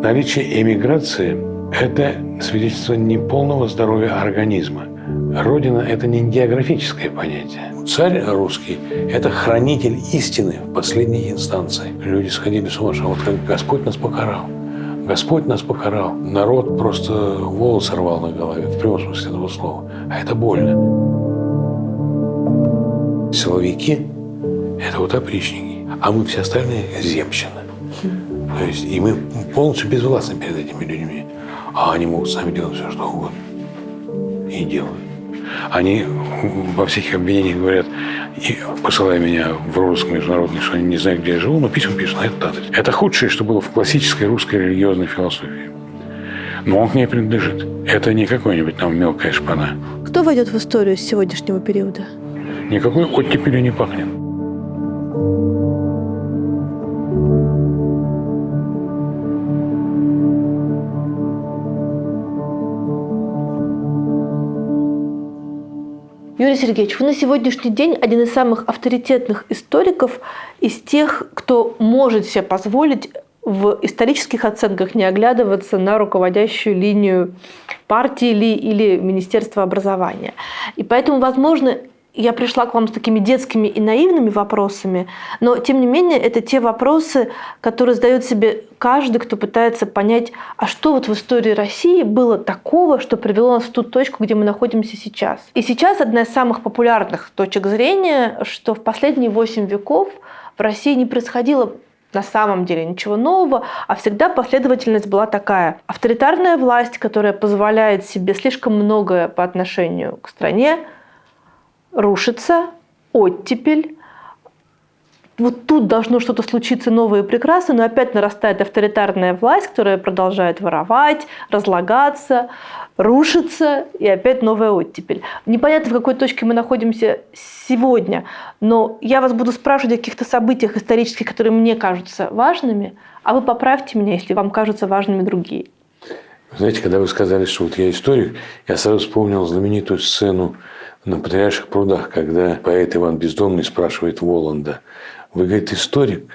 Наличие эмиграции – это свидетельство неполного здоровья организма. Родина – это не географическое понятие. Царь русский – это хранитель истины в последней инстанции. Люди сходили с ума, что вот как Господь нас покарал. Господь нас покарал. Народ просто волосы рвал на голове, в прямом смысле этого слова. А это больно. Силовики – это вот опричники, а мы все остальные – земщины. То есть, и мы полностью безвластны перед этими людьми. А они могут сами делать все, что угодно. И делают. Они во всех обвинениях говорят, и посылая меня в розыск международный, что они не знают, где я живу, но письма пишут на этот адрес. Это худшее, что было в классической русской религиозной философии. Но он к ней принадлежит. Это не какой-нибудь там мелкая шпана. Кто войдет в историю с сегодняшнего периода? Никакой оттепелью не пахнет. Юрий Сергеевич, вы на сегодняшний день один из самых авторитетных историков из тех, кто может себе позволить в исторических оценках не оглядываться на руководящую линию партии или Министерства образования. И поэтому, возможно, я пришла к вам с такими детскими и наивными вопросами, но, тем не менее, это те вопросы, которые задает себе каждый, кто пытается понять, а что вот в истории России было такого, что привело нас в ту точку, где мы находимся сейчас. И сейчас одна из самых популярных точек зрения, что в последние 8 веков в России не происходило на самом деле ничего нового, а всегда последовательность была такая. Авторитарная власть, которая позволяет себе слишком многое по отношению к стране, рушится, оттепель. Вот тут должно что-то случиться новое и прекрасное, но опять нарастает авторитарная власть, которая продолжает воровать, разлагаться, рушится, и опять новая оттепель. Непонятно, в какой точке мы находимся сегодня, но я вас буду спрашивать о каких-то событиях исторических, которые мне кажутся важными, а вы поправьте меня, если вам кажутся важными другие. Знаете, когда вы сказали, что вот я историк, я сразу вспомнил знаменитую сцену на Патриарших прудах, когда поэт Иван Бездомный спрашивает Воланда: вы, говорит, историк?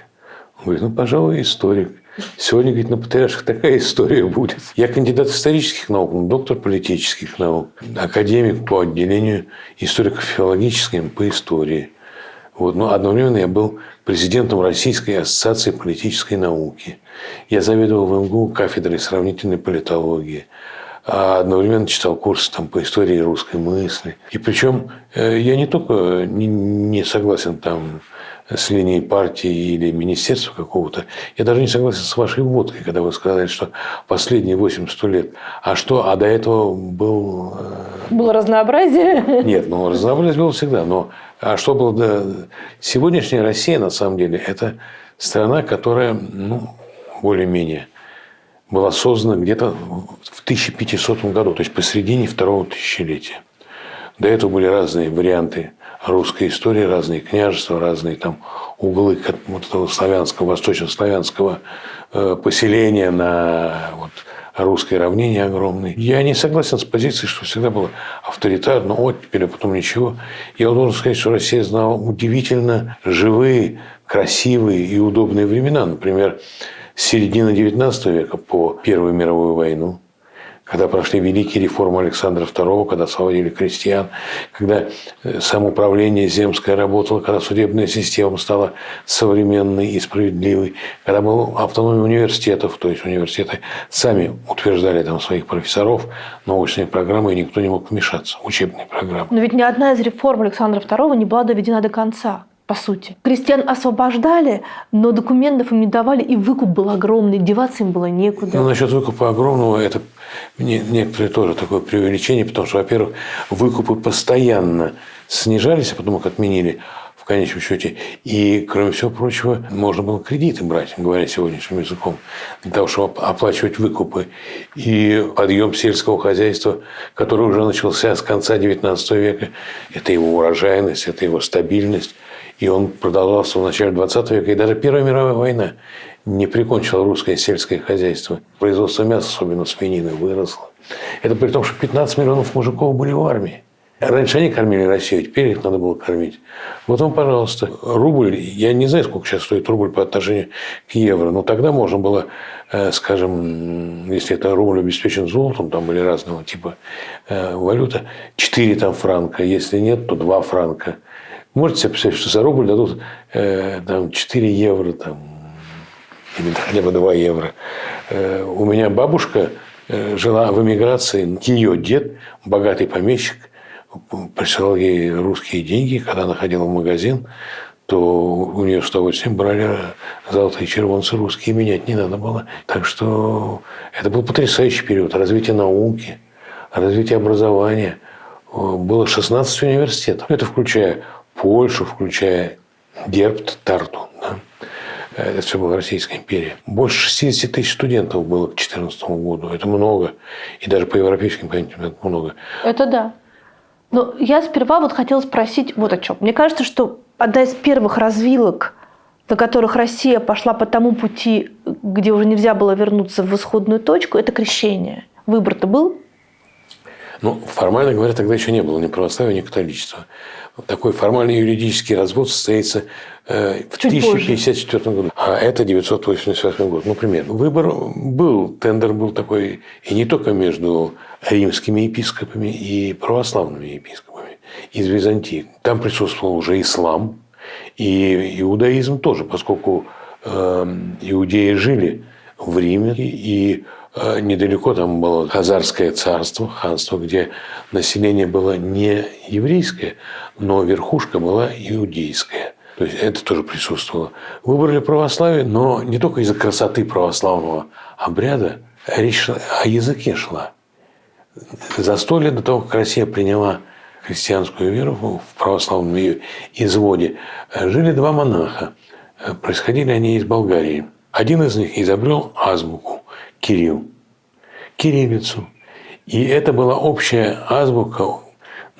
Он говорит, ну, пожалуй, историк. Сегодня, говорит, на Патриарших такая история будет. Я кандидат исторических наук, доктор политических наук, академик по отделению историко-филологическим по истории. Вот. Но одновременно я был президентом Российской ассоциации политической науки. Я заведовал в МГУ кафедрой сравнительной политологии. А одновременно читал курсы там, по истории русской мысли. И причем я не только не согласен там, с линией партии или министерства какого-то, я даже не согласен с вашей вводкой, когда вы сказали, что последние 8-100 лет. А что? А до этого был... Было разнообразие? Нет, ну разнообразие было всегда. Но а что было до... Сегодняшняя Россия, на самом деле, это страна, которая, ну, более-менее была создана где-то в 1500 году, то есть посередине второго тысячелетия. До этого были разные варианты русской истории, разные княжества, разные там углы вот этого славянского, восточнославянского поселения на вот, русской равнине огромной. Я не согласен с позицией, что всегда было авторитарно, оттепель, а потом ничего. Я должен сказать, что Россия знала удивительно живые, красивые и удобные времена. Например, с середины XIX века по Первую мировую войну, когда прошли великие реформы Александра II, когда освободили крестьян, когда самоуправление земское работало, когда судебная система стала современной и справедливой, когда была автономия университетов, то есть университеты сами утверждали там своих профессоров, научные программы, и никто не мог вмешаться, учебные программы. Но ведь ни одна из реформ Александра II не была доведена до конца. По сути. Крестьян освобождали, но документов им не давали, и выкуп был огромный, деваться им было некуда. Ну, насчет выкупа огромного, это некоторые тоже такое преувеличение, потому что, во-первых, выкупы постоянно снижались, а потом их отменили в конечном счете. И, кроме всего прочего, можно было кредиты брать, говоря сегодняшним языком, для того, чтобы оплачивать выкупы. И подъем сельского хозяйства, который уже начался с конца XIX века, это его урожайность, это его стабильность. И он продолжался в начале XX века. И даже Первая мировая война не прикончила русское сельское хозяйство. Производство мяса, особенно свинины, выросло. Это при том, что 15 миллионов мужиков были в армии. Раньше они кормили Россию, теперь их надо было кормить. Вот вам, пожалуйста, рубль. Я не знаю, сколько сейчас стоит рубль по отношению к евро, но тогда можно было, скажем, если это рубль обеспечен золотом, там были разного типа валюта, 4 там франка, если нет, то 2 франка. Можете себе представить, что за рубль дадут там, 4 евро, там, или хотя бы 2 евро. У меня бабушка жила в эмиграции, ее дед, богатый помещик, присылал ей русские деньги, когда она ходила в магазин, то у нее с удовольствием брали золотые червонцы русские, менять не надо было. Так что это был потрясающий период развития науки, развития образования. Было 16 университетов. Это включая Польшу, включая Дербт, Тарту. Да? Это все была Российская империя. Больше 60 тысяч студентов было к 2014 году. Это много. И даже по европейским понятиям это много. Это да. Но я сперва вот хотела спросить вот о чем. Мне кажется, что одна из первых развилок, на которых Россия пошла по тому пути, где уже нельзя было вернуться в исходную точку, это крещение. Выбор-то был? Ну, формально говоря, тогда еще не было ни православия, ни католичества. Такой формальный юридический развод состоится в 1054 году. А это 988 год. Ну, примерно. Выбор был, тендер был такой, и не только между римскими епископами и православными епископами из Византии. Там присутствовал уже ислам и иудаизм тоже, поскольку иудеи жили в Риме, и недалеко там было Хазарское царство, ханство, где население было не еврейское, но верхушка была иудейская. То есть это тоже присутствовало. Выбрали православие, но не только из-за красоты православного обряда, речь о языке шла. За 100 лет до того, как Россия приняла христианскую веру в православном ее изводе, жили 2 монаха. Происходили они из Болгарии. Один из них изобрел азбуку Кирилл, кириллицу. И это была общая азбука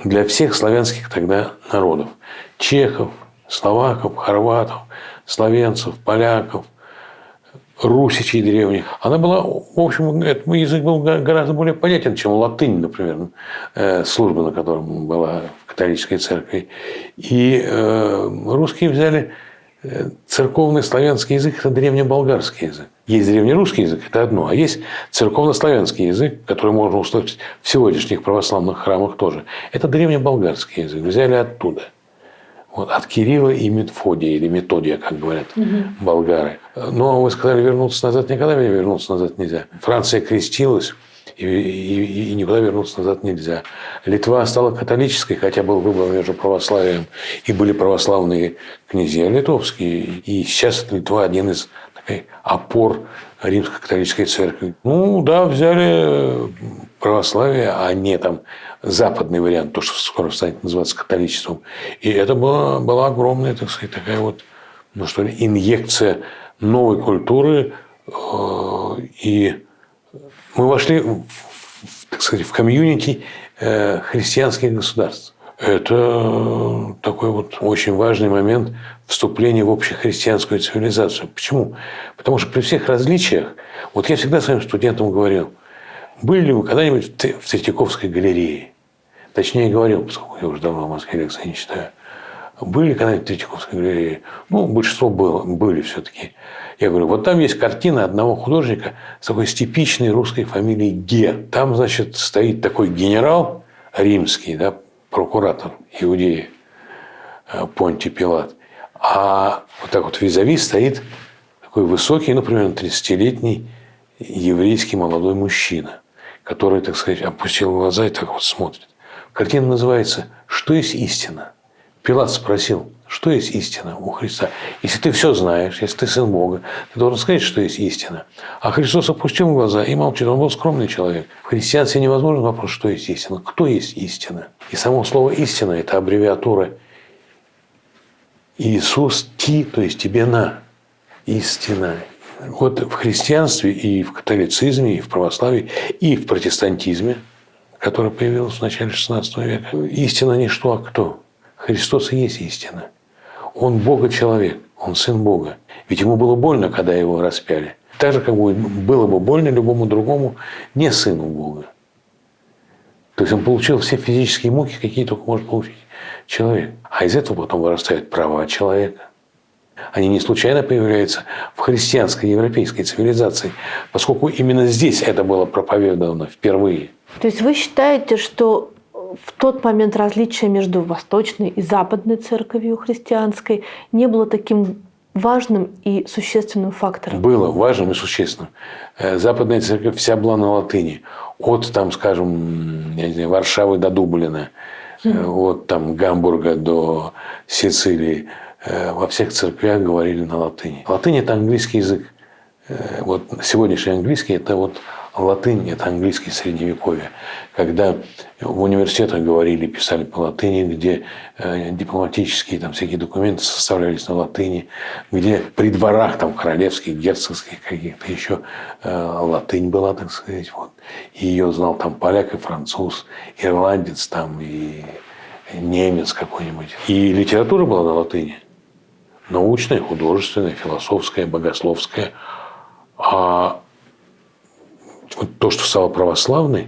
для всех славянских тогда народов. Чехов, словаков, хорватов, словенцев, поляков, русичей древних. Она была, в общем, этот язык был гораздо более понятен, чем латынь, например, служба, на котором была в католической церкви. И русские взяли церковный славянский язык – это древнеболгарский язык. Есть древнерусский язык – это одно, а есть церковно-славянский язык, который можно услышать в сегодняшних православных храмах тоже. Это древнеболгарский язык. Взяли оттуда. Вот, от Кирилла и Метфодия, или Методия, как говорят болгары. Но вы сказали, вернуться назад никогда, вернуться назад нельзя. Франция крестилась, и никуда вернуться назад нельзя. Литва стала католической, хотя был выбор между православием, и были православные князья литовские. И сейчас Литва один из опор римско-католической церкви. Ну да, взяли православие, а не там западный вариант, то, что скоро станет называться католичеством. И это была огромная, так сказать, такая вот, ну что ли, инъекция новой культуры. И мы вошли, так сказать, в комьюнити христианских государств. Это такой вот очень важный момент вступления в общехристианскую цивилизацию. Почему? Потому что при всех различиях, вот я всегда своим студентам говорил, были ли вы когда-нибудь в Третьяковской галерее? Точнее говорил, поскольку я уже давно в Москве лекции не читаю. Были ли когда-нибудь в Третьяковской галерее? Ну, большинство были все-таки. Я говорю, вот там есть картина одного художника с такой типичной русской фамилией Ге. Там, значит, стоит такой генерал римский, да, прокуратор Иудеи Понтий Пилат. А вот так вот визави стоит такой высокий, ну, примерно 30-летний еврейский молодой мужчина, который, так сказать, опустил глаза и так вот смотрит. Картина называется «Что есть истина?». Пилат спросил, что есть истина у Христа. Если ты все знаешь, если ты сын Бога, ты должен сказать, что есть истина. А Христос опустил глаза и молчит. Он был скромный человек. В христианстве невозможен вопрос, что есть истина. Кто есть истина? И само слово «истина» – это аббревиатура Иисус ти, то есть тебе на. Истина. Вот в христианстве и в католицизме, и в православии, и в протестантизме, который появился в начале XVI века, истина не что, а кто? Христос и есть истина. Он Бога-человек, он сын Бога. Ведь ему было больно, когда его распяли. Так же, как было бы больно любому другому не сыну Бога. То есть он получил все физические муки, какие только может получить человек. А из этого потом вырастают права человека. Они не случайно появляются в христианской европейской цивилизации, поскольку именно здесь это было проповедовано впервые. То есть вы считаете, что в тот момент различия между восточной и западной церковью христианской не было таким важным и существенным фактором? Было важным и существенным. Западная церковь вся была на латыни. От, там, скажем, я не знаю, Варшавы до Дублина, от там, Гамбурга до Сицилии. Во всех церквях говорили на латыни. Латынь – это английский язык. Вот сегодняшний английский – это вот латынь, это английский средневековье. Когда в университетах говорили, писали по латыни, где дипломатические там, всякие документы составлялись на латыни, где при дворах там, королевских, герцогских каких-то еще латынь была, так сказать. Вот. И ее знал там поляк и француз, ирландец там, и немец какой-нибудь. И литература была на латыни. Научная, художественная, философская, богословская. А вот то, что стало православной,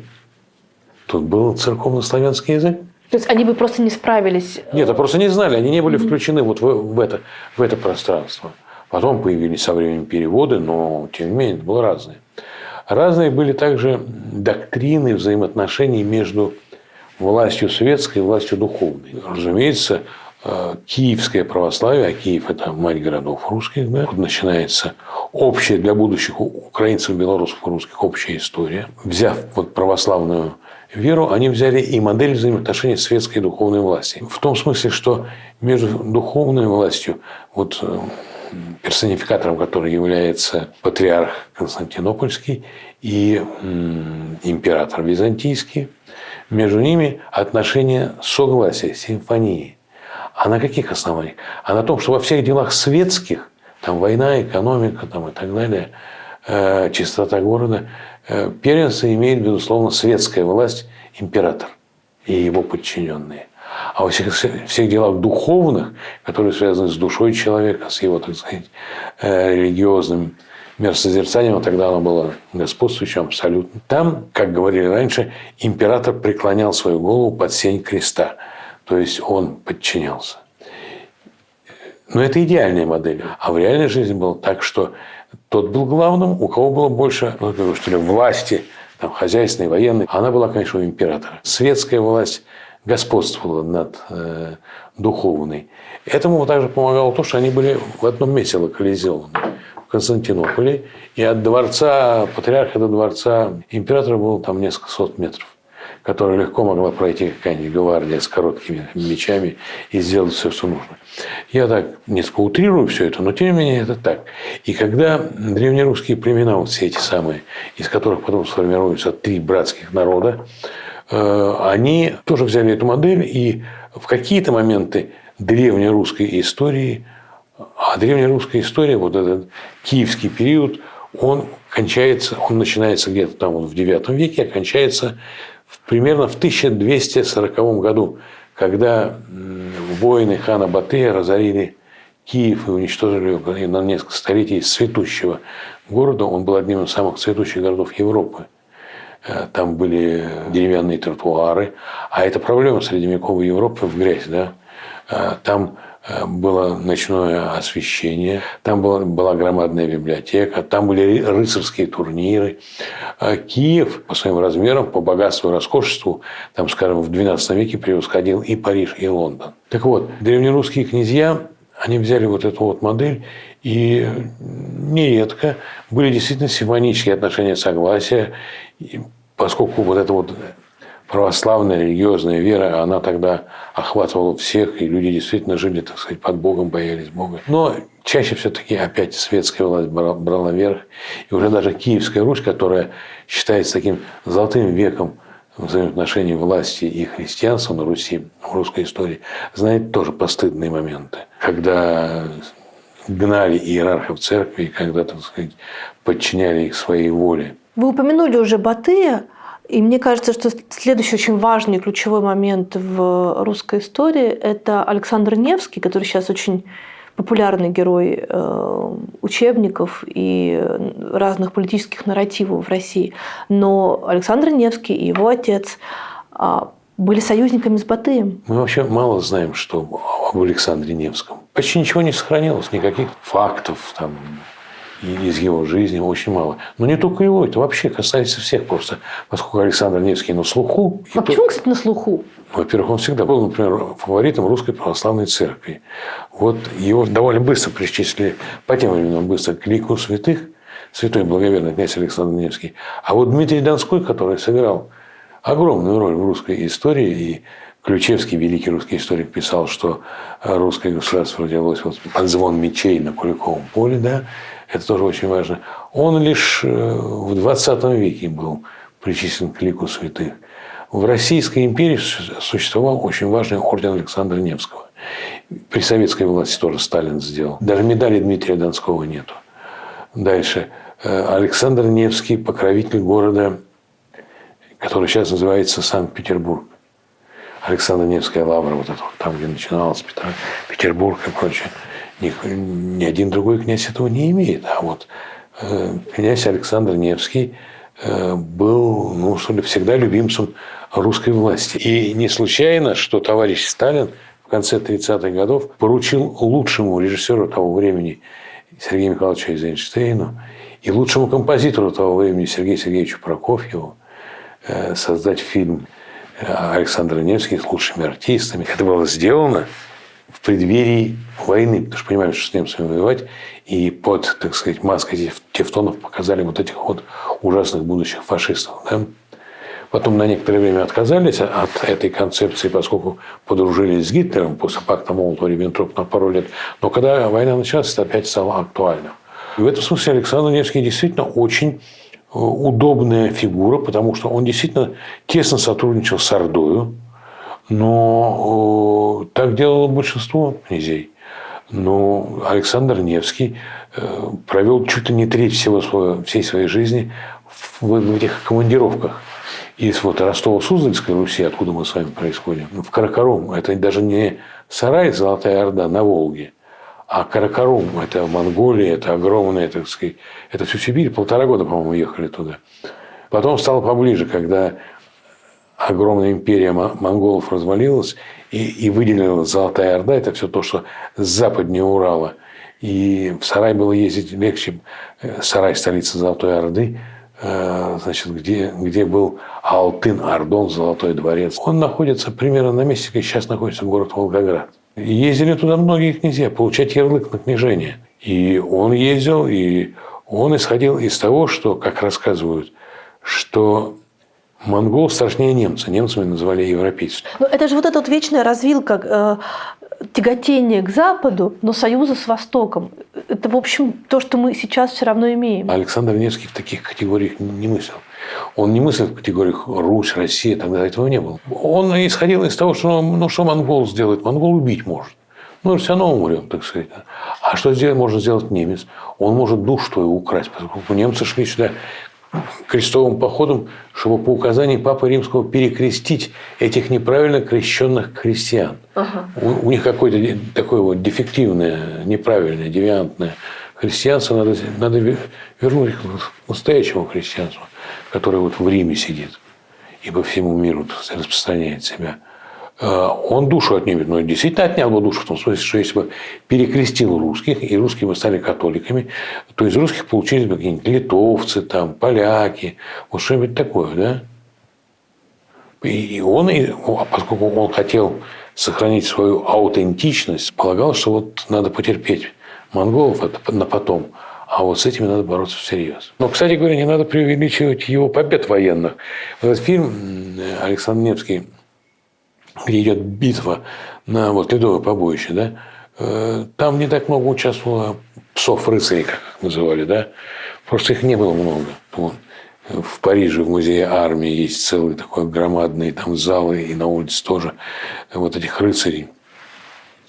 тут был церковно-славянский язык. То есть они бы просто не справились? Нет, а просто не знали, они не были включены вот в это пространство. Потом появились со временем переводы, но тем не менее это было разное. Разные были также доктрины взаимоотношений между властью светской и властью духовной. Разумеется, киевское православие, а Киев – это мать городов русских, да, вот начинается общая для будущих украинцев, белорусов, русских общая история. Взяв вот православную веру, они взяли и модель взаимоотношений светской и духовной власти. В том смысле, что между духовной властью, вот персонификатором которой является патриарх Константинопольский и император Византийский, между ними отношения согласия, симфонии. А на каких основаниях? А на том, что во всех делах светских, там война, экономика там, и так далее, чистота города, первенство имеет, безусловно, светская власть, император и его подчиненные. А во всех делах духовных, которые связаны с душой человека, с его, так сказать, религиозным миросозерцанием, тогда оно было господствующим абсолютно. Там, как говорили раньше, император преклонял свою голову под сень креста. То есть он подчинялся. Но это идеальная модель. А в реальной жизни было так, что тот был главным, у кого было больше власти, там, хозяйственной, военной. Она была, конечно, у императора. Светская власть господствовала над духовной. Этому также помогало то, что они были в одном месте локализованы. В Константинополе. И от дворца патриарха до дворца императора было там несколько сот метров, которая легко могла пройти какая-нибудь гвардия с короткими мечами и сделать все, что нужно. Я так несколько утрирую все это, но тем не менее это так. И когда древнерусские племена, вот все эти самые, из которых потом сформируются 3 братских народа, они тоже взяли эту модель и в какие-то моменты древнерусской истории, а древнерусская история, вот этот киевский период, он начинается где-то там в IX веке, а кончается примерно в 1240 году, когда воины хана Батыя разорили Киев и уничтожили его на несколько столетий из цветущего города. Он был одним из самых цветущих городов Европы. Там были деревянные тротуары. А это проблема средневековой Европы в грязь. Да? Там было ночное освещение, там была громадная библиотека, там были рыцарские турниры. Киев по своим размерам, по богатству и роскошеству, там, скажем, в XII веке превосходил и Париж, и Лондон. Так вот, древнерусские князья, они взяли вот эту вот модель, и нередко были действительно симфонические отношения согласия, поскольку вот эта вот православная религиозная вера, она тогда охватывала всех, и люди действительно жили, так сказать, под Богом, боялись Бога. Но чаще все-таки опять светская власть брала верх. И уже даже Киевская Русь, которая считается таким золотым веком взаимоотношений власти и христианства на Руси, в русской истории, знает тоже постыдные моменты, когда гнали иерархов церкви, и когда, так сказать, подчиняли их своей воле. Вы упомянули уже Батыя. И мне кажется, что следующий очень важный ключевой момент в русской истории – это Александр Невский, который сейчас очень популярный герой учебников и разных политических нарративов в России. Но Александр Невский и его отец были союзниками с Батыем. Мы вообще мало знаем, что об Александре Невском. Почти ничего не сохранилось, никаких фактов там, из его жизни очень мало. Но не только его, это вообще касается всех просто. Поскольку Александр Невский на слуху. А почему, кстати, на слуху? Во-первых, он всегда был, например, фаворитом Русской Православной Церкви. Вот его довольно быстро причислили, по тем временам быстро, к лику святых, святой благоверный князь Александр Невский. А вот Дмитрий Донской, который сыграл огромную роль в русской истории, и Ключевский, великий русский историк, писал, что русское государство родилось вот под звон мечей на Куликовом поле, да, это тоже очень важно. Он лишь в 20 веке был причислен к лику святых. В Российской империи существовал очень важный орден Александра Невского. При советской власти тоже Сталин сделал. Даже медали Дмитрия Донского нету. Дальше. Александр Невский, покровитель города, который сейчас называется Санкт-Петербург. Александр Невская лавра, вот это вот, там, где начиналась Петербург и прочее. Ни один другой князь этого не имеет. А вот князь Александр Невский был, ну, что ли, всегда любимцем русской власти. И не случайно, что товарищ Сталин в конце 30-х годов поручил лучшему режиссеру того времени Сергею Михайловичу Эйзенштейну и лучшему композитору того времени Сергею Сергеевичу Прокофьеву создать фильм Александра Невский с лучшими артистами. Это было сделано в преддверии войны, потому что понимали, что с немцами воевать, и под, так сказать, маской тефтонов показали вот этих вот ужасных будущих фашистов. Да? Потом на некоторое время отказались от этой концепции, поскольку подружились с Гитлером после пакта Молотова-Риббентропа на пару лет. Но когда война началась, это опять стало актуальным. И в этом смысле Александр Невский действительно очень удобная фигура, потому что он действительно тесно сотрудничал с Ордою, но так делало большинство князей. Но Александр Невский провел чуть ли не треть всей своей жизни в этих командировках. Из вот Ростово-Суздальской Руси, откуда мы с вами происходим, в Каракарум. Это даже не Сарай, Золотая Орда на Волге, а Каракарум. Это Монголия, это огромная, так сказать, это всю Сибирь. 1,5 года, по-моему, ехали туда. Потом стало поближе, когда огромная империя монголов развалилась и выделилась Золотая Орда. Это все то, что западнее Урала. И в Сарай было ездить легче. Сарай – столица Золотой Орды. Значит, где был Алтын-Ардон, Золотой дворец. Он находится примерно на месте, где сейчас находится город Волгоград. И ездили туда многие князья получать ярлык на княжение. И он ездил, и он исходил из того, что, как рассказывают, что монгол страшнее немца. Немцами называли европейцев. Но это же вот эта вот вечная развилка тяготения к Западу, но союза с Востоком. Это, в общем, то, что мы сейчас все равно имеем. Александр Невский в таких категориях не мыслил. Он не мыслил в категориях Русь, Россия, тогда этого не было. Он исходил из того, что, ну, что монгол сделает. Монгол убить может. Ну, все равно умрем, так сказать. А что может сделать немец? Он может душу твою украсть, поскольку немцы шли сюда крестовым походом, чтобы по указанию Папы Римского перекрестить этих неправильно крещенных христиан. Ага. У них какое-то такое вот дефективное, неправильное, девиантное христианство. Надо вернуть их к настоящему христианству, которое вот в Риме сидит и по всему миру распространяет себя. Он душу отнимет, но действительно отнял бы душу в том смысле, что если бы перекрестил русских, и русские бы стали католиками, то из русских получились бы какие-нибудь литовцы, там, поляки, вот что-нибудь такое, да? И он, поскольку он хотел сохранить свою аутентичность, полагал, что вот надо потерпеть монголов на потом, а вот с этими надо бороться всерьез. Но, кстати говоря, не надо преувеличивать его побед военных. Этот фильм Александр Невский, где идет битва на вот Ледовое побоище, да, там не так много участвовало псов-рыцарей, как их называли, да, просто их не было много. Вот. В Париже в музее армии есть целые такой громадные там залы, и на улице тоже вот этих рыцарей.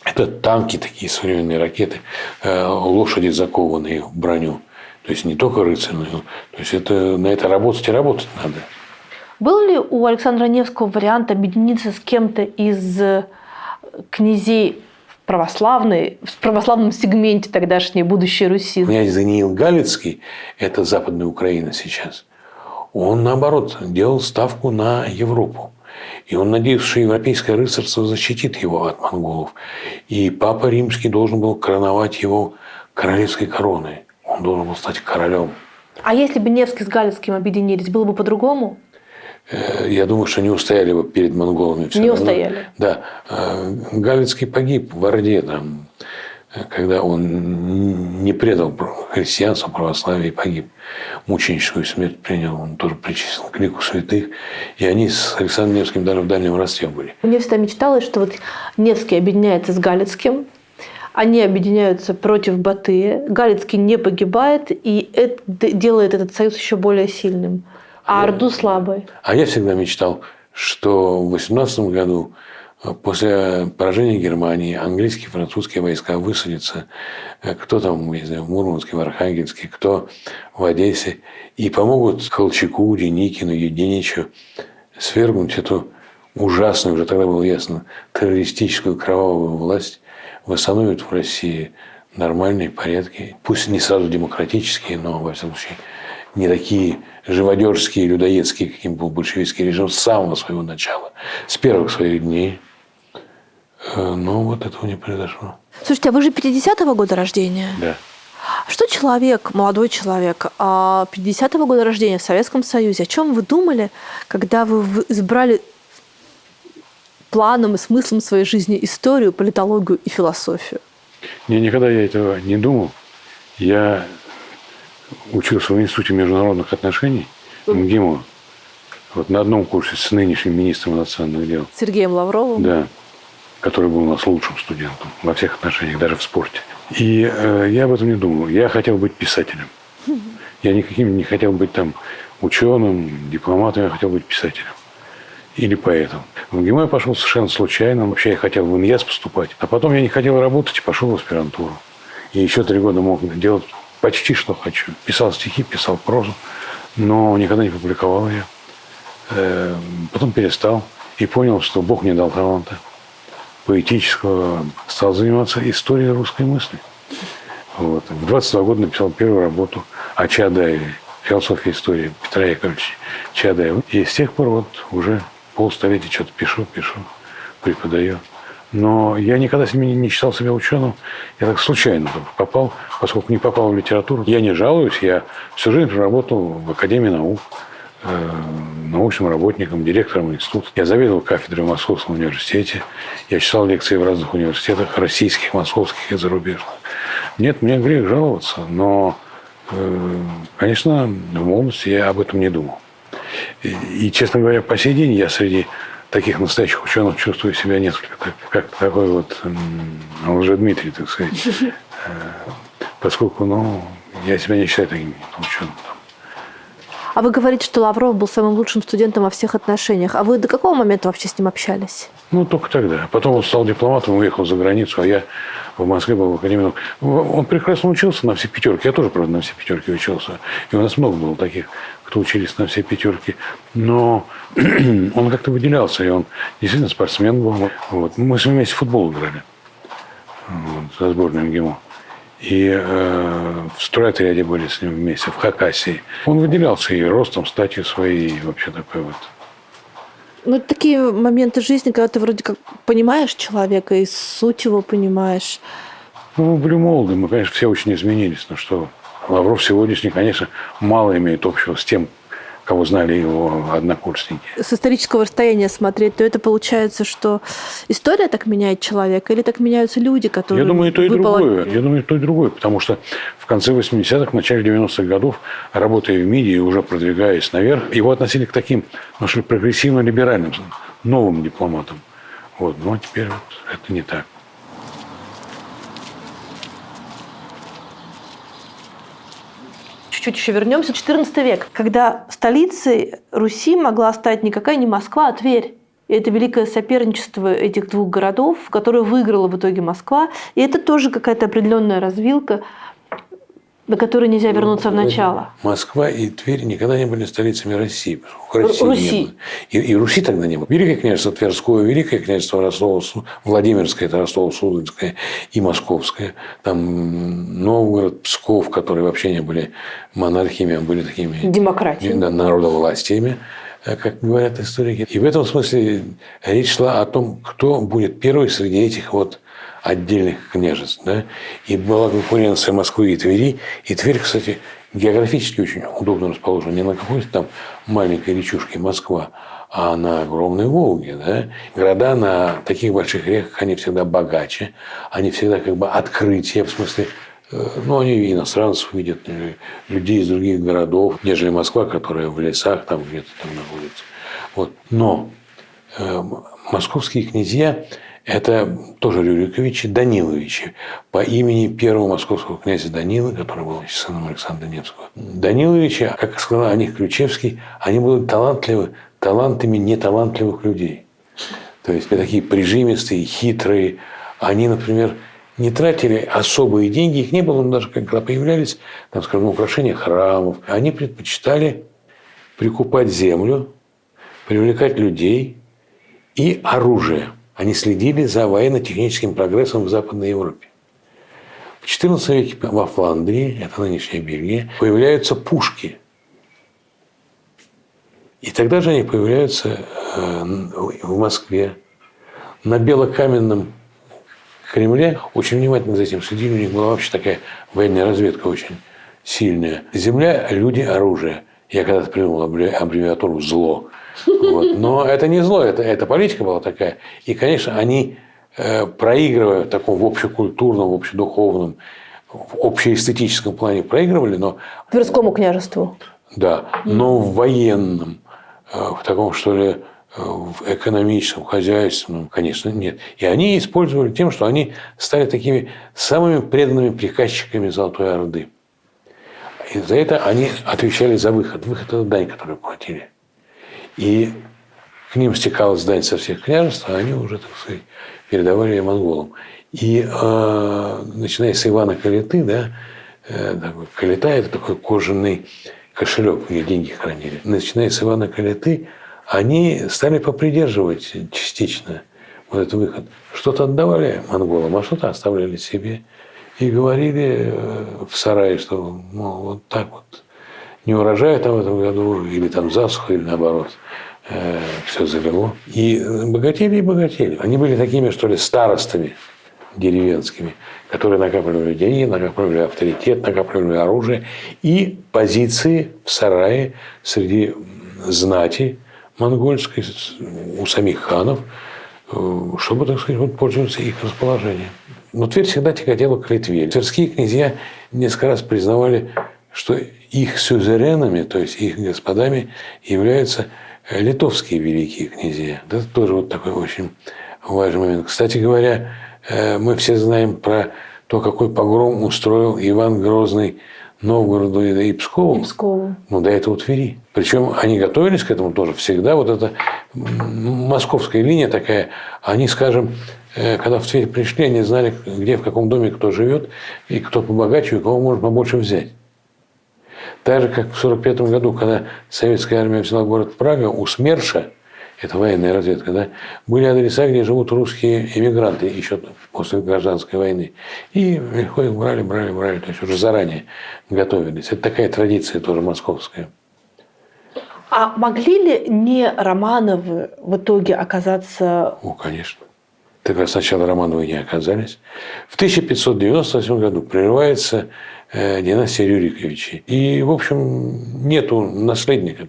Это танки такие, современные ракеты, лошади, закованные в броню. То есть не только рыцарные, то есть это, на это работать и работать надо. Был ли у Александра Невского вариант объединиться с кем-то из князей в православном сегменте тогдашней будущей Руси? Князь Даниил Галицкий, это Западная Украина сейчас, он, наоборот, делал ставку на Европу. И он надеялся, что европейское рыцарство защитит его от монголов. И Папа Римский должен был короновать его королевской короной. Он должен был стать королем. А если бы Невский с Галицким объединились, было бы по-другому? Я думаю, что не устояли бы перед монголами. Не устояли. Да. Галицкий погиб в Орде, когда он не предал христианство, православие и погиб. Мученическую смерть принял. Он тоже причислен к лику святых. И они с Александром Невским даже в дальнем родстве были. Мне всегда мечталось, что вот Невский объединяется с Галицким, они объединяются против Батыя, Галицкий не погибает, и это делает этот союз еще более сильным. А Орду слабой. А я всегда мечтал, что в 18 году, после поражения Германии, английские и французские войска высадятся, кто там, не знаю, в Мурманске, в Архангельске, кто в Одессе, и помогут Колчаку, Деникину, Юденичу свергнуть эту ужасную, уже тогда было ясно, террористическую кровавую власть, восстановят в России нормальные порядки, пусть не сразу демократические, но, во всяком случае, не такие живодерские, людоедские, каким был большевистский режим с самого своего начала, с первых своих дней. Но вот этого не произошло. Слушайте, а вы же 50-го года рождения? Да. Что человек, молодой человек, 50-го года рождения в Советском Союзе, о чем вы думали, когда вы избрали планом и смыслом своей жизни историю, политологию и философию? Никогда я этого не думал. Я учился в Институте международных отношений в МГИМО. Вот на одном курсе с нынешним министром иностранных дел. Сергеем Лавровым? Да. Который был у нас лучшим студентом во всех отношениях, даже в спорте. И я об этом не думал. Я хотел быть писателем. Я никаким не хотел быть там ученым, дипломатом, я хотел быть писателем. Или поэтом. В МГИМО я пошел совершенно случайно. Вообще я хотел в ИНЯС поступать. А потом я не хотел работать и пошел в аспирантуру. И еще 3 года мог делать почти что хочу. Писал стихи, писал прозу. Но никогда не публиковал ее. Потом перестал. И понял, что Бог мне дал таланта поэтического. Стал заниматься историей русской мысли. Вот. В 22 года написал первую работу о Чаадаеве. Философия истории Петра Яковлевича Чаадаева. И с тех пор вот уже полстолетия что-то пишу, преподаю. Но я никогда не считал себя ученым. Я так случайно попал, поскольку не попал в литературу. Я не жалуюсь, я всю жизнь проработал в Академии наук, научным работником, директором института. Я заведовал кафедрой в Московском университете. Я читал лекции в разных университетах, российских, московских и зарубежных. Нет, мне грех жаловаться, но, конечно, в молодости я об этом не думал. И, честно говоря, по сей день я среди таких настоящих ученых чувствую себя несколько как такой вот Лжедмитрий, так сказать. Поскольку, я себя не считаю таким ученым. А вы говорите, что Лавров был самым лучшим студентом во всех отношениях. А вы до какого момента вообще с ним общались? Только тогда. Потом он стал дипломатом, уехал за границу, а я в Москве был в Академии. Он прекрасно учился на все 5. Я тоже, правда, на все 5 учился. И у нас много было таких, кто учились на все 5. Но он как-то выделялся, и он действительно спортсмен был. Вот. Мы с ним вместе в футбол играли. За сборную МГИМО. И в стройотряде были с ним вместе, в Хакасии. Он выделялся и ростом, статью своей, и вообще такой вот. Такие моменты жизни, когда ты вроде как понимаешь человека и суть его понимаешь. Мы были молоды, мы, конечно, все очень изменились. Но что Лавров сегодняшний, конечно, мало имеет общего с тем, кого знали его однокурсники. С исторического расстояния смотреть, то это получается, что история так меняет человека или так меняются люди, которые... Я думаю, и то, и другое. Потому что в конце 80-х, в начале 90-х годов, работая в МИДе и уже продвигаясь наверх, его относили к таким, прогрессивно-либеральным, новым дипломатам. Вот. Но теперь вот это не так. Чуть еще вернемся. 14 век, когда столицей Руси могла стать никакая не Москва, а Тверь. И это великое соперничество этих 2 городов, которое выиграла в итоге Москва. И это тоже какая-то определенная развилка, на которой нельзя вернуться в начало. Москва и Тверь никогда не были столицами России. Руси. Не было. И Руси тогда не было. Великое княжество Тверское, Великое княжество Владимирское, это Ростово-Суздальское и Московское. Там Новгород, Псков, которые вообще не были монархиями, а были такими... Демократиями. Да, народовластиями. как говорят историки. И в этом смысле речь шла о том, кто будет первый среди этих вот отдельных княжеств. Да? И была конкуренция Москвы и Твери. И Тверь, кстати, географически очень удобно расположена. Не на какой-то там маленькой речушке Москва, а на огромной Волге. Да? Города на таких больших реках, они всегда богаче, они всегда как бы открытие, в смысле, ну, они иностранцев видят, людей из других городов, нежели Москва, которая в лесах там где-то там находится. Вот. Но московские князья – это тоже Рюриковичи, Даниловичи, по имени первого московского князя Данила, который был сыном Александра Невского. Даниловичи, как сказал о них Ключевский, они были талантами неталантливых людей. То есть такие прижимистые, хитрые. Они, например, не тратили особые деньги, их не было, но даже когда появлялись, там, скажем, украшения храмов, они предпочитали прикупать землю, привлекать людей и оружие. Они следили за военно-техническим прогрессом в Западной Европе. В XIV веке во Фландрии, это нынешняя Бельгия, появляются пушки. И тогда же они появляются в Москве. На белокаменном Кремле очень внимательно за этим следили. У них была вообще такая военная разведка очень сильная. Земля, люди, оружие. Я когда-то придумал аббревиатуру «зло». Вот. Но это не зло, это политика была такая. И, конечно, они, проигрывая в таком в общекультурном, в общедуховном, в общеэстетическом плане проигрывали, но... Тверскому княжеству. Да, но в военном, в таком, что ли, в экономическом, хозяйственном, конечно, нет. И они использовали тем, что они стали такими самыми преданными приказчиками Золотой Орды. И за это они отвечали за выход. Выход – это дань, которую платили. И к ним стекалась дань со всех княжеств, а они уже, так сказать, передавали ее монголам. И начиная с Ивана Калиты, да, Калита – это такой кожаный кошелек, где деньги хранили. Начиная с Ивана Калиты, они стали попридерживать частично вот этот выход. Что-то отдавали монголам, а что-то оставляли себе. И говорили в сарае, что вот так вот не урожай там в этом году, или там засуха, или наоборот, все залило. И богатели и богатели. Они были такими, что ли, старостами деревенскими, которые накапливали деньги, накапливали авторитет, накапливали оружие и позиции в сарае среди знати монгольской, у самих ханов, чтобы, так сказать, вот пользоваться их расположением. Но Тверь всегда тяготела к Литве. Тверские князья несколько раз признавали, что их сюзеренами, то есть их господами, являются литовские великие князья. Это тоже вот такой очень важный момент. Кстати говоря, мы все знаем про то, какой погром устроил Иван Грозный Новгороду и Пскову. Ну, до этого Твери. Причем они готовились к этому тоже всегда. Вот эта московская линия такая, они, скажем, когда в Тверь пришли, они знали, где, в каком доме кто живет, и кто побогаче, и кого можно побольше взять. Так же, как в 1945 году, когда советская армия взяла город Прага, у СМЕРШа, это военная разведка, да, были адреса, где живут русские эмигранты еще после гражданской войны. И легко их брали, то есть уже заранее готовились. Это такая традиция тоже московская. А могли ли не Романовы в итоге оказаться... О, конечно. Так как сначала Романовы не оказались. В 1598 году прерывается династия Рюриковичей. И, в общем, нету наследника.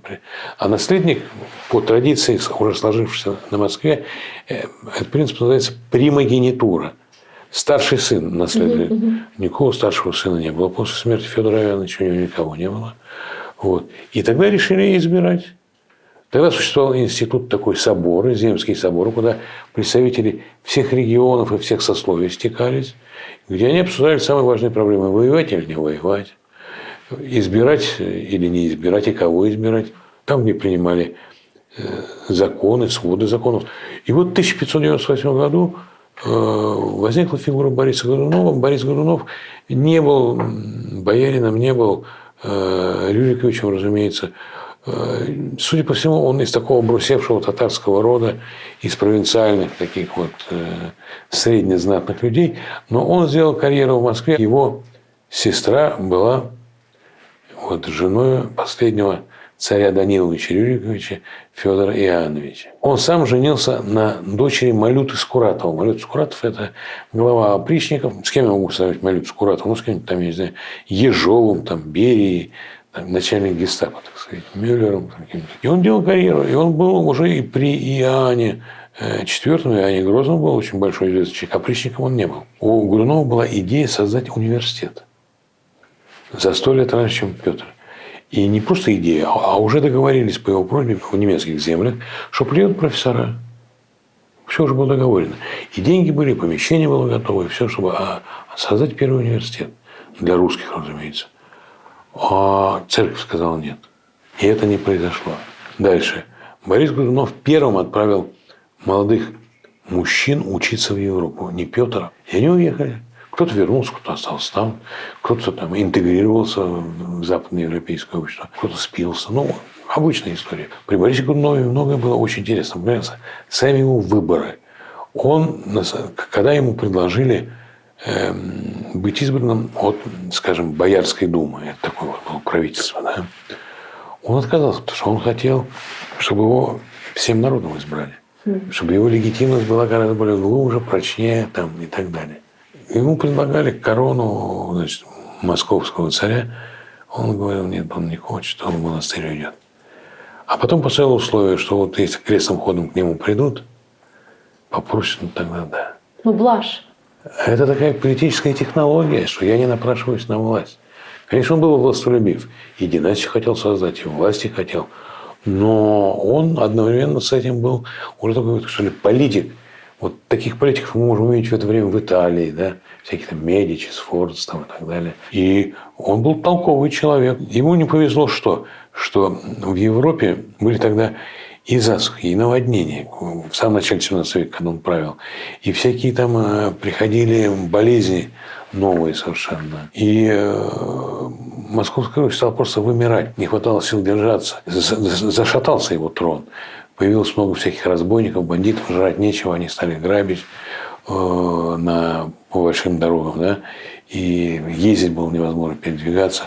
А наследник, по традиции, уже сложившийся на Москве, этот принцип называется примогенитура. Старший сын наследует. Никакого старшего сына не было. После смерти Федора Ивановича у него никого не было. Вот. И тогда решили избирать. Тогда существовал институт такой соборы, земские соборы, куда представители всех регионов и всех сословий стекались, где они обсуждали самые важные проблемы: воевать или не воевать, избирать или не избирать, и кого избирать. Там, где принимали законы, своды законов. И вот в 1598 году возникла фигура Бориса Годунова. Борис Годунов не был боярином, не был Рюриковичем, разумеется. Судя по всему, он из такого брусевшего татарского рода, из провинциальных таких вот среднезнатных людей. Но он сделал карьеру в Москве. Его сестра была вот женой последнего царя Даниловича Рюриковича Федора Иоанновича. Он сам женился на дочери Малюты Скуратова. Малюта Скуратов – это глава опричников. С кем я могу сравнить Малюту Скуратову? Ну, с кем-нибудь там, я не знаю, Ежовым, там, Берией, там, начальник гестапо, так сказать, Мюллером. И он делал карьеру. И он был уже и при Иоанне IV, Иоанне Грозном был очень большой известный человек. Опричником он не был. У Годунова была идея создать университет. За 100 лет раньше, чем Петр. И не просто идея, а уже договорились по его просьбе в немецких землях, что приедут профессора. Все уже было договорено. И деньги были, и помещение было готово, и все, чтобы создать первый университет. Для русских, разумеется. А церковь сказала нет. И это не произошло. Дальше. Борис Годунов первым отправил молодых мужчин учиться в Европу. Не Петр. И они уехали. Кто-то вернулся, кто-то остался там, кто-то там интегрировался в западноевропейское общество, кто-то спился. Ну, обычная история. При Борисе Годунове многое было очень интересно. Например, сами его выборы. Он, когда ему предложили быть избранным от, скажем, Боярской думы, это такое вот было правительство, да, он отказался, потому что он хотел, чтобы его всем народом избрали, чтобы его легитимность была гораздо более глубже, прочнее там, и так далее. Ему предлагали корону, значит, московского царя. Он говорил, нет, он не хочет, он в монастырь уйдет. А потом поставил условие, что вот если крестным ходом к нему придут, попросят, ну тогда да. Ну, блажь. Это такая политическая технология, что я не напрашиваюсь на власть. Конечно, он был властолюбив. И династию хотел создать, и власти хотел. Но он одновременно с этим был уже такой, что ли, политик. Вот таких политиков мы можем увидеть в это время в Италии, да, всякие там Медичи, Сфорц там, и так далее. И он был толковый человек. Ему не повезло, что в Европе были тогда и засухи, и наводнения. В самом начале 17 века, когда он правил. И всякие там приходили болезни новые совершенно. И Московская Русь стала просто вымирать. Не хватало сил держаться. Зашатался его трон. Появилось много всяких разбойников, бандитов, жрать нечего, они стали грабить по большим дорогам, да, и ездить было невозможно, передвигаться,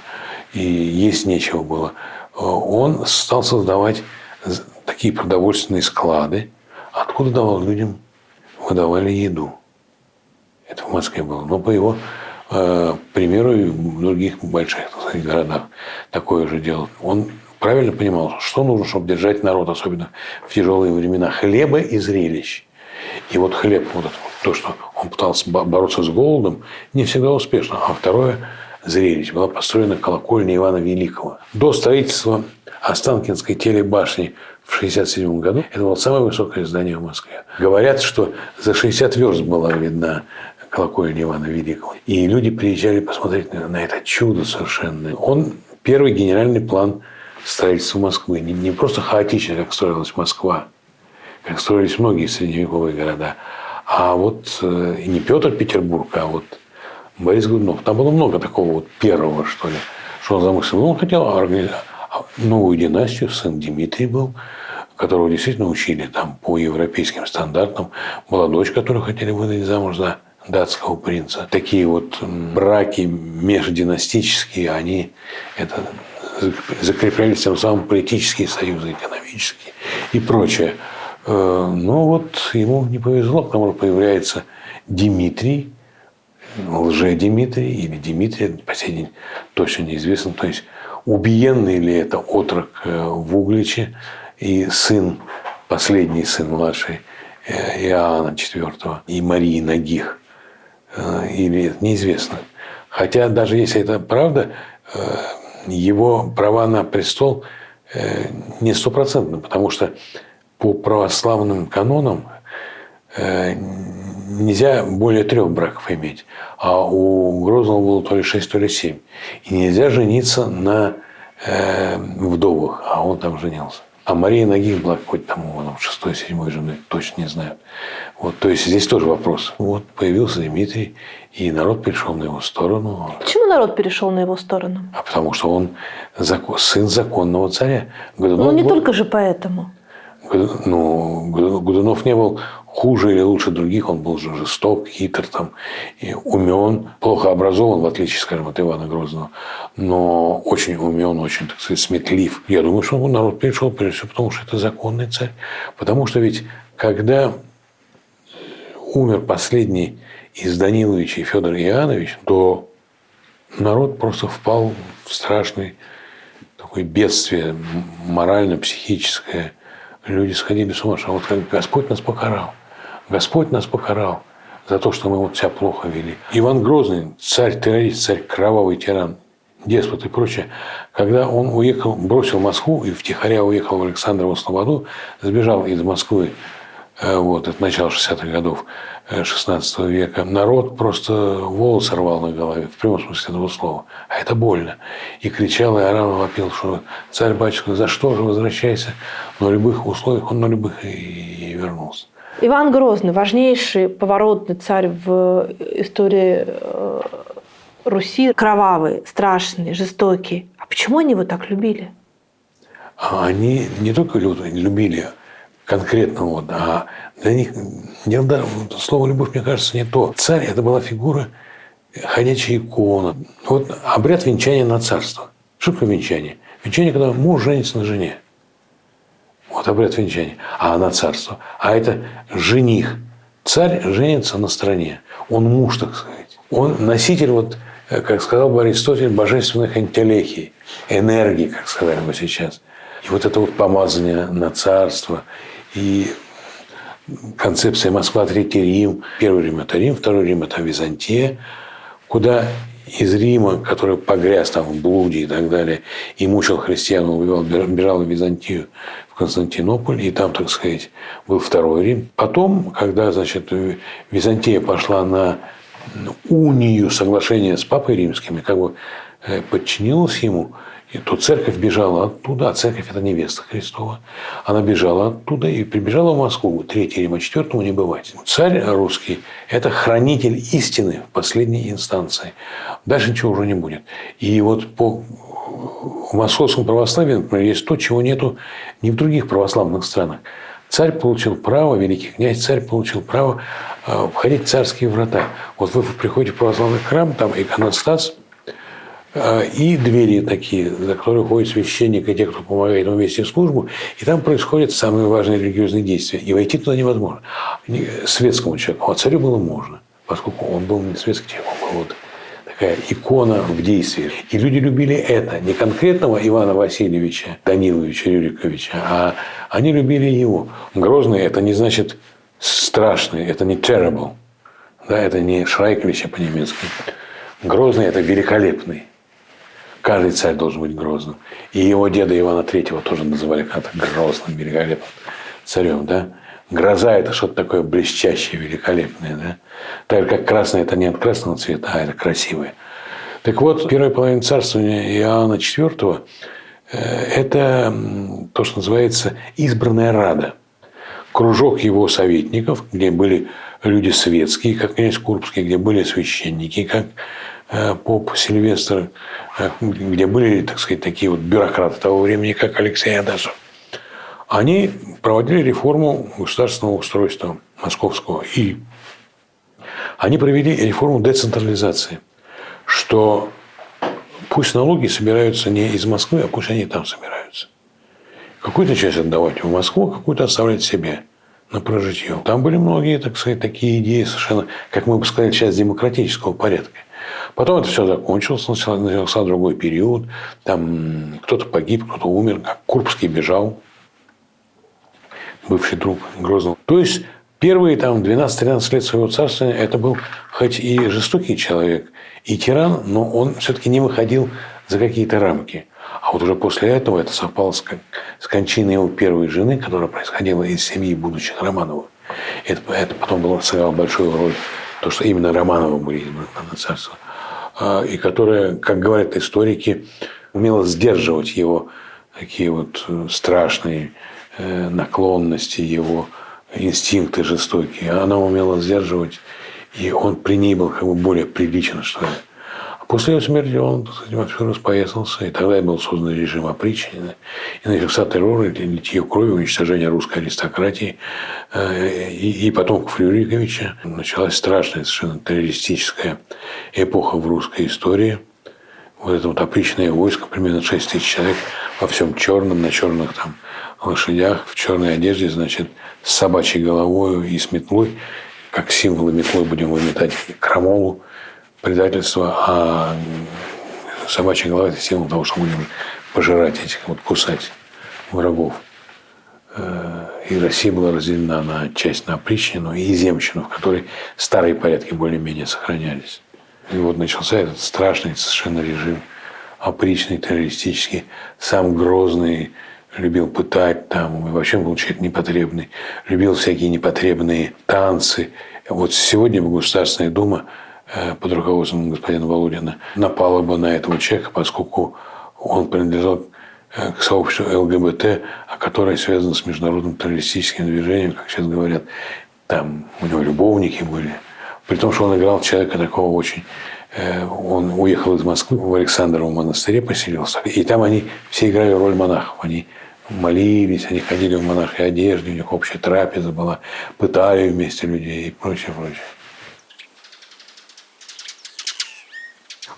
и есть нечего было. Он стал создавать такие продовольственные склады, откуда давал людям, выдавали еду. Это в Москве было. Но по его примеру и в других больших, так сказать, городах такое же делал. Он правильно понимал, что нужно, чтобы держать народ, особенно в тяжелые времена, хлеба и зрелищ. И вот хлеб, вот это, то, что он пытался бороться с голодом, не всегда успешно. А второе – зрелище. Была построена колокольня Ивана Великого. До строительства Останкинской телебашни в 1967 году это было самое высокое здание в Москве. Говорят, что за 60 верст была видна колокольня Ивана Великого. И люди приезжали посмотреть на это чудо совершенное. Он первый генеральный план строительства Москвы. Не просто хаотично, как строилась Москва, как строились многие средневековые города, а вот и не Петр Петербург, а вот Борис Годунов. Там было много такого вот первого, что ли, что он замыслил. Он хотел организовать новую династию, сын Дмитрий был, которого действительно учили там по европейским стандартам. Была дочь, которую хотели выдать замуж за датского принца. Такие вот браки междинастические, они это закреплялись тем самым политические союзы, экономические и прочее. Но вот ему не повезло, потому что появляется Дмитрий, лже-Дмитрий или Дмитрий, по сей день точно неизвестно. То есть убиенный ли это отрок в Угличе и сын, последний сын младший Иоанна IV и Марии Нагих, или это неизвестно. Хотя даже если это правда, его права на престол не стопроцентны, потому что по православным канонам нельзя более 3 браков иметь, а у Грозного было то ли 6, то ли 7. И нельзя жениться на вдовах, а он там женился. А Мария Нагих была какой-то там 6-й, 7-й женой, точно не знаю. Вот, то есть здесь тоже вопрос. Вот появился Дмитрий, и народ перешел на его сторону. Почему народ перешел на его сторону? А потому что он сын законного царя. Годунов не только же поэтому. Годунов не был хуже или лучше других, он был жесток, хитр, и умен, плохо образован, в отличие, скажем, от Ивана Грозного, но очень умен, очень, так сказать, сметлив. Я думаю, что народ пришел прежде всего, потому что это законный царь. Потому что ведь, когда умер последний из Даниловичей Федор Иоаннович, то народ просто впал в страшное такое бедствие морально-психическое. Люди сходили с ума, что вот Господь нас покарал. Господь нас покарал за то, что мы вот себя плохо вели. Иван Грозный, царь-террорист, царь кровавый тиран, деспот и прочее, когда он уехал, бросил Москву и втихаря уехал в Александрову Слободу, сбежал из Москвы, это начало 60-х годов 16 века, народ просто волосы рвал на голове, в прямом смысле этого слова. А это больно. И кричал, и орал, и вопил, что царь-батюшка, за что же возвращайся? На любых условиях, он на любых и вернулся. Иван Грозный – важнейший поворотный царь в истории Руси. Кровавый, страшный, жестокий. А почему они его так любили? Они не только любили конкретно, а для них слово «любовь», мне кажется, не то. Царь – это была фигура, ходячая икона. Вот обряд венчания на царство. Что такое венчание? Венчание, когда муж женится на жене. Вот обряд венчания. А на царство. А это жених. Царь женится на стране. Он муж, так сказать. Он носитель, как сказал бы Аристотель, божественных энтелехий. Энергии, как сказали бы сейчас. И вот это помазание на царство. И концепция Москва, Третий Рим. Первый Рим – это Рим, второй Рим – это Византия. Куда из Рима, который погряз в блуде и так далее, и мучил христиан, убивал, бежал в Византию, в Константинополь, и там, так сказать, был второй Рим. Потом, когда, Византия пошла на унию, соглашение с Папой Римским, и подчинилась ему, и то церковь бежала оттуда, а церковь – это невеста Христова. Она бежала оттуда и прибежала в Москву. Третий Рим, а четвертому не бывать. Царь русский – это хранитель истины в последней инстанции. Дальше ничего уже не будет. И по московскому православию, например, есть то, чего нету ни в других православных странах. Царь получил право, великий князь, царь получил право входить в царские врата. Вот вы приходите в православный храм, там иконостас, и двери такие, за которые ходит священник и те, кто помогает ему вести службу, и там происходят самые важные религиозные действия. И войти туда невозможно. Светскому человеку. А царю было можно, поскольку он был не светский человек, он был такая икона в действии. И люди любили это. Не конкретного Ивана Васильевича, Даниловича, Рюриковича, а они любили его. Грозный – это не значит страшный, это не terrible. Да, это не Шрайквича по-немецки. Грозный – это великолепный. Каждый царь должен быть грозным. И его деда Ивана III тоже называли когда-то грозным, великолепным царем. Да? Гроза – это что-то такое блестящее, великолепное. Да? Так же, как красное – это не от красного цвета, а это красивое. Так вот, первая половина царствования Иоанна IV – это то, что называется избранная рада. Кружок его советников, где были люди светские, как князь Курбский, где были священники, как поп Сильвестр, где были, так сказать, такие бюрократы того времени, как Алексей Адашев. Они проводили реформу государственного устройства московского. И они провели реформу децентрализации, что пусть налоги собираются не из Москвы, а пусть они там собираются. Какую-то часть отдавать в Москву, какую-то оставлять себе на прожитье. Там были многие, так сказать, такие идеи совершенно, как мы бы сказали, сейчас демократического порядка. Потом это все закончилось, начался другой период. Там кто-то погиб, кто-то умер, как Курбский бежал, бывший друг Грозного. То есть первые 12-13 лет своего царствования это был хоть и жестокий человек, и тиран, но он все-таки не выходил за какие-то рамки. А вот уже после этого это совпало с кончиной его первой жены, которая происходила из семьи будущих Романовых. Это потом сыграло большую роль, то, что именно Романовы были избраны на царство. И которая, как говорят историки, умела сдерживать его такие страшные наклонности, его инстинкты жестокие. Она умела сдерживать, и он при ней был более приличен, что ли. После его смерти он, так сказать, вовсю распоясался, и тогда был создан режим опричнины, и начался террор, литье крови, уничтожение русской аристократии, и потомков Рюриковича. Началась страшная, совершенно террористическая эпоха в русской истории. Вот это вот опричное войско, примерно 6 тысяч человек, во всем черном, на черных там лошадях, в черной одежде, значит, с собачьей головой и с метлой, как символы метлой будем выметать крамолу, предательство, а собачья голова – это символ того, что мы будем пожирать этих, вот, кусать врагов. И Россия была разделена на часть на опричнину и земщину, в которой старые порядки более-менее сохранялись. И вот начался этот страшный совершенно режим опричный, террористический, сам Грозный любил пытать там, и вообще был человек непотребный, любил всякие непотребные танцы. Вот сегодня бы Государственная Дума под руководством господина Володина напала бы на этого человека, поскольку он принадлежал к сообществу ЛГБТ, которое связано с международным террористическим движением, как сейчас говорят. Там у него любовники были. При том, что он играл человека такого очень... Он уехал из Москвы, в Александровом монастыре поселился. И там они все играли роль монахов. Они молились, они ходили в монашеской одежде, у них общая трапеза была, пытали вместе людей и прочее, прочее.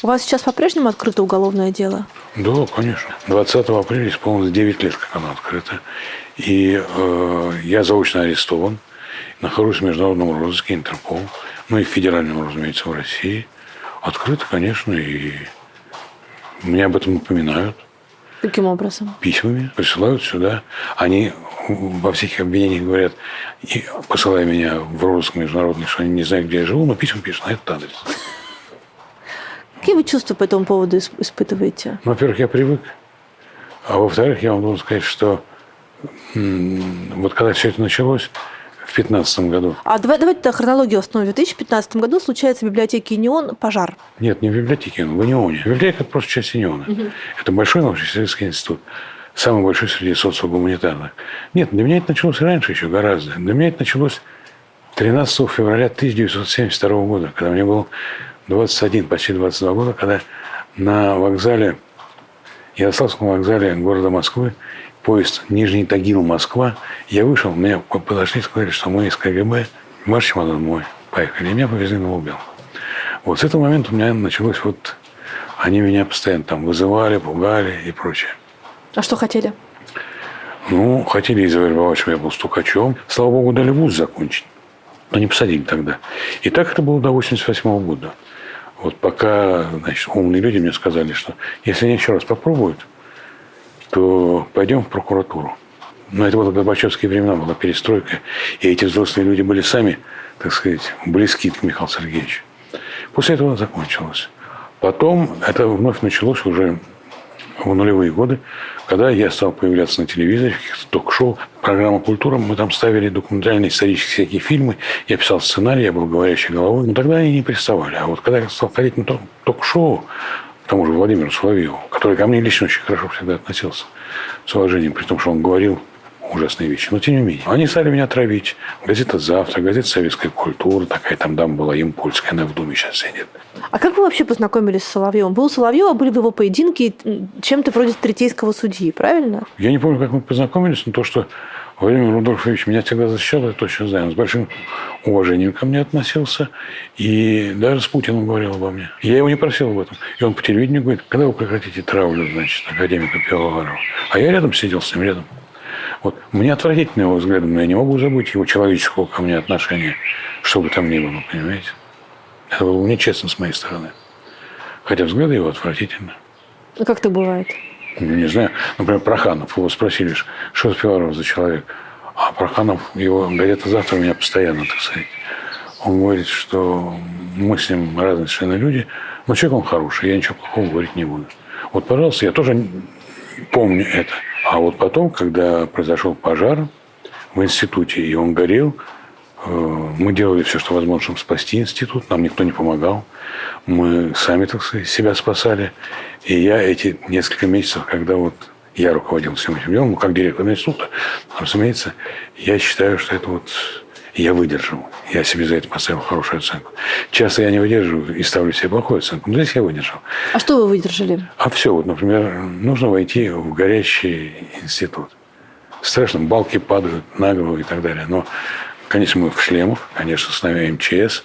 У вас сейчас по-прежнему открыто уголовное дело? Да, конечно. 20 апреля исполнилось 9 лет, как оно открыто. И я заочно арестован. Нахожусь в международном розыске Интерпол. Ну и в федеральном, разумеется, в России. Открыто, конечно, и мне об этом напоминают. Каким образом? Письмами присылают сюда. Они во всех обвинениях говорят, посылая меня в розыск международный, что они не знают, где я живу, но письма пишут на этот адрес. Какие вы чувства по этому поводу испытываете? Во-первых, я привык. А во-вторых, я вам должен сказать, что вот когда все это началось, в 2015 году. А давайте хронологию восстановим. В 2015 году случается в библиотеке «Неон» пожар. Нет, не в библиотеке, в «Неоне». Библиотека – это просто часть «Неона». Угу. Это большой научно-исследовательский институт. Самый большой среди социогуманитарных. Нет, для меня это началось раньше еще гораздо. Для меня это началось 13 февраля 1972 года, когда мне было 21, почти 22 года, когда на вокзале, Ярославском вокзале города Москвы, поезд Нижний Тагил-Москва, я вышел, меня подошли и сказали, что мы из КГБ, ваш чемодан мой, поехали. И меня повезли на Лубянку. Вот с этого момента у меня началось вот, они меня постоянно там вызывали, пугали и прочее. А что хотели? Ну, хотели завербовать, что я был стукачом. Слава богу, дали вуз закончить. Но не посадили тогда. И так это было до 1988 года. Вот пока, значит, умные люди мне сказали, что если они еще раз попробуют, то пойдем в прокуратуру. Но это было Горбачевские времена, была перестройка. И эти взрослые люди были сами, так сказать, близки к Михаилу Сергеевичу. После этого закончилось. Потом это вновь началось уже в нулевые годы, когда я стал появляться на телевизоре, в каких-то ток-шоу, программа «Культура». Мы там ставили документальные, исторические всякие фильмы. Я писал сценарий, я был говорящей головой. Но тогда они не приставали. А вот когда я стал ходить на ток-шоу, к тому же Владимиру Соловьеву, который ко мне лично очень хорошо всегда относился, с уважением, при том, что он говорил ужасные вещи. Но тем не менее. Они стали меня травить. Газета «Завтра», газета «Советская культура». Такая там дама была, Импольская, она в Думе сейчас сидит. А как вы вообще познакомились с Соловьевым? Вы у Соловьева были в его поединке чем-то вроде третейского судьи, правильно? Я не помню, как мы познакомились, но то, что Владимир Рудольфович меня всегда защищал, я точно знаю. Он с большим уважением ко мне относился. И даже с Путиным говорил обо мне. Я его не просил об этом. И он по телевидению говорит, когда вы прекратите травлю, значит, академика Пивоварова. А я рядом сидел с ним, рядом. Вот. Мне отвратительно его взгляды, но я не могу забыть его человеческого ко мне отношения, что бы там ни было, понимаете? Это было нечестно с моей стороны. Хотя взгляды его отвратительны. А как так бывает? Не знаю. Например, Проханов. Его спросили, что это Пивоваров за человек. А Проханов, его газета «Завтра» меня постоянно, так сказать. Он говорит, что мы с ним разные совершенно люди, но человек он хороший, я ничего плохого говорить не буду. Вот, пожалуйста, я тоже помню это. А вот потом, когда произошел пожар в институте, и он горел, мы делали все, что возможно, чтобы спасти институт. Нам никто не помогал. Мы сами, так сказать, себя спасали. И я эти несколько месяцев, когда вот я руководил всем этим делом, как директор института, разумеется, я считаю, что это вот Я выдержал. Я себе за это поставил хорошую оценку. Часто я не выдерживаю и ставлю себе плохую оценку. Но здесь я выдержал. А что вы выдержали? А все. Вот, например, нужно войти в горящий институт. Страшно, балки падают на голову и так далее. Но, конечно, мы в шлемах, конечно, с нами МЧС.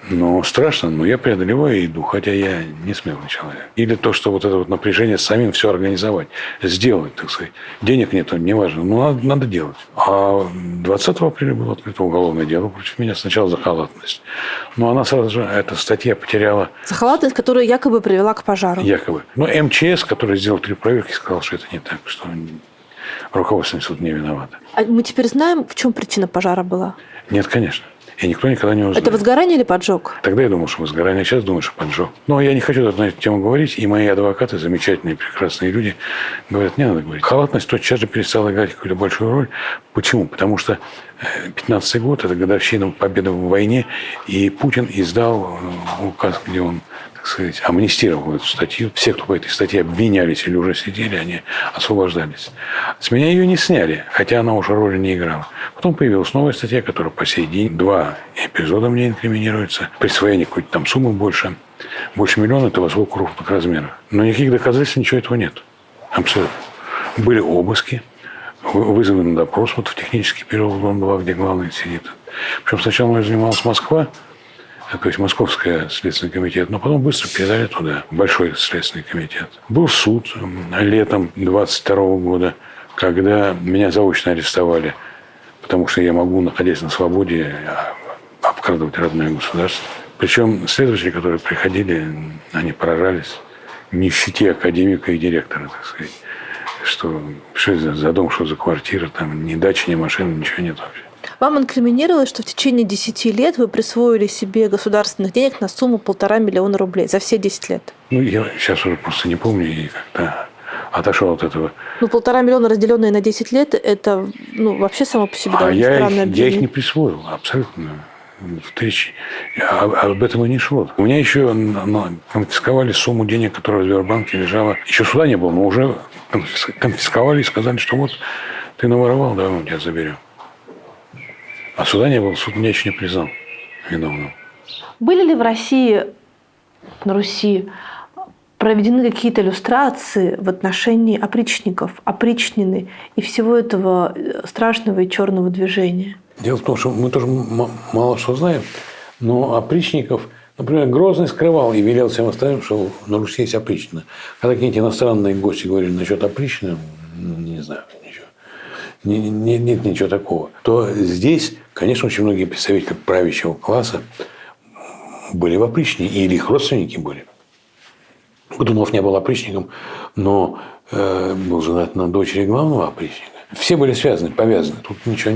Но страшно, но я преодолеваю и иду, хотя я не смелый человек. Или то, что вот это вот напряжение самим все организовать, сделать, так сказать. Денег нет, неважно, но надо делать. А 20 апреля было открыто уголовное дело против меня, сначала за халатность. Но она сразу же, эта статья потеряла... За халатность, которая якобы привела к пожару. Якобы. Но МЧС, который сделал 3 проверки, сказал, что это не так, что руководство института не виновато. А мы теперь знаем, в чем причина пожара была? Нет, конечно. И никто никогда не узнает. Это возгорание или поджог? Тогда я думал, что возгорание, сейчас думаю, что поджог. Но я не хочу на эту тему говорить, и мои адвокаты, замечательные, прекрасные люди, говорят, не надо говорить. Халатность тотчас же перестала играть какую-то большую роль. Почему? Потому что 15-й год – это годовщина победы в войне, и Путин издал указ, где он, так сказать, амнистировал эту статью. Все, кто по этой статье обвинялись или уже сидели, они освобождались. С меня ее не сняли, хотя она уже роли не играла. Потом появилась новая статья, которая по сей день 2 эпизода мне инкриминируется. Присвоение какой-то там суммы больше миллиона – это возвод крупных размеров. Но никаких доказательств, ничего этого нет. Абсолютно. Были обыски, вызваны на допрос вот в технический переулок, дом 2, где главный сидит. Причем сначала мной занималась Москва, то есть Московский следственный комитет, но потом быстро передали туда, Большой следственный комитет. Был суд летом 22 года, когда меня заочно арестовали, потому что я могу, находясь на свободе, обкрадывать родное государство. Причем следователи, которые приходили, они поражались нищете академика и директора, так сказать. Что это за дом, что за квартира, там ни дачи, ни машины, ничего нет вообще. Вам инкриминировалось, что в течение 10 лет вы присвоили себе государственных денег на сумму 1,5 миллиона рублей за все 10 лет. Ну, я сейчас уже просто не помню и как-то отошел от этого. Ну, 1,5 миллиона, разделенные на 10 лет, это вообще само по себе довольно странное объявление. Я их не присвоил, абсолютно. Об этом и не шло. У меня еще конфисковали сумму денег, которая в Сбербанке лежала. Еще суда не было, но уже конфисковали и сказали, что вот ты наворовал, давай мы тебя заберем. А суда не было, суд меня еще не признал виновным. Были ли в России, на Руси, проведены какие-то иллюстрации в отношении опричников, опричнины и всего этого страшного и черного движения? Дело в том, что мы тоже мало что знаем, но опричников, например, Грозный скрывал и велел всем остальным, что на Руси есть опричнина. Когда какие-нибудь иностранные гости говорили насчет опричнины, не знаю, ничего. Нет ничего такого. То здесь, конечно, очень многие представители правящего класса были в опричнине, или их родственники были. Годунов не был опричником, но был женат на дочери главного опричника. Все были связаны, повязаны. Тут ничего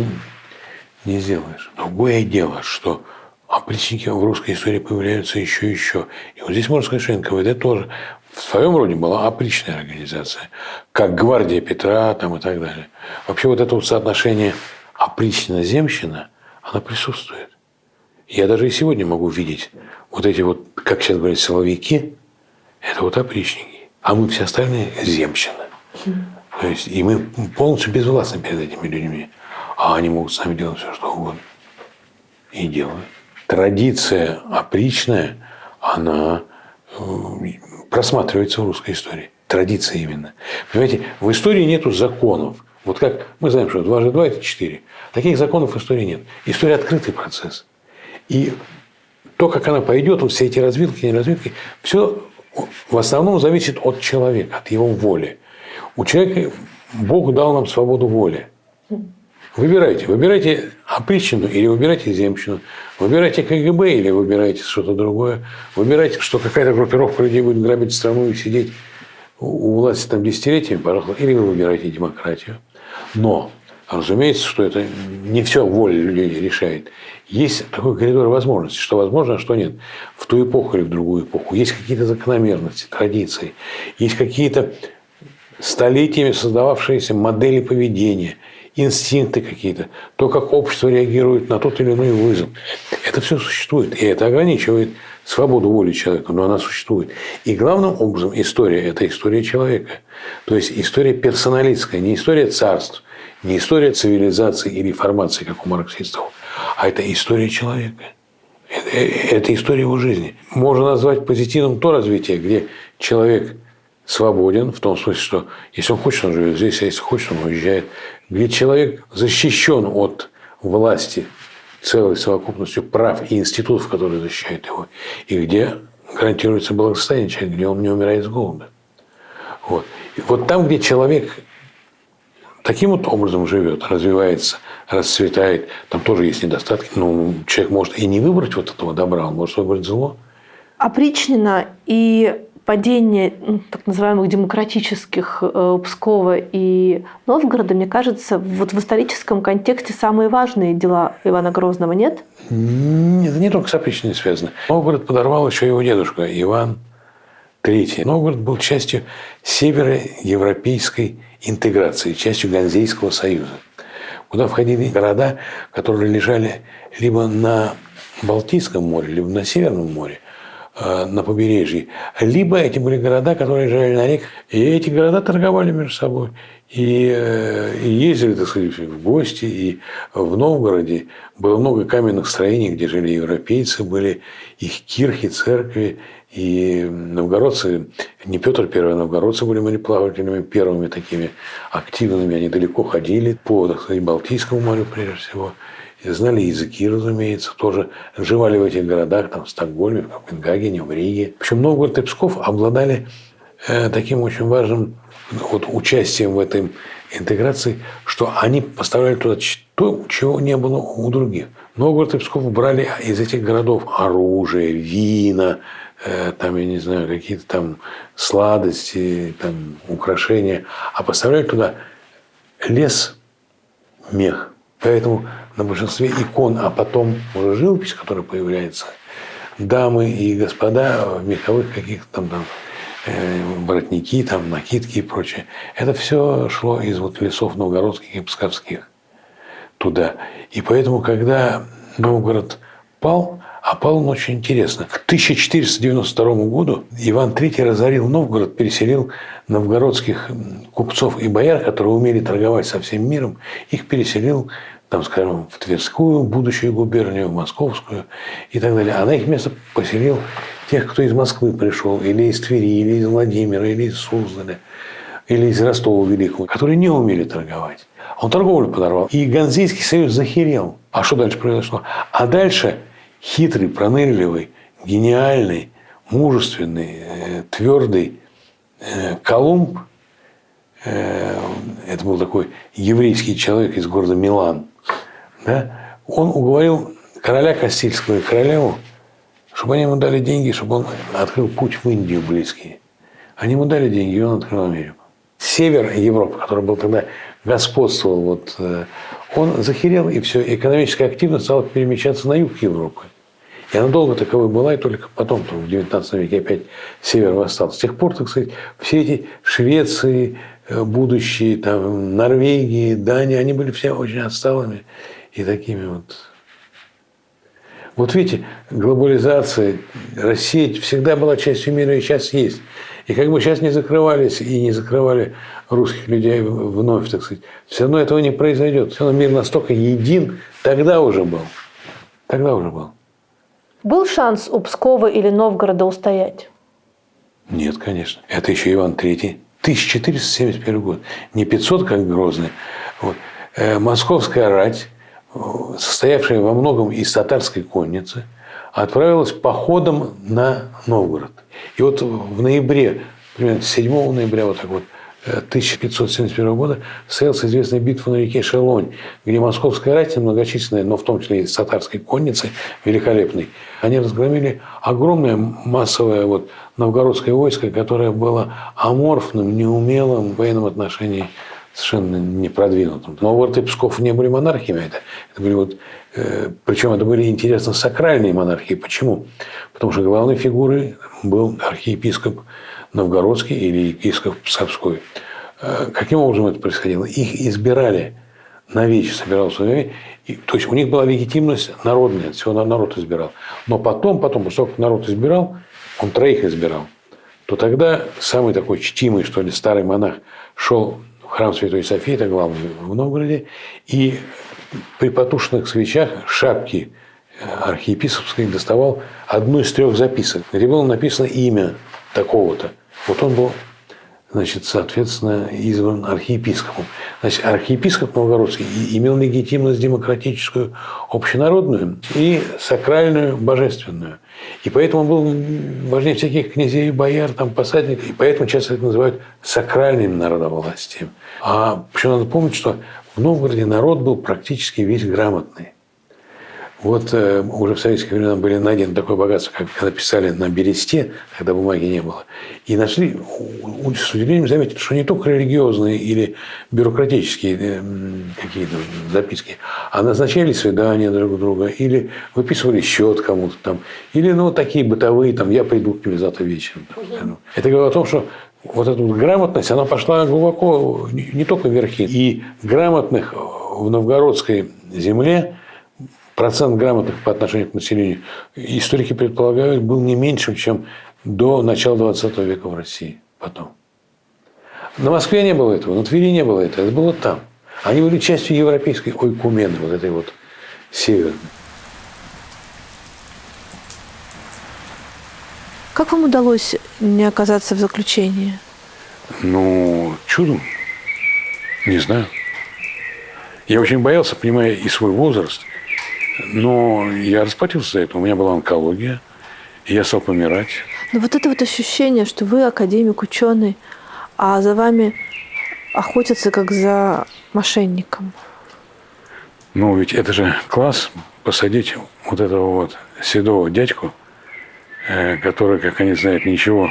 не сделаешь. Другое дело, что опричники в русской истории появляются еще и еще. И вот здесь можно сказать, что НКВД тоже в своем роде была опричная организация, как гвардия Петра там, и так далее. Вообще вот это вот соотношение опричнина-земщина, она присутствует. Я даже и сегодня могу видеть вот эти вот, как сейчас говорят, силовики, это вот опричники, а мы все остальные земщина. То есть, и мы полностью безвластны перед этими людьми. А они могут сами делать все, что угодно. И делают. Традиция опричная, она просматривается в русской истории. Традиция именно. Понимаете, в истории нету законов. Вот как мы знаем, что 2 × 2 – это 4. Таких законов в истории нет. История – открытый процесс. И то, как она пойдет, вот все эти развилки, неразвилки, все в основном зависит от человека, от его воли. У человека Бог дал нам свободу воли. Выбирайте опричнину или выбирайте земщину. Выбирайте КГБ или выбирайте что-то другое. Выбирайте, что какая-то группировка людей будет грабить страну и сидеть у власти там десятилетиями, пожалуйста. Или вы выбираете демократию. Но, разумеется, что это не все воля людей решает. Есть такой коридор возможностей, что возможно, а что нет. В ту эпоху или в другую эпоху. Есть какие-то закономерности, традиции. Есть какие-то столетиями создававшиеся модели поведения, инстинкты какие-то, то, как общество реагирует на тот или иной вызов. Это все существует. И это ограничивает свободу воли человека, но она существует. И главным образом история – это история человека. То есть история персоналистская, не история царств, не история цивилизации и реформации, как у марксистов, а это история человека. Это история его жизни. Можно назвать позитивным то развитие, где человек свободен, в том смысле, что если он хочет, он живет здесь, а если хочет, он уезжает. Где человек защищен от власти целой совокупностью прав и институтов, которые защищают его, и где гарантируется благосостояние человека, где он не умирает с голода. Вот. И вот там, где человек таким вот образом живет, развивается, расцветает, там тоже есть недостатки. Но человек может и не выбрать вот этого добра, он может выбрать зло. Опричнина и падение так называемых демократических Пскова и Новгорода, мне кажется, вот в историческом контексте самые важные дела Ивана Грозного, нет? Нет, не только с опричниной связано. Новгород подорвал еще его дедушка Иван III. Новгород был частью североевропейской интеграции, частью Ганзейского союза, куда входили города, которые лежали либо на Балтийском море, либо на Северном море, на побережье, либо эти были города, которые лежали на реках, и эти города торговали между собой. И ездили, так сказать, в гости, и в Новгороде было много каменных строений, где жили европейцы, были их кирхи, церкви, и новгородцы, не Петр I, а новгородцы были мореплавателями первыми такими активными, они далеко ходили по, так сказать, Балтийскому морю прежде всего, и знали языки, разумеется, тоже живали в этих городах, там, в Стокгольме, в Копенгагене, в Риге. Причем Новгород и Псков обладали таким очень важным вот участием в этой интеграции, что они поставляли туда то, чего не было у других. Новгород и Псков брали из этих городов оружие, вина, там, я не знаю, какие-то там сладости, там, украшения, а поставляли туда лес, мех. Поэтому на большинстве икон, а потом уже живопись, которая появляется, дамы и господа в меховых каких-то там воротники, там, накидки и прочее. Это все шло из вот лесов новгородских и псковских туда. И поэтому, когда Новгород пал, а пал он очень интересно. К 1492 году Иван III разорил Новгород, переселил новгородских купцов и бояр, которые умели торговать со всем миром, их переселил, там, скажем, в Тверскую, будущую губернию, в Московскую и так далее. А на их место поселил тех, кто из Москвы пришел, или из Твери, или из Владимира, или из Суздаля, или из Ростова Великого, которые не умели торговать. Он торговлю подорвал. И Ганзейский союз захерел. А что дальше произошло? А дальше хитрый, пронырливый, гениальный, мужественный, твердый Колумб, это был такой еврейский человек из города Милан, да, он уговорил короля Кастильского и королеву, чтобы они ему дали деньги, чтобы он открыл путь в Индию близкий. Они ему дали деньги, и он открыл Америку. Север Европы, который был тогда господствовал, вот, он захерел, и все, экономическая активность стала перемещаться на юг Европы. И она долго таковой была, и только потом, в XIX веке, опять север восстал. С тех пор, так сказать, все эти Швеции, будущие, там, Норвегии, Дания, они были все очень отсталыми и такими вот. Вот видите, глобализация, Россия всегда была частью мира и сейчас есть. И как бы сейчас не закрывались и не закрывали русских людей вновь, так сказать, все равно этого не произойдет. Все равно мир настолько един, тогда уже был. Тогда уже был. Был шанс у Пскова или Новгорода устоять? Нет, конечно. Это еще Иван III. 1471 год. Не 500, как Грозный. Вот. Московская рать, состоявшая во многом из татарской конницы, отправилась походом на Новгород. И вот в ноябре, примерно 7 ноября, вот так вот, 1571 года состоялась известная битва на реке Шелонь, где московская рать, многочисленная, но в том числе и с татарской конницей, великолепной, они разгромили огромное массовое вот новгородское войско, которое было аморфным, неумелым в военном отношении, совершенно не продвинутым. Новгород и Псков не были монархиями. Это были вот, причем это были, интересно, сакральные монархии. Почему? Потому что главной фигурой был архиепископ Новгородский или епископ Псковской. Каким образом это происходило? Их избирали навечно, собирался то есть у них была легитимность народная, всего народ избирал. Но потом, после того, как народ избирал, он 3 избирал, то тогда самый такой чтимый, что ли, старый монах шел в храм Святой Софии, это главный в Новгороде, и при потушенных свечах шапки архиепископской доставал одну из 3 записок, где было написано имя такого-то. Вот он был, значит, соответственно, избран архиепископом. Значит, архиепископ Новгородский имел легитимность демократическую, общенародную и сакральную, божественную. И поэтому он был важнее всяких князей, бояр, там, посадников. И поэтому часто это называют сакральным народовластием. А еще надо помнить, что в Новгороде народ был практически весь грамотный. Вот уже в советские времена были найдены такое богатство, как написали на бересте, когда бумаги не было. И нашли, с удивлением заметили, что не только религиозные или бюрократические какие-то записки, а назначали свидания друг друга, или выписывали счет кому-то там, или такие бытовые, там, я приду к тебе завтра вечером. Это говорит о том, что вот эта вот грамотность, она пошла глубоко, не только вверхи. И грамотных в новгородской земле, процент грамотных по отношению к населению, историки предполагают, был не меньшим, чем до начала 20 века в России потом. На Москве не было этого, на Твери не было этого, это было там. Они были частью европейской ойкумены, вот этой вот северной. Как вам удалось не оказаться в заключении? Чудом. Не знаю. Я очень боялся, понимая и свой возраст, но я расплатился за это. У меня была онкология, и я стал помирать. Но вот это вот ощущение, что вы академик, ученый, а за вами охотятся как за мошенником. Ведь это же класс посадить вот этого вот седого дядьку, который, как они знают, ничего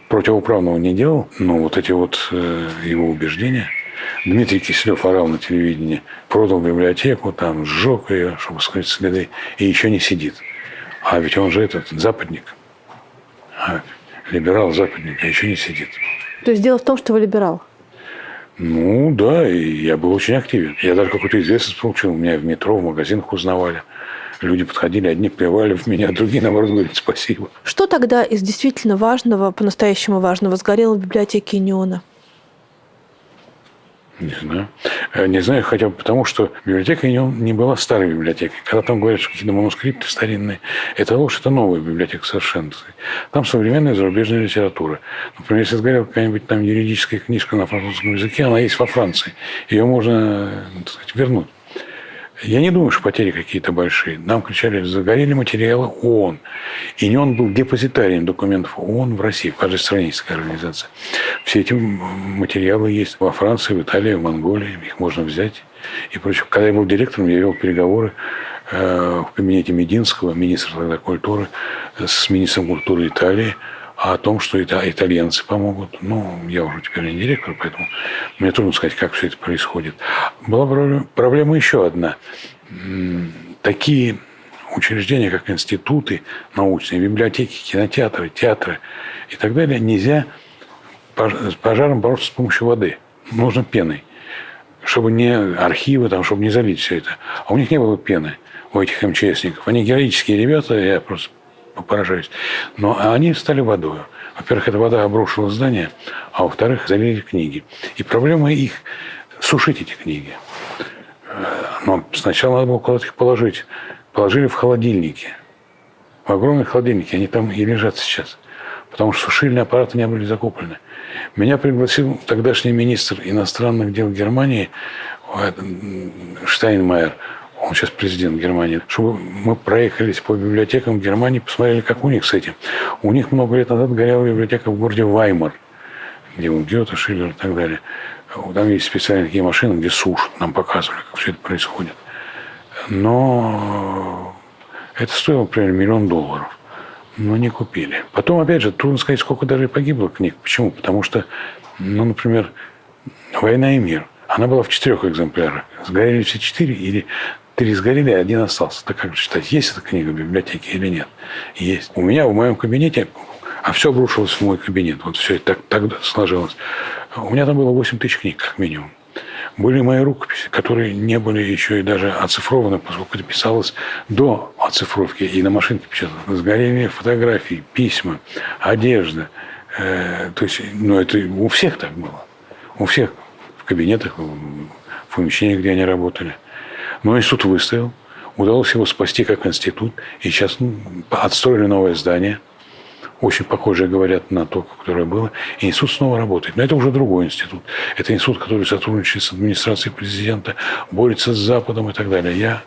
противоправного не делал, но вот эти вот его убеждения. Дмитрий Киселев орал на телевидении, продал библиотеку, там, сжег ее, чтобы скрыть следы, и еще не сидит. А ведь он же западник, либерал-западник, а еще не сидит. То есть дело в том, что вы либерал? Да, и я был очень активен. Я даже какую-то известность получил. Меня в метро, в магазинах узнавали. Люди подходили, одни плевали в меня, другие, наоборот, говорили спасибо. Что тогда из действительно важного, по-настоящему важного, сгорело в библиотеке Иньона? Не знаю. Не знаю, хотя бы потому, что библиотека не была старой библиотекой. Когда там говорят, что какие-то манускрипты старинные, это ложь, это новая библиотека совершенно. Там современная зарубежная литература. Например, если сгорела какая-нибудь там юридическая книжка на французском языке, она есть во Франции. Ее можно, так сказать, вернуть. Я не думаю, что потери какие-то большие. Нам кричали, загорели материалы ООН. Иньон был депозитарием документов ООН в России. В каждой стране есть такая организация. Все эти материалы есть во Франции, в Италии, в Монголии. Их можно взять. И прочее. Когда я был директором, я вел переговоры в кабинете Мединского, министра тогда культуры, с министром культуры Италии, о том, что итальянцы помогут. Я уже теперь не директор, поэтому мне трудно сказать, как все это происходит. Была проблема еще одна. Такие учреждения, как институты научные, библиотеки, кинотеатры, театры и так далее, нельзя с пожаром бороться с помощью воды. Нужно пеной. Чтобы не архивы, чтобы не залить все это. А у них не было пены, у этих МЧСников. Они героические ребята, я просто поражаюсь. Но они стали водой. Во-первых, эта вода обрушила здание, а во-вторых, залили книги. И проблема их сушить эти книги. Но сначала надо было куда-то их положить. Положили в холодильники. В огромные холодильники. Они там и лежат сейчас. Потому что сушильные аппараты не были закуплены. Меня пригласил тогдашний министр иностранных дел Германии Штайнмайер. Он сейчас президент Германии, чтобы мы проехались по библиотекам Германии, посмотрели, как у них с этим. У них много лет назад горела библиотека в городе Ваймар, где Гёте, Шиллер и так далее. Там есть специальные такие машины, где сушат. Нам показывали, как все это происходит. Но это стоило, например, $1 миллион. Но не купили. Потом, опять же, трудно сказать, сколько даже погибло книг. Почему? Потому что, например, «Война и мир». Она была в 4 экземплярах. Сгорели все 4 или 3 сгорели, а 1 остался. Так как считать, есть эта книга в библиотеке или нет? Есть. У меня в моем кабинете, а все обрушилось в мой кабинет. Вот все это так сложилось. У меня там было 8 тысяч книг, как минимум. Были мои рукописи, которые не были еще и даже оцифрованы, поскольку это писалось до оцифровки и на машинке печаталось. Сгорели фотографии, письма, одежда. То есть, это у всех так было. У всех в кабинетах, в помещениях, где они работали. Но институт выстоял. Удалось его спасти как институт. И сейчас отстроили новое здание. Очень похожее, говорят, на то, которое было. И институт снова работает. Но это уже другой институт. Это институт, который сотрудничает с администрацией президента, борется с Западом и так далее. Я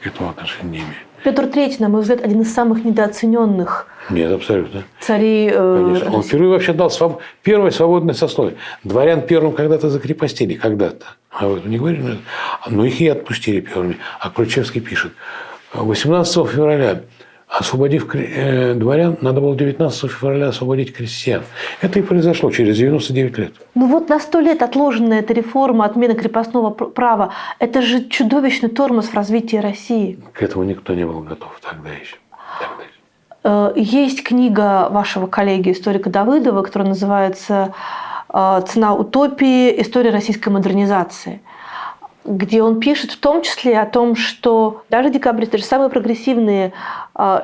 к этому отношения не имею. Петр III, на мой взгляд, один из самых недооцененных Нет, абсолютно. царей. Конечно. Он впервые вообще дал первое свободное сословие. Дворян первым когда-то закрепостили. Когда-то. А вы не говорили? Но их и отпустили первыми. А Ключевский пишет. 18 февраля, освободив дворян, надо было 19 февраля освободить крестьян. Это и произошло через 99 лет. Ну вот на 100 лет отложенная эта реформа, отмена крепостного права, это же чудовищный тормоз в развитии России. К этому никто не был готов тогда еще. Есть книга вашего коллеги, историка Давыдова, которая называется «Цена утопии. История российской модернизации», где он пишет в том числе о том, что даже декабристы, даже самые прогрессивные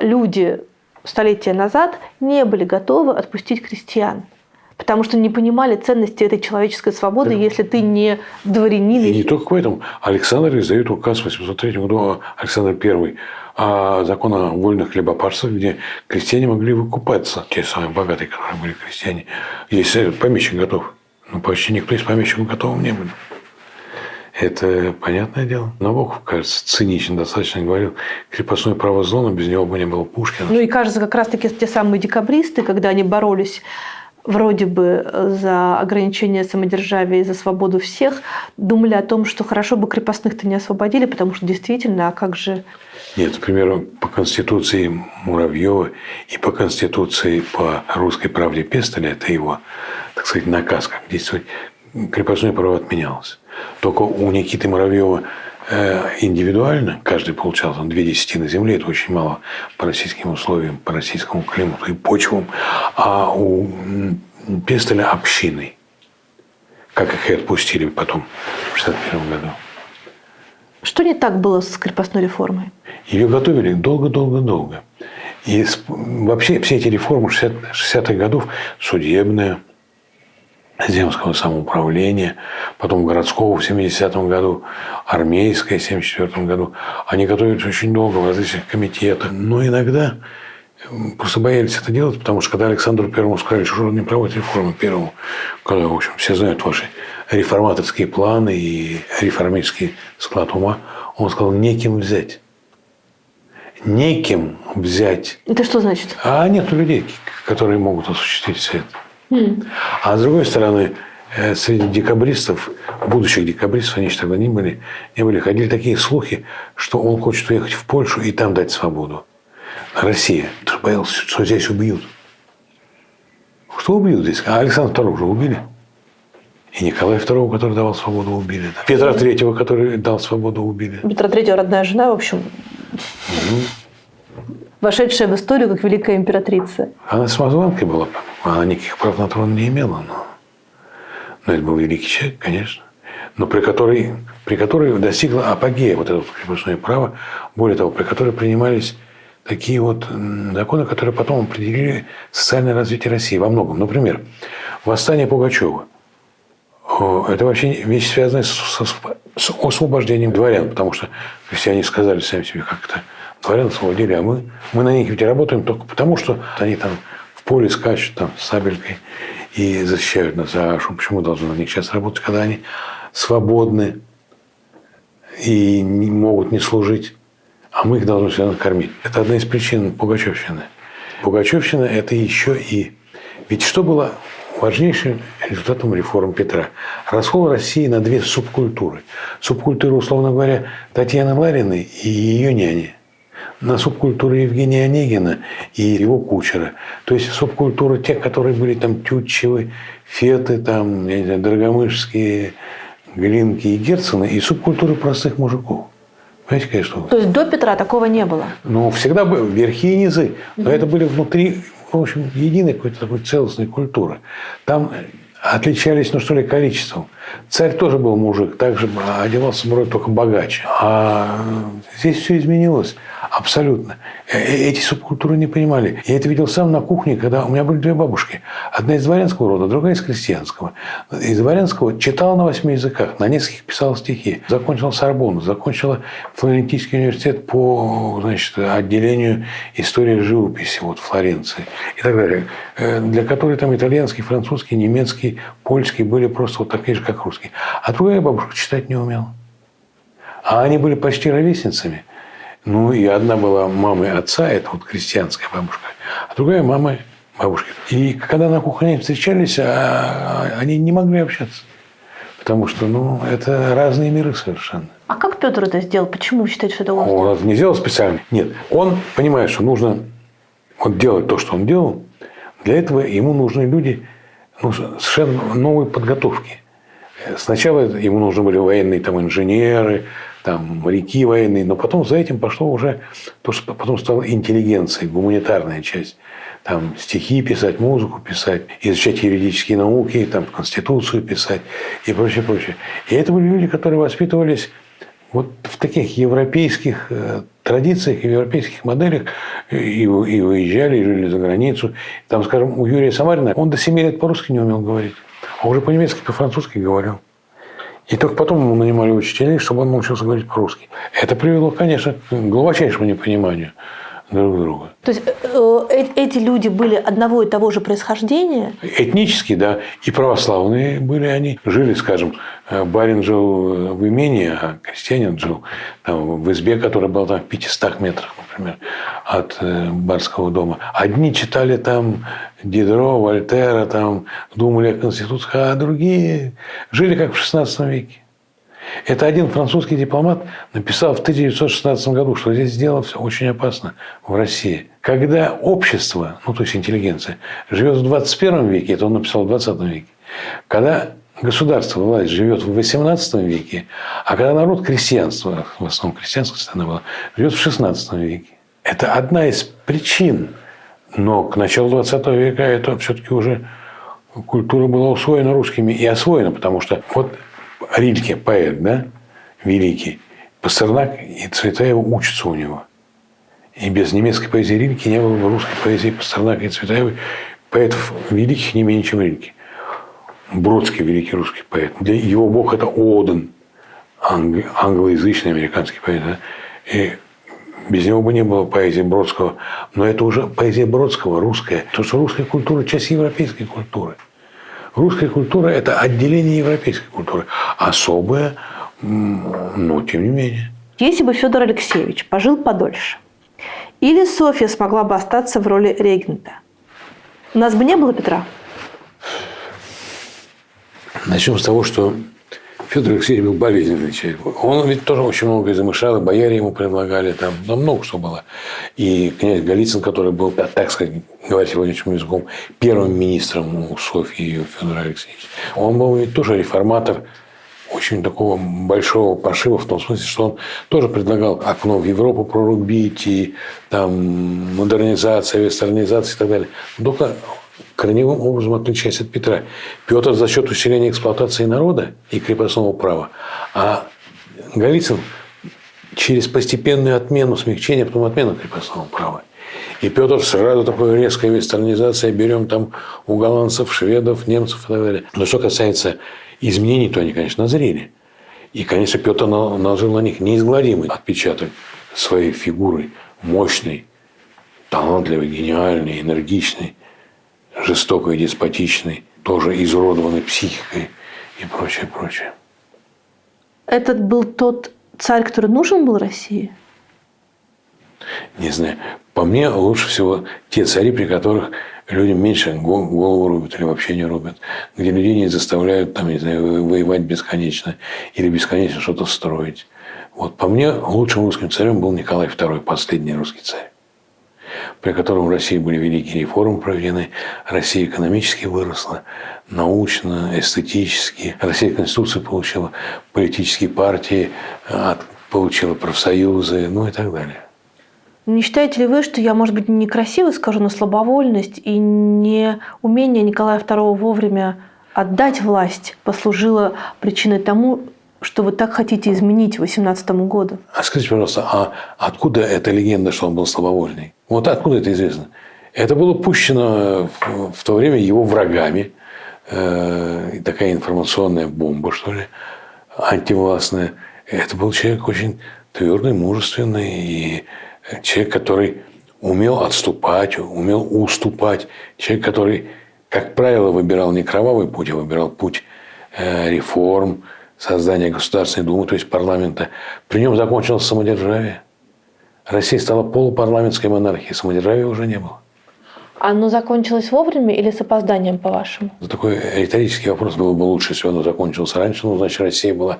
люди столетия назад не были готовы отпустить крестьян, потому что не понимали ценности этой человеческой свободы, если ты не дворянин. И не только в этом. Александр издает указ в 803 году, Александр I, о законе о вольных хлебопашцах, где крестьяне могли выкупаться, те самые богатые, которые были крестьяне, если помещик готов. Но почти никто из помещиков готовым не был. Это понятное дело. Набоков, кажется, цинично достаточно говорил, крепостное право зло, но без него бы не было Пушкина. Ну и кажется, как раз-таки те самые декабристы, когда они боролись вроде бы за ограничение самодержавия и за свободу всех, думали о том, что хорошо бы крепостных-то не освободили, потому что действительно, а как же... Нет, к примеру, по Конституции Муравьева и по Конституции по русской правде Пестеля, это его, так сказать, наказ, как действовать, крепостное право отменялось. Только у Никиты Муравьева индивидуально каждый получал там 2/10 земли, это очень мало по российским условиям, по российскому климату и почвам, а у Пестеля общиной, как их и отпустили потом в 1961 году. Что не так было с крепостной реформой? Ее готовили долго-долго-долго. И вообще все эти реформы 60-х годов, судебная, земского самоуправления, потом городского в 70-м году, армейское в 74-м году. Они готовились очень долго в различных комитетах. Но иногда просто боялись это делать, потому что когда Александру Первому сказали, что он не проводит реформу первому, когда, в общем, все знают ваши реформаторские планы и реформический склад ума, он сказал, неким взять. Неким взять. Это что значит? А нет людей, которые могут осуществить все это. А с другой стороны, среди декабристов, будущих декабристов, они еще тогда не были, ходили такие слухи, что он хочет уехать в Польшу и там дать свободу. Россия. Ты боялся, что здесь убьют. Что убьют здесь? А Александра II уже убили. И Николая II, который давал свободу, убили. Да. Петра III, который дал свободу, убили. Петра III родная жена, в общем, вошедшая в историю как великая императрица. Она самозванкой была. Она никаких прав на трон не имела. Но это был великий человек, конечно. Но при которой достигла апогея вот этого крепостное право. Более того, при которой принимались такие вот законы, которые потом определили социальное развитие России во многом. Например, восстание Пугачева. Это вообще вещь, связанная с освобождением дворян. Потому что крестьяне сказали сами себе, как это дворян освободили, а мы на них ведь работаем только потому, что они там в поле скачут там, с сабелькой и защищают нас. А почему должны на них сейчас работать, когда они свободны и не могут не служить, а мы их должны всегда кормить. Это одна из причин пугачевщины. Пугачевщина – это еще и... Ведь что было важнейшим результатом реформ Петра? Раскол России на две субкультуры. Субкультура, условно говоря, Татьяны Лариной и ее няни. На субкультуру Евгения Онегина и его кучера. То есть субкультура тех, которые были там Тютчевы, Феты, там, я не знаю, Дорогомышские, Глинки и Герцены, и субкультуры простых мужиков. Понимаете, конечно? То есть до Петра такого не было? Ну, всегда были верхи и низы. Но это были внутри, в общем, единой какой-то такой целостной культуры. Там отличались, ну что ли, количеством. Царь тоже был мужик, также одевался вроде только богаче. А здесь все изменилось. Абсолютно. Эти субкультуры не понимали. Я это видел сам на кухне, когда у меня были две бабушки. Одна из дворянского рода, другая из крестьянского. Из дворянского читала на 8 языках, на нескольких писала стихи. Закончила Сорбонну, закончила Флорентийский университет по, значит, отделению истории живописи вот, в Флоренции и так далее. Для которой там итальянский, французский, немецкий, польский были просто вот такие же, как русские. А другая бабушка читать не умела. А они были почти ровесницами. Ну, и одна была мамой отца, это вот крестьянская бабушка, а другая мамой бабушки. И когда на кухне встречались, они не могли общаться. Потому что, ну, это разные миры совершенно. А как Петр это сделал? Почему вы считаете, что это он сделал? Он это не сделал специально. Нет. Он понимает, что нужно вот делать то, что он делал. Для этого ему нужны люди совершенно новой подготовки. Сначала ему нужны были военные там, инженеры, там, моряки военные, но потом за этим пошло уже то, что потом стало интеллигенцией, гуманитарная часть. Там, стихи писать, музыку писать, изучать юридические науки, там, конституцию писать и прочее, прочее. И это были люди, которые воспитывались вот в таких европейских традициях и европейских моделях и выезжали, и жили за границу. Там, скажем, у Юрия Самарина, он до 7 лет по-русски не умел говорить, а уже по-немецки, по-французски говорил. И только потом ему нанимали учителей, чтобы он научился говорить по-русски. Это привело, конечно, к глубочайшему непониманию друг друга. То есть эти люди были одного и того же происхождения? Этнически, да. И православные были они. Жили, скажем, барин жил в имении, а крестьянин жил там, в избе, которая была там, в 500 метрах, например, от барского дома. Одни читали там Дидро, Вольтера, там, думали о Конституции, а другие жили как в XVI веке. Это один французский дипломат написал в 1916 году, что здесь дело все очень опасно в России. Когда общество, ну то есть интеллигенция, живет в 21 веке, это он написал в 20 веке, когда государство, власть живет в 18 веке, а когда народ, крестьянство, в основном крестьянская страна была, живет в 16 веке. Это одна из причин, но к началу 20 века это все-таки уже культура была усвоена русскими и освоена, потому что вот Рильке, поэт, да, великий, Пастернак и Цветаева учатся у него. И без немецкой поэзии Рильке не было бы русской поэзии Пастернака и Цветаева, поэтов великих не менее, чем Рильке. Бродский, великий русский поэт. Для его бог – это Оден, англоязычный американский поэт. Да? И без него бы не было поэзии Бродского. Но это уже поэзия Бродского, русская. Потому что русская культура – часть европейской культуры. Русская культура – это отделение европейской культуры. Особое, но тем не менее. Если бы Федор Алексеевич пожил подольше, или Софья смогла бы остаться в роли регента, у нас бы не было Петра? Начнем с того, что Федор Алексеевич был болезненный человек. Он ведь тоже очень многое замышлял, и бояре ему предлагали, там много что было. И князь Голицын, который был, так сказать, говоря сегодняшним языком, первым министром у Софьи Федора Алексеевича. Он был ведь тоже реформатор очень такого большого пошива, в том смысле, что он тоже предлагал окно в Европу прорубить, и там модернизация, вестернизация и так далее. Только корневым образом отличаясь от Петра. Петр за счет усиления эксплуатации народа и крепостного права, а Голицын через постепенную отмену, смягчение, потом отмену крепостного права. И Петр сразу такой резкая вестернизация, берем там у голландцев, шведов, немцев и так далее. Но что касается изменений, то они, конечно, назрели. И, конечно, Петр наложил на них неизгладимый отпечаток своей фигуры, мощной, талантливой, гениальной, энергичной, жестокой, деспотичной, тоже изуродованной психикой и прочее, прочее. Этот был тот царь, который нужен был России? Не знаю. По мне, лучше всего те цари, при которых людям меньше голову рубят или вообще не рубят. Где людей не заставляют там, не знаю, воевать бесконечно или бесконечно что-то строить. Вот по мне, лучшим русским царем был Николай II, последний русский царь, при котором в России были великие реформы проведены, Россия экономически выросла, научно, эстетически. Россия Конституцию получила, политические партии получила, профсоюзы, ну и так далее. Не считаете ли вы, что я, может быть, некрасиво скажу, но слабовольность и неумение Николая II вовремя отдать власть послужило причиной тому, что вы так хотите изменить 2018 году? А скажите, пожалуйста, а откуда эта легенда, что он был слабовольный? Вот откуда это известно? Это было пущено в то время его врагами. Такая информационная бомба, что ли, антивластная. Это был человек очень твердый, мужественный. И человек, который умел отступать, умел уступать. Человек, который, как правило, выбирал не кровавый путь, а выбирал путь реформ, создания Государственной Думы, то есть парламента. При нем закончилось самодержавие. Россия стала полупарламентской монархией. Самодержавия уже не было. Оно закончилось вовремя или с опозданием, по-вашему? Такой риторический вопрос. Было бы лучше, если оно закончилось раньше. Но, значит, Россия была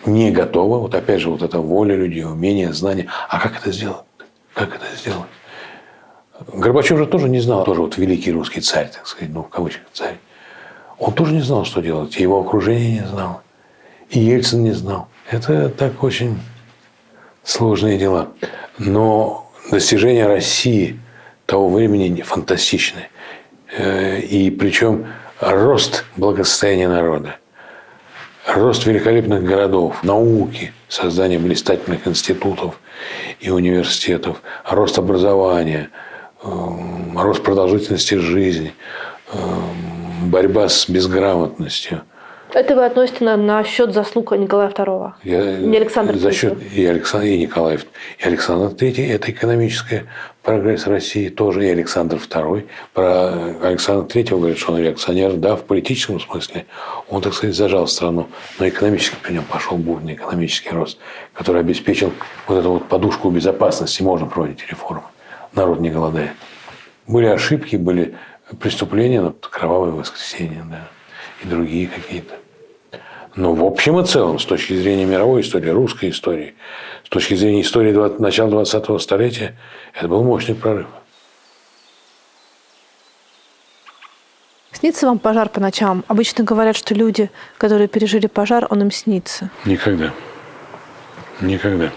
не готова. Вот опять же, вот эта воля людей, умение, знание. А как это сделать? Как это сделать? Горбачев же тоже не знал. Тоже вот великий русский царь, так сказать, ну, в кавычках царь. Он тоже не знал, что делать. Его окружение не знало. И Ельцин не знал. Это так очень сложные дела. Но достижения России того времени фантастичны. И причем рост благосостояния народа, рост великолепных городов, науки, создание блистательных институтов и университетов, рост образования, рост продолжительности жизни, борьба с безграмотностью. Это вы относите на счет заслуг Николая II? Не Александра III? И Николай, и Александр III – это экономический прогресс России тоже, и Александр II. Про Александра III говорят, что он реакционер, да, в политическом смысле. Он, так сказать, зажал страну, но экономически при нем пошел бурный экономический рост, который обеспечил вот эту вот подушку безопасности, можно проводить реформы. Народ не голодает. Были ошибки, были преступления, кровавое воскресенье, да, и другие какие-то. Но в общем и целом, с точки зрения мировой истории, русской истории, с точки зрения истории начала 20-го столетия, это был мощный прорыв. Снится вам пожар по ночам? Обычно говорят, что люди, которые пережили пожар, он им снится. Никогда. Никогда.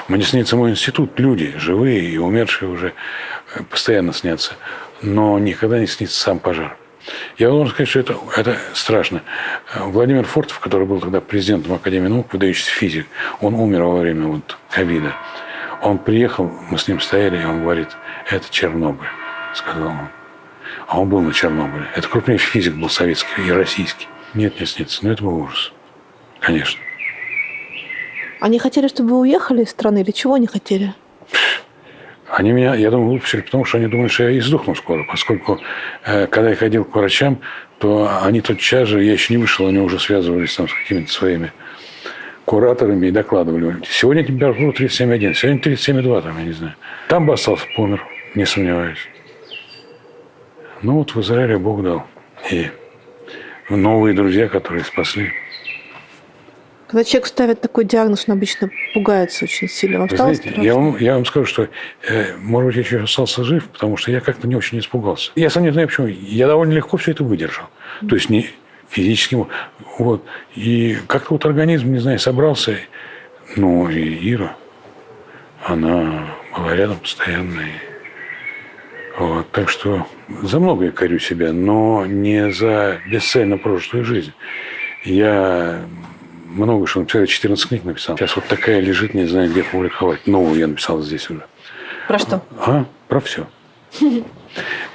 Мне снится мой институт. Люди, живые и умершие уже, постоянно снятся. Но никогда не снится сам пожар. Я должен сказать, что это страшно. Владимир Фортов, который был тогда президентом Академии наук, выдающийся физик, он умер во время вот ковида. Он приехал, мы с ним стояли, и он говорит, это Чернобыль, сказал он. А он был на Чернобыле. Это крупнейший физик был советский и российский. Нет, не снится. Но это был ужас. Конечно. Они хотели, чтобы вы уехали из страны, или чего они хотели? Они меня, я думаю, выпустили, потому что они думали, что я издохну скоро. Поскольку, когда я ходил к врачам, то они тотчас же, я еще не вышел, они уже связывались там с какими-то своими кураторами и докладывали. Сегодня температура 37,1, сегодня 37,2, там, я не знаю. Там бы остался, помер, не сомневаюсь. Ну вот в Израиле Бог дал. И новые друзья, которые спасли. Когда человек ставит такой диагноз, он обычно пугается очень сильно. Вам стало знаете, я вам скажу, что, может быть, я еще остался жив, потому что я как-то не очень испугался. Я сам не знаю, почему. Я довольно легко все это выдержал. То есть, не физически. Вот. И как-то вот организм, не знаю, собрался. Ну, и Ира, она была рядом постоянно. Вот. Так что за многое корю себя, но не за бесцельно прожитую жизнь. Я много что написал, 14 книг написал. Сейчас вот такая лежит, не знаю, где публиковать. Новую я написал здесь уже. Про что? Про все.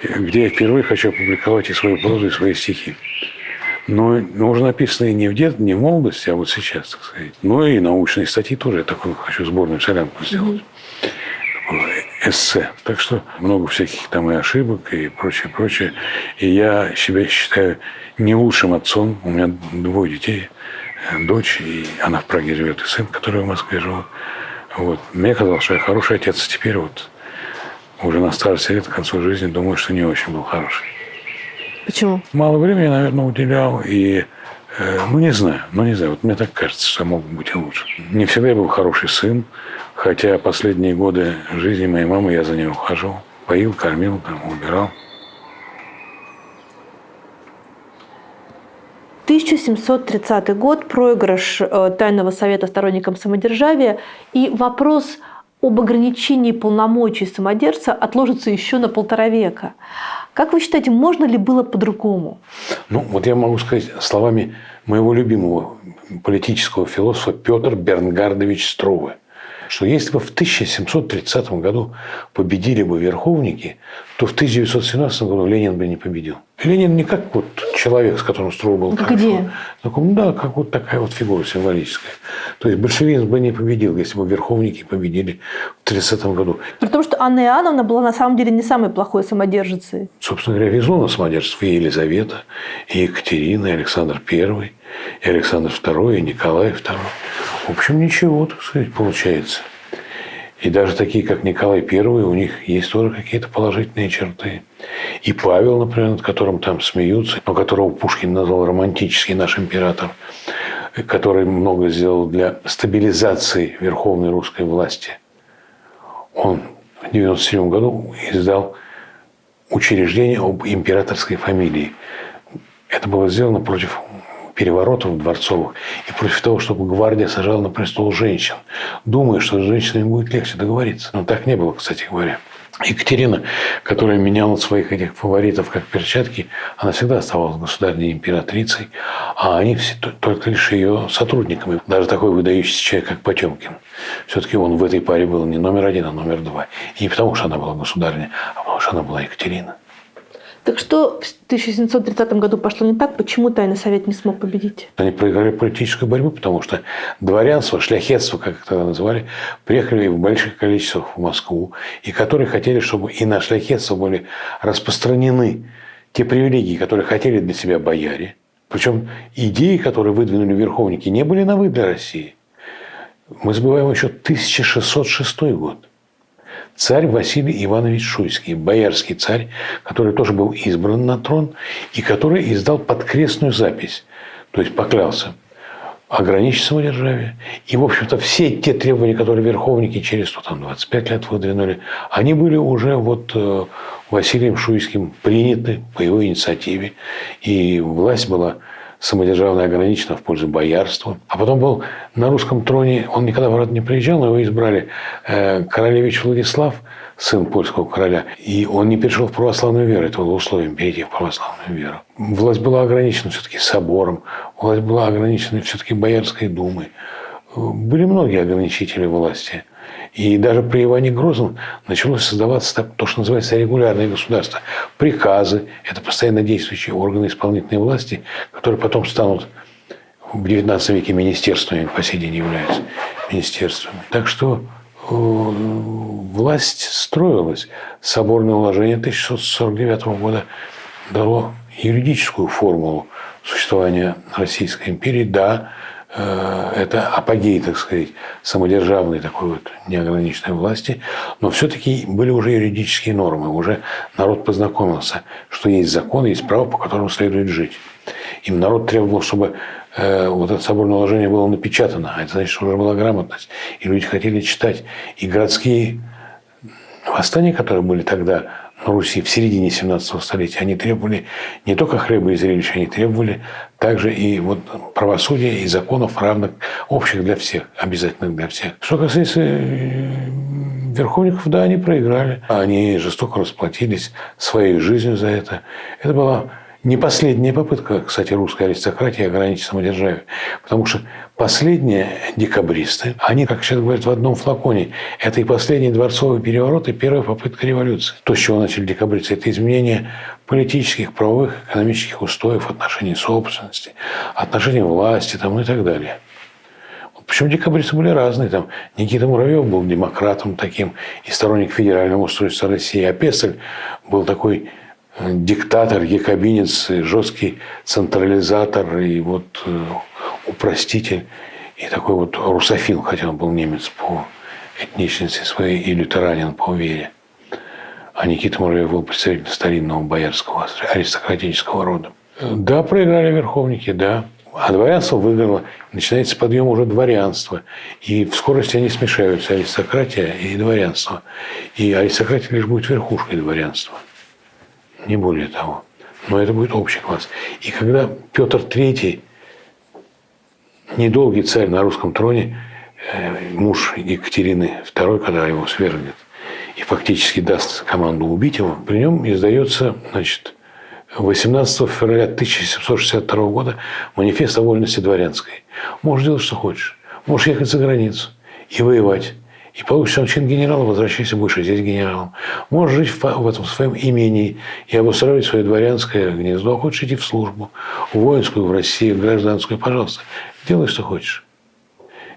Где я впервые хочу опубликовать и свою прозу, и свои стихи. Но уже написанные не в молодости, а вот сейчас, так сказать. Ну и научные статьи тоже. Я такую хочу сборную солянку сделать. Эссе. Так что много всяких там и ошибок, и прочее. И я себя считаю не лучшим отцом. У меня 2 детей. Дочь, и она в Праге живет, и сын, который в Москве живет. Вот. Мне казалось, что я хороший отец, а теперь вот уже на старости лет, к концу жизни, думаю, что не очень был хороший. Почему? Мало времени, наверное, уделял, и не знаю. Вот мне так кажется, что мог бы быть и лучше. Не всегда я был хороший сын, хотя последние годы жизни моей мамы я за ней ухаживал. Поил, кормил, там, убирал. 1730 год, проигрыш Тайного совета сторонникам самодержавия, и вопрос об ограничении полномочий самодержца отложится еще на 1,5 века. Как вы считаете, можно ли было по-другому? Ну, вот я могу сказать словами моего любимого политического философа Петра Бернгардовича Струве, что если бы в 1730 году победили бы верховники, то в 1917 году Ленин бы не победил. Ленин не как вот человек, с которым Струве был Где? Да, как вот такая вот фигура символическая. То есть большевизм бы не победил, если бы верховники победили в 1930 году. При том, что Анна Иоанновна была на самом деле не самой плохой самодержицей. Собственно говоря, везло на самодержцев и Елизавета, и Екатерина, и Александр I, и Александр II, и Николай II. В общем, ничего, так сказать, получается. И даже такие, как Николай I, у них есть тоже какие-то положительные черты. И Павел, например, над которым там смеются, но которого Пушкин назвал романтический наш император, который много сделал для стабилизации верховной русской власти. Он в 1997 году издал учреждение об императорской фамилии. Это было сделано против переворотов дворцовых и против того, чтобы гвардия сажала на престол женщин, думая, что с женщинами будет легче договориться. Но так не было, кстати говоря. Екатерина, которая меняла своих этих фаворитов как перчатки, она всегда оставалась государственной императрицей, а они все только лишь ее сотрудниками. Даже такой выдающийся человек, как Потемкин. Все-таки он в этой паре был не номер один, а номер два. И не потому, что она была государыня, а потому, что она была Екатерина. Так что в 1730 году пошло не так? Почему Тайный совет не смог победить? Они проиграли политическую борьбу, потому что дворянство, шляхетство, как их тогда называли, приехали в больших количествах в Москву, и которые хотели, чтобы и на шляхетство были распространены те привилегии, которые хотели для себя бояре. Причем идеи, которые выдвинули верховники, не были новы для России. Мы забываем еще 1606 год. Царь Василий Иванович Шуйский, боярский царь, который тоже был избран на трон и который издал подкрестную запись, то есть поклялся ограничить самодержавие. И, в общем-то, все те требования, которые верховники через 25 лет выдвинули, они были уже вот Василием Шуйским приняты по его инициативе. И власть была самодержавно ограничена в пользу боярства. А потом был на русском троне, он никогда, правда, не приезжал, но его избрали королевич Владислав, сын польского короля, и он не перешел в православную веру, это было условием перейти в православную веру. Власть была ограничена все-таки собором, власть была ограничена все-таки Боярской думой. Были многие ограничители власти. И даже при Иване Грозном началось создаваться то, что называется регулярное государство. Приказы – это постоянно действующие органы исполнительной власти, которые потом станут в XIX веке министерствами, по сей день являются министерствами. Так что власть строилась. Соборное уложение 1649 года дало юридическую формулу существования Российской империи. Да, это апогей, так сказать, самодержавной такой вот неограниченной власти, но все-таки были уже юридические нормы, уже народ познакомился, что есть закон, есть право, по которому следует жить. Им народ требовал, чтобы вот это соборное уложение было напечатано, а это значит, что уже была грамотность, и люди хотели читать. И городские восстания, которые были тогда на Руси в середине 17 столетия, они требовали не только хлеба и зрелища, они требовали также и вот правосудия и законов, равных, общих для всех, обязательных для всех. Что касается верховников, да, они проиграли. Они жестоко расплатились своей жизнью за это. Это была не последняя попытка, кстати, русской аристократии ограничить самодержавие. Потому что последние декабристы, они, как сейчас говорят, в одном флаконе. Это и последний дворцовый переворот, и первая попытка революции. То, с чего начали декабристы, это изменение политических, правовых, экономических устоев, отношений собственности, отношений власти там, и так далее. Причем декабристы были разные. Там Никита Муравьев был демократом таким и сторонник федерального устройства России. А Пестель был такой диктатор, якобинец, жесткий централизатор и вот упроститель. И такой вот русофил, хотя он был немец по этничности своей и лютеранин по вере. А Никита Муравьев был представитель старинного боярского аристократического рода. Да, проиграли верховники, да. А дворянство выиграло. Начинается подъем уже дворянства. И в скорости они смешаются, аристократия и дворянство. И аристократия лишь будет верхушкой дворянства. Не более того. Но это будет общий класс. И когда Петр III, недолгий царь на русском троне, муж Екатерины II, когда его свергнет, и фактически даст команду убить его, при нем издается, 18 февраля 1762 года манифест о вольности дворянской. Можешь делать, что хочешь. Можешь ехать за границу и воевать. И получишь сам чин генерала, возвращайся, будешь и здесь генералом. Можешь жить в этом своем имении и обустраивать свое дворянское гнездо. Хочешь идти в службу, в воинскую, в Россию, в гражданскую, пожалуйста. Делай, что хочешь.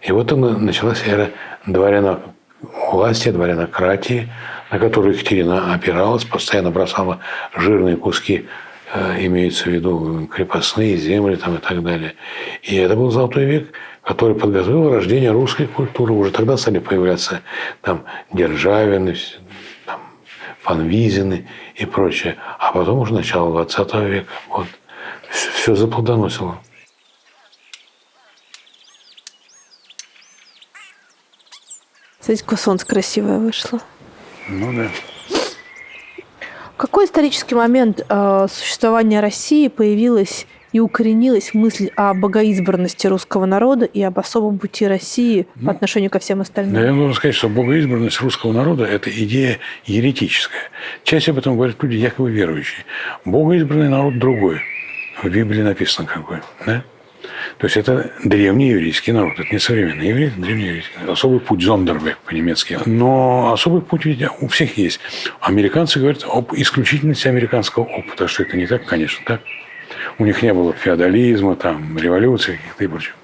И вот началась эра дворяновластия, дворянократии, на которую Екатерина опиралась, постоянно бросала жирные куски, имеются в виду крепостные земли там, и так далее. И это был золотой век, который подготовил рождение русской культуры. Уже тогда стали появляться там Державины, там, Фанвизины и прочее. А потом уже начало 20 века. Вот. Все заплодоносило. Смотрите, какое солнце красивое вышло. Ну да. В какой исторический момент существования России появилась и укоренилась мысль о богоизбранности русского народа и об особом пути России по отношению ко всем остальным? Я должен сказать, что богоизбранность русского народа – это идея еретическая. Чаще об этом говорят люди якобы верующие. Богоизбранный народ другой. В Библии написано какой. Да? То есть это древний еврейский народ, это не современный еврей, это древний еврейский народ. Особый путь Зондервег по-немецки. Но особый путь ведь у всех есть. Американцы говорят об исключительности американского опыта, что это не так, конечно, так. У них не было феодализма, там, революции каких-то и прочего.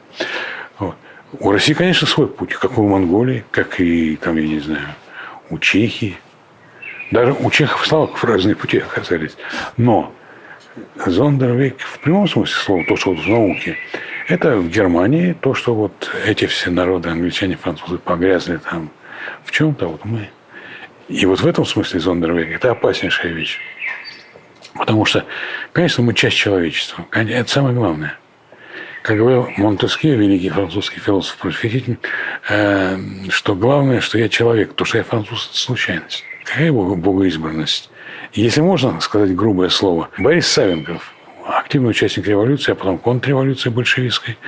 Вот. У России, конечно, свой путь, как и у Монголии, как и, там, я не знаю, у Чехии. Даже у чехов и словаков разные пути оказались. Но Зондервег в прямом смысле слова, то, что вот в науке, это в Германии, то, что вот эти все народы, англичане, французы, погрязли там в чем-то, вот мы. И вот в этом смысле Зондервег – это опаснейшая вещь. Потому что, конечно, мы часть человечества. Это самое главное. Как говорил Монтескье, великий французский философ-просветитель, что главное, что я человек, то, что я француз – это случайность. Какая богоизбранность? Если можно сказать грубое слово, Борис Савенков, активный участник революции, а потом контрреволюции большевистской,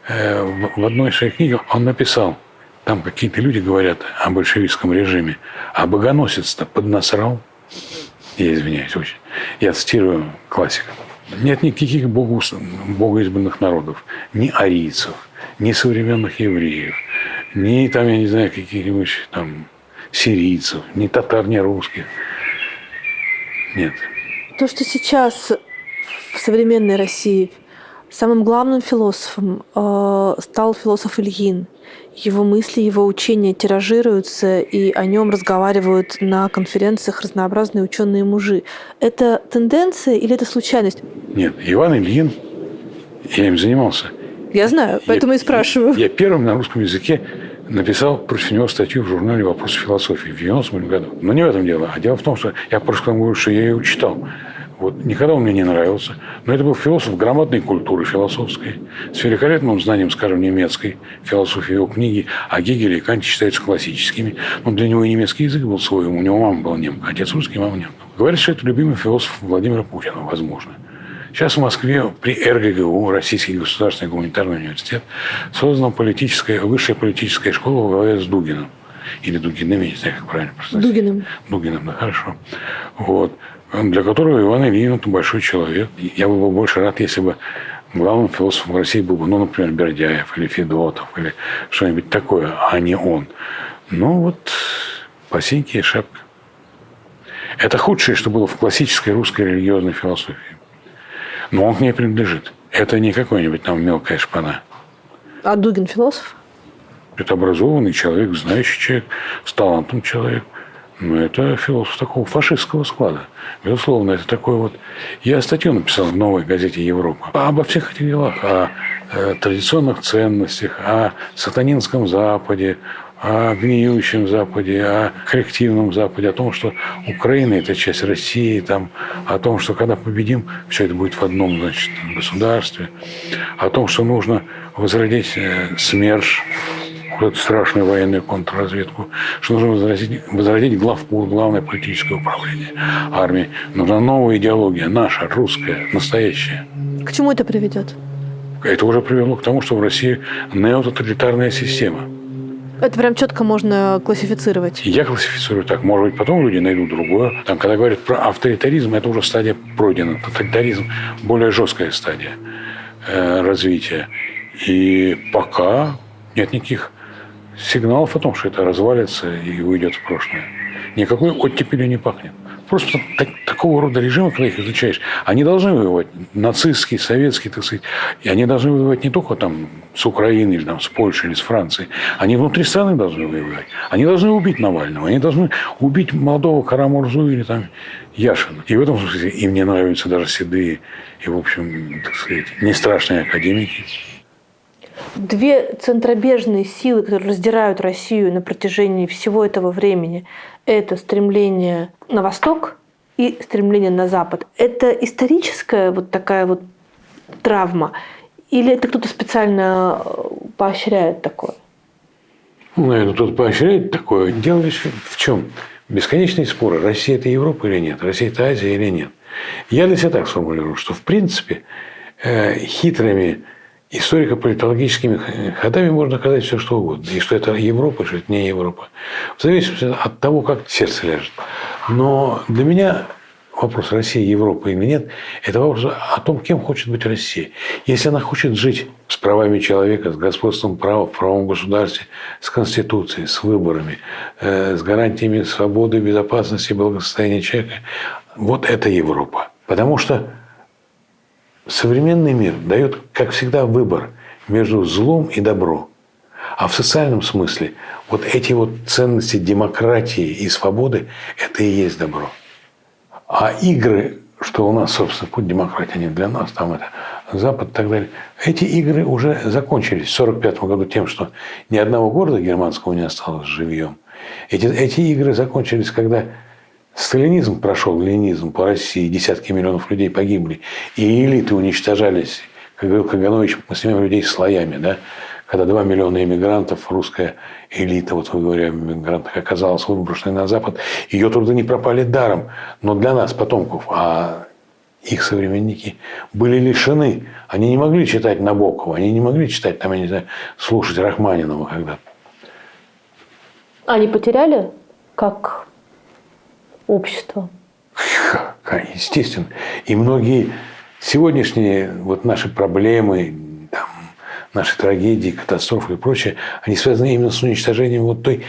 в одной из своих книг он написал, там какие-то люди говорят о большевистском режиме, а богоносец-то поднасрал. Я извиняюсь очень. Я цитирую классика. Нет никаких богоизбранных народов. Ни арийцев, ни современных евреев, ни там, я не знаю, каких-нибудь там сирийцев, ни татар, ни русских. Нет. То, что сейчас в современной России самым главным философом стал философ Ильин. Его мысли, его учения тиражируются, и о нем разговаривают на конференциях разнообразные ученые-мужи. Это тенденция или это случайность? Нет, Иван Ильин, я им занимался. Я знаю, поэтому и спрашиваю. Я первым на русском языке написал против него статью в журнале «Вопросы философии» в 1998 году. Но не в этом дело. А дело в том, что я просто говорю, что я его читал. Вот. Никогда он мне не нравился. Но это был философ громадной культуры философской, с великолепным знанием, скажем, немецкой философии. Его книги о Гегеле и Канте считаются классическими. Но для него и немецкий язык был свой. У него мама была немка, отец русский, мама немка. Говорят, что это любимый философ Владимира Путина, возможно. Сейчас в Москве при РГГУ, Российский государственный гуманитарный университет, создана высшая политическая школа во главе с Дугиным. Или Дугиным, я не знаю, как правильно произносить. Дугиным. Дугиным, да, хорошо. Вот. Для которого Иван Ильин – это большой человек. Я бы был больше рад, если бы главным философом России был бы, например, Бердяев или Федотов или что-нибудь такое, а не он. Ну вот, посиньки и шапка. Это худшее, что было в классической русской религиозной философии. Но он к ней принадлежит. Это не какой-нибудь там мелкая шпана. А Дугин философ? Это образованный человек, знающий человек, с талантом человек. Но это философ такого фашистского склада. Безусловно, это такой вот... Я статью написал в «Новой газете Европа» обо всех этих делах, о традиционных ценностях, о сатанинском Западе, о гниющем Западе, о коллективном Западе, о том, что Украина – это часть России, там, о том, что когда победим, все это будет в одном, значит, государстве, о том, что нужно возродить СМЕРШ, эту страшную военную контрразведку, что нужно возродить главпул, главное политическое управление армии. Нужна новая идеология, наша, русская, настоящая. К чему это приведет? Это уже привело к тому, что в России неототалитарная система. Это прям четко можно классифицировать. Я классифицирую так. Может быть, потом люди найдут другое. Там, когда говорят про авторитаризм, это уже стадия пройдена. Тоталитаризм – более жесткая стадия развития. И пока нет никаких сигналов о том, что это развалится и уйдет в прошлое. Никакой оттепелью не пахнет. Просто такого рода режимы, когда их изучаешь, они должны воевать. Нацистские, советские, так сказать. И они должны воевать не только там с Украиной, или там, с Польшей, или с Францией. Они внутри страны должны воевать. Они должны убить Навального. Они должны убить молодого Карамурзу или там Яшина. И в этом смысле им не нравятся даже седые и, в общем, так сказать, не страшные академики. Две центробежные силы, которые раздирают Россию на протяжении всего этого времени, это стремление на восток и стремление на запад. Это историческая вот такая вот травма? Или это кто-то специально поощряет такое? Наверное, кто-то поощряет такое. Дело ведь в чем? Бесконечные споры. Россия – это Европа или нет? Россия – это Азия или нет? Я для себя так сформулирую, что в принципе хитрыми историко-политологическими ходами можно доказать все, что угодно. И что это Европа, что это не Европа. В зависимости от того, как сердце ляжет. Но для меня вопрос Россия, Европа или нет, это вопрос о том, кем хочет быть Россия. Если она хочет жить с правами человека, с господством права в правом государстве, с конституцией, с выборами, с гарантиями свободы, безопасности, благосостояния человека, вот это Европа. Потому что современный мир дает, как всегда, выбор между злом и добром. А в социальном смысле вот эти вот ценности демократии и свободы – это и есть добро. А игры, что у нас, собственно, путь демократии, они для нас, там это Запад и так далее, эти игры уже закончились в 1945 году тем, что ни одного города германского не осталось живьем. Эти игры закончились, когда сталинизм прошел, ленинизм по России, десятки миллионов людей погибли, и элиты уничтожались, как говорил Каганович, мы снимаем людей слоями, да? Когда 2 миллиона иммигрантов, русская элита, вот вы говорите о иммигрантах, оказалась выброшенной на Запад, ее труды не пропали даром, но для нас, потомков, а их современники были лишены, они не могли читать Набокова, они не могли читать, там, я не знаю, слушать Рахманинова когда-то. Они потеряли как общество? Естественно. И многие сегодняшние вот наши проблемы, там, наши трагедии, катастрофы и прочее, они связаны именно с уничтожением вот той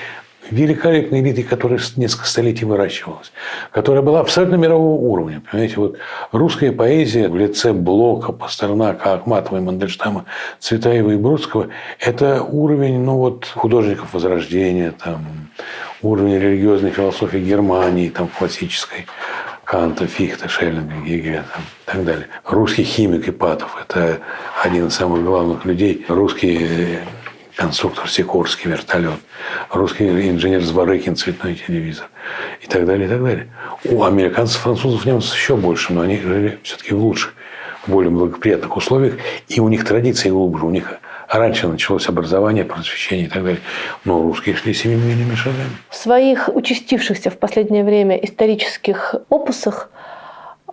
великолепной элиты, которая несколько столетий выращивалась, которая была абсолютно мирового уровня. Понимаете, вот русская поэзия в лице Блока, Пастернака, Ахматова, Мандельштама, Цветаева и Бродского – это уровень, ну, вот, художников Возрождения, там, уровень религиозной философии Германии, там, классической, Канта, Фихта, Шеллинга, Гегеля там, и так далее. Русский химик Ипатов – это один из самых главных людей. Русский конструктор Сикорский вертолет. Русский инженер Зворыкин цветной телевизор. И так далее, и так далее. У американцев, французов, немцев еще больше, но они жили все-таки в лучших, в более благоприятных условиях. И у них традиции глубже. У них раньше началось образование, просвещение и так далее. Но русские шли семимильными шагами. В своих участившихся в последнее время исторических опусах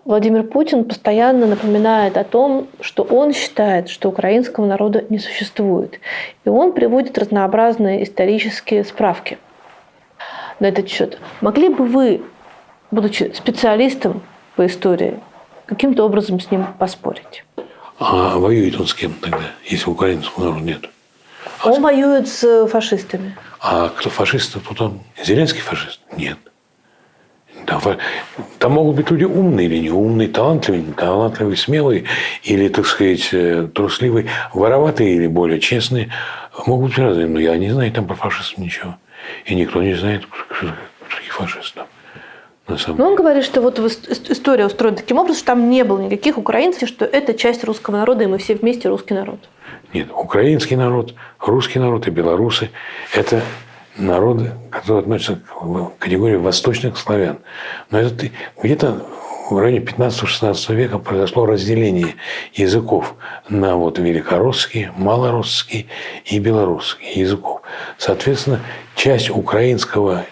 Владимир Путин постоянно напоминает о том, что он считает, что украинского народа не существует. И он приводит разнообразные исторические справки на этот счет. Могли бы вы, будучи специалистом по истории, каким-то образом с ним поспорить? А воюет он с кем тогда, если украинского народа нет? Он воюет с фашистами. А кто фашист, тут он Зеленский фашист? Нет. Там могут быть люди умные или не умные, талантливые, смелые, или, так сказать, трусливые, вороватые или более честные. Могут быть разные, но я не знаю там про фашистов ничего. И никто не знает, кто такие фашисты. Но он говорит, что вот история устроена таким образом, что там не было никаких украинцев, что это часть русского народа, и мы все вместе русский народ. Нет, украинский народ, русский народ и белорусы – это народы, которые относятся к категории восточных славян. Но это где-то в районе 15-16 века произошло разделение языков на вот великорусские, малорусские и белорусские языков. Соответственно, часть украинского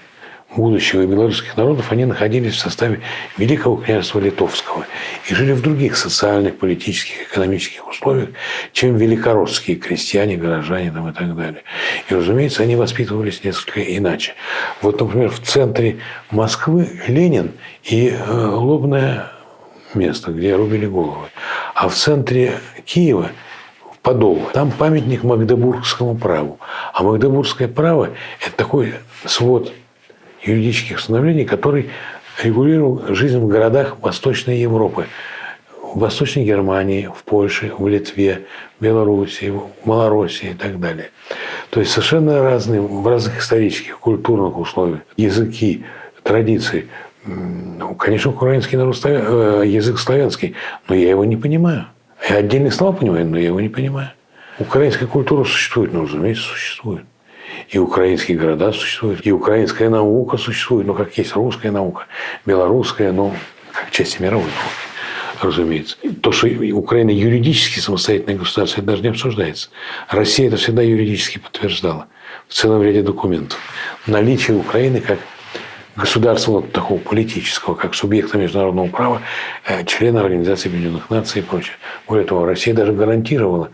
будущего и белорусских народов, они находились в составе Великого княжества Литовского и жили в других социальных, политических, экономических условиях, чем великоросские крестьяне, горожане там, и так далее. И, разумеется, они воспитывались несколько иначе. Вот, например, в центре Москвы Ленин и лобное место, где рубили головы. А в центре Киева Подол. Там памятник Магдебургскому праву. А Магдебургское право – это такой свод юридических установлений, который регулировал жизнь в городах Восточной Европы. В Восточной Германии, в Польше, в Литве, в Белоруссии, в Малороссии и так далее. То есть совершенно разные, в разных исторических, культурных условиях, языки, традиции. Ну, конечно, украинский народ, язык славянский, но я его не понимаю. Я отдельные слова понимаю, но я его не понимаю. Украинская культура существует, ну, разумеется, существует. И украинские города существуют, и украинская наука существует, ну, как есть русская наука, белорусская, ну, как часть мировой науки, разумеется. То, что Украина юридически самостоятельное государство, это даже не обсуждается. Россия это всегда юридически подтверждала в целом ряде документов. Наличие Украины как государства такого политического, как субъекта международного права, члена Организации Объединенных Наций и прочее. Более того, Россия даже гарантировала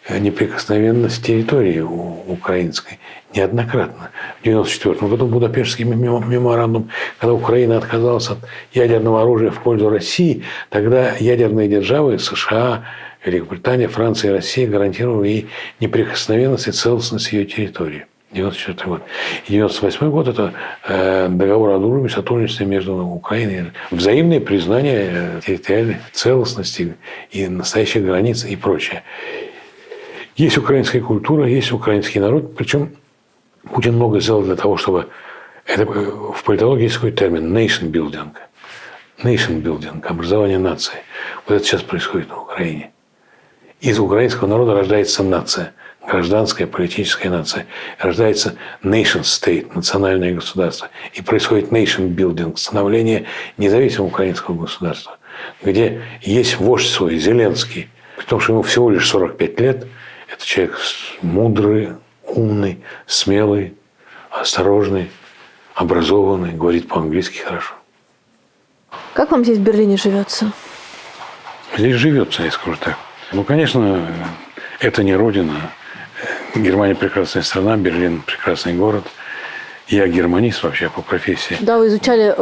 неприкосновенность территории украинской неоднократно. В 1994 году Будапештский меморандум, когда Украина отказалась от ядерного оружия в пользу России, тогда ядерные державы США, Великобритания, Франция и Россия гарантировали ей неприкосновенность и целостность ее территории. 1994 год. И 1998 год – это договор о дружбе, сотрудничестве между Украиной. Взаимное признание территориальной целостности и настоящих границ и прочее. Есть украинская культура, есть украинский народ. Причем Путин много сделал для того, чтобы… Это, в политологии есть такой термин – nation building. Nation building – образование нации. Вот это сейчас происходит на Украине. Из украинского народа рождается нация. Гражданская, политическая нация. Рождается nation state, национальное государство. И происходит nation building, становление независимого украинского государства, где есть вождь свой, Зеленский, при том, что ему всего лишь 45 лет. Это человек мудрый, умный, смелый, осторожный, образованный, говорит по-английски хорошо. Как вам здесь в Берлине живется? Здесь живется, я скажу так. Ну, конечно, это не родина. Германия прекрасная страна, Берлин прекрасный город. Я германист вообще по профессии. Да, вы изучали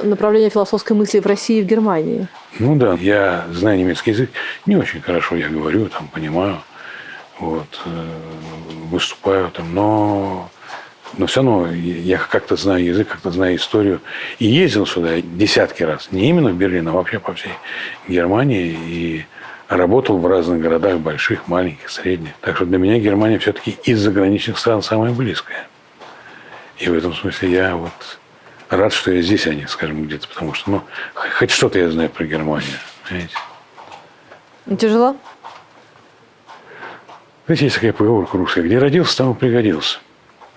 направление философской мысли в России и в Германии. Ну да, я знаю немецкий язык. Не очень хорошо я говорю, там, понимаю. Вот, выступаю там, но все равно я как-то знаю язык, как-то знаю историю. И ездил сюда десятки раз. Не именно в Берлин, а вообще по всей Германии. И работал в разных городах, больших, маленьких, средних. Так что для меня Германия все-таки из заграничных стран самая близкая. И в этом смысле я вот рад, что я здесь, а не, скажем, где-то. Потому что, ну, хоть что-то я знаю про Германию. Понимаете? Тяжело? Знаете, есть такая поговорка русская: где родился, там и пригодился.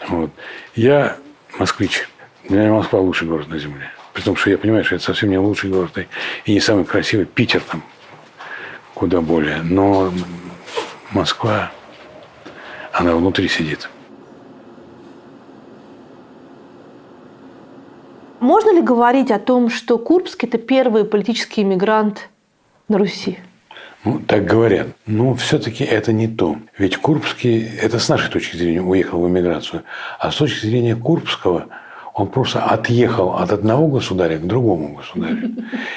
Вот. Я москвич. Для меня Москва лучший город на земле. При том, что я понимаю, что это совсем не лучший город и не самый красивый. Питер там куда более. Но Москва, она внутри сидит. Можно ли говорить о том, что Курбский – это первый политический иммигрант на Руси? Ну, так говорят. Но все-таки это не то. Ведь Курбский, это с нашей точки зрения, уехал в эмиграцию. А с точки зрения Курбского, он просто отъехал от одного государя к другому государю.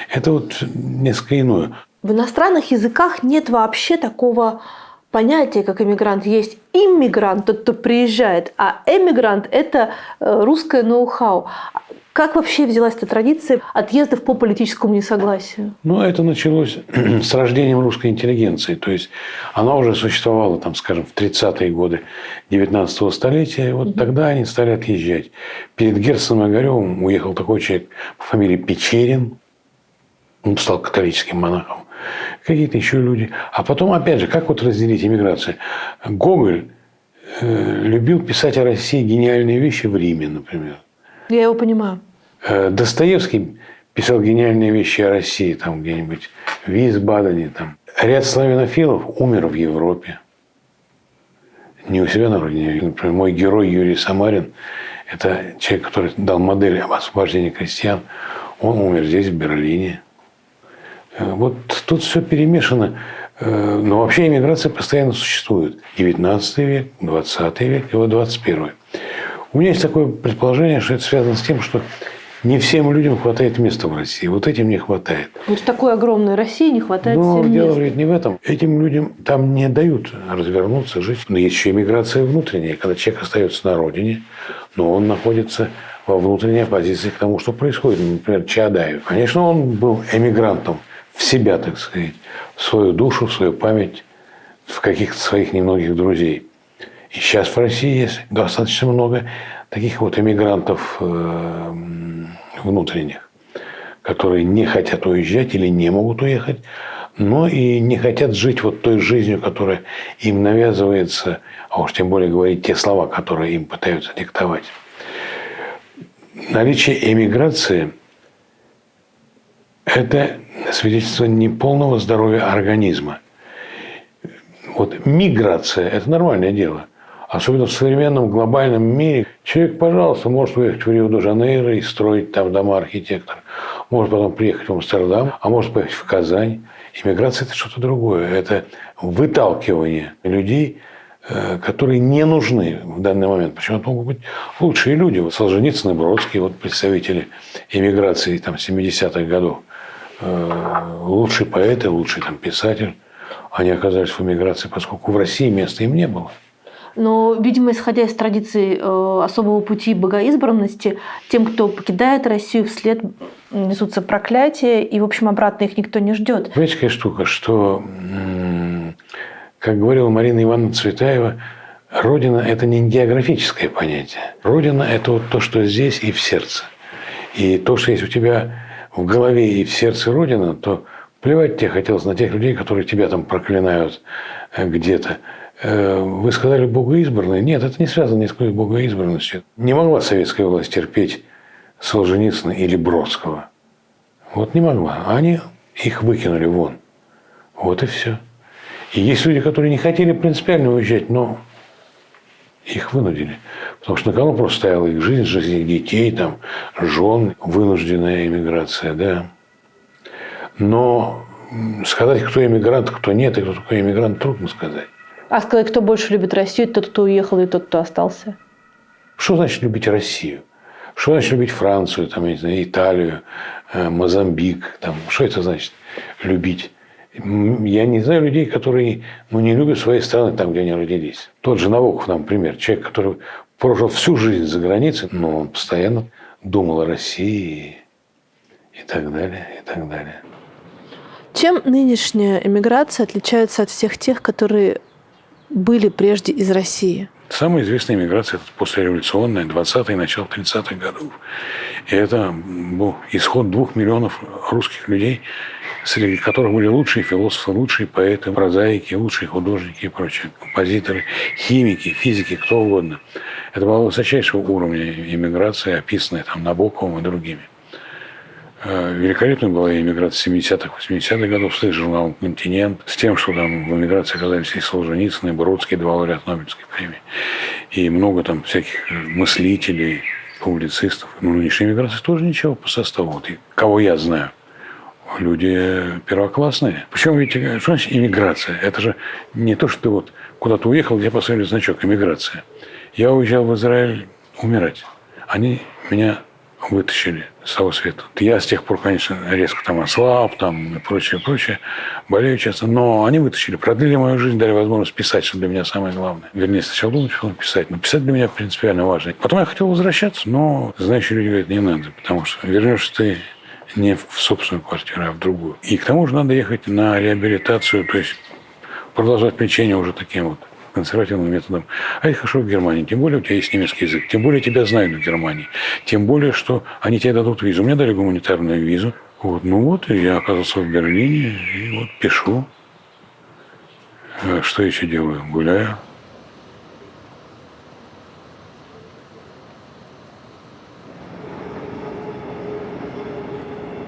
Это вот несколько иное. В иностранных языках нет вообще такого понятия, как иммигрант. Есть иммигрант, тот, кто приезжает, а эмигрант – это русское ноу-хау. Как вообще взялась эта традиция отъездов по политическому несогласию? Ну, это началось с рождением русской интеллигенции. То есть она уже существовала, там, скажем, в 30-е годы 19-го столетия. И вот тогда они стали отъезжать. Перед Герценом Огаревым уехал такой человек по фамилии Печерин. Он стал католическим монахом. Какие-то еще люди. А потом, опять же, как вот разделить иммиграцию? Гоголь любил писать о России гениальные вещи в Риме, например. Я его понимаю. Достоевский писал гениальные вещи о России, там где-нибудь в Висбадене. Там. Ряд славянофилов умер в Европе. Не у себя на родине. Например, мой герой Юрий Самарин – Это человек, который дал модель освобождения крестьян. Он умер здесь, в Берлине. Вот тут все перемешано. Но вообще эмиграция постоянно существует. И 19 век, 20 век, и вот 21. У меня есть такое предположение, что это связано с тем, что не всем людям хватает места в России. Вот этим не хватает. Вот в такой огромной России не хватает Но всем дело места. ведь не в этом. Этим людям там не дают развернуться, жить. Но есть еще эмиграция внутренняя, когда человек остается на родине, но он находится во внутренней оппозиции к тому, что происходит. Например, Чаадаев. Конечно, он был эмигрантом в себя, так сказать, в свою душу, в свою память, в каких-то своих немногих друзей. И сейчас в России есть достаточно много таких вот эмигрантов внутренних, которые не хотят уезжать или не могут уехать, но и не хотят жить вот той жизнью, которая им навязывается, а уж тем более говорить те слова, которые им пытаются диктовать. Наличие эмиграции – это свидетельство неполного здоровья организма. Вот миграция – это нормальное дело. Особенно в современном глобальном мире. Человек, пожалуйста, может уехать в Рио-де-Жанейро и строить там дома архитектора. Может потом приехать в Амстердам, а может поехать в Казань. Иммиграция – это что-то другое. Это выталкивание людей, которые не нужны в данный момент. Причем это могут быть лучшие люди. Вот Солженицын и Бродский, вот представители эмиграции там, 70-х годов. Лучшие поэты, лучший там, писатель. Они оказались в эмиграции, поскольку в России места им не было. Но, видимо, исходя из традиций особого пути богоизбранности, тем, кто покидает Россию, вслед несутся проклятия, и, в общем, обратно их никто не ждет. Понимаете, какая штука, что, как говорила Марина Ивановна Цветаева, Родина – это не географическое понятие. Родина – это вот то, что здесь и в сердце. И то, что есть у тебя в голове и в сердце Родина, то плевать тебе хотелось на тех людей, которые тебя там проклинают где-то. Вы сказали богоизбранные. Нет, это не связано ни с какой богоизбранностью. Не могла советская власть терпеть Солженицына или Бродского. Вот не могла. Они их выкинули вон. Вот и все. И есть люди, которые не хотели принципиально уезжать, но их вынудили. Потому что на кону просто стояла их жизнь, жизнь их детей, там, жен, вынужденная эмиграция. Да. Но сказать, кто эмигрант, кто нет, и кто такой эмигрант, трудно сказать. А сказать, кто больше любит Россию, тот, кто уехал, и тот, кто остался? Что значит любить Россию? Что значит любить Францию, там, я не знаю, Италию, Мозамбик? Там, что это значит любить? Я не знаю людей, которые не любят своей страны там, где они родились. Тот же Набоков, например, человек, который прожил всю жизнь за границей, но он постоянно думал о России и так далее, и так далее. Чем нынешняя эмиграция отличается от всех тех, которые были прежде из России? Самая известная эмиграция – это послереволюционная, 20-е, начало 30-х годов. И это был исход 2 миллионов русских людей, среди которых были лучшие философы, лучшие поэты, прозаики, лучшие художники и прочие, композиторы, химики, физики, кто угодно. Это была высочайшего уровня эмиграция, описанная там Набоковым и другими. Великолепная была эмиграция 70-х, 80-х годов с журналом «Континент», с тем, что там в эмиграции оказались и Солженицын, и Бродский, 2 лауреата Нобелевской премии, и много там всяких мыслителей, публицистов. Но нынешняя эмиграция тоже ничего по составу. Вот, кого я знаю, люди первоклассные. Причем, видите, что значит эмиграция? Это же не то, что ты вот куда-то уехал, где поставили значок «эмиграция». Я уезжал в Израиль умирать. Они меня вытащили с того света. Я с тех пор, конечно, резко там ослаб, там и прочее, болею часто, но они вытащили, продлили мою жизнь, дали возможность писать, что для меня самое главное. Вернее, сначала думать, что писать, но писать для меня принципиально важно. Потом я хотел возвращаться, но знающие люди говорят, не надо, потому что вернешься ты не в собственную квартиру, а в другую. И к тому же надо ехать на реабилитацию, то есть продолжать лечение уже таким вот консервативным методом. А это хорошо в Германии. Тем более у тебя есть немецкий язык. Тем более тебя знают в Германии. Тем более, что они тебе дадут визу. Мне дали гуманитарную визу. Вот. Ну вот, и я оказался в Берлине. И вот пишу. Что еще делаю? Гуляю.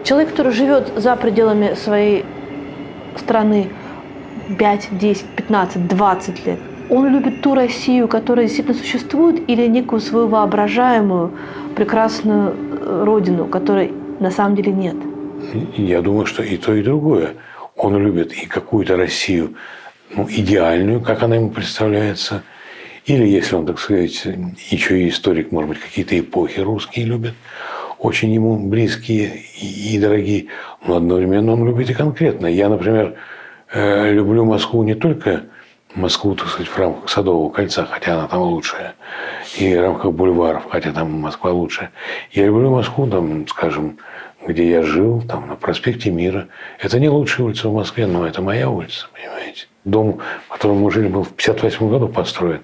Человек, который живет за пределами своей страны 5, 10, 15, 20 лет, Он любит ту Россию, которая действительно существует, или некую свою воображаемую, прекрасную родину, которой на самом деле нет? Я думаю, что и то, и другое. Он любит и какую-то Россию, идеальную, как она ему представляется. Или, если он, так сказать, еще и историк, может быть, какие-то эпохи русские любит, очень ему близкие и дорогие. Но одновременно он любит и конкретно. Я, например, люблю Москву не только Москву, так сказать, в рамках Садового кольца, хотя она там лучшая, и в рамках бульваров, хотя там Москва лучшая. Я люблю Москву, там, скажем, где я жил, там, на проспекте Мира. Это не лучшая улица в Москве, но это моя улица, понимаете. Дом, в котором мы жили, был в 1958 году построен.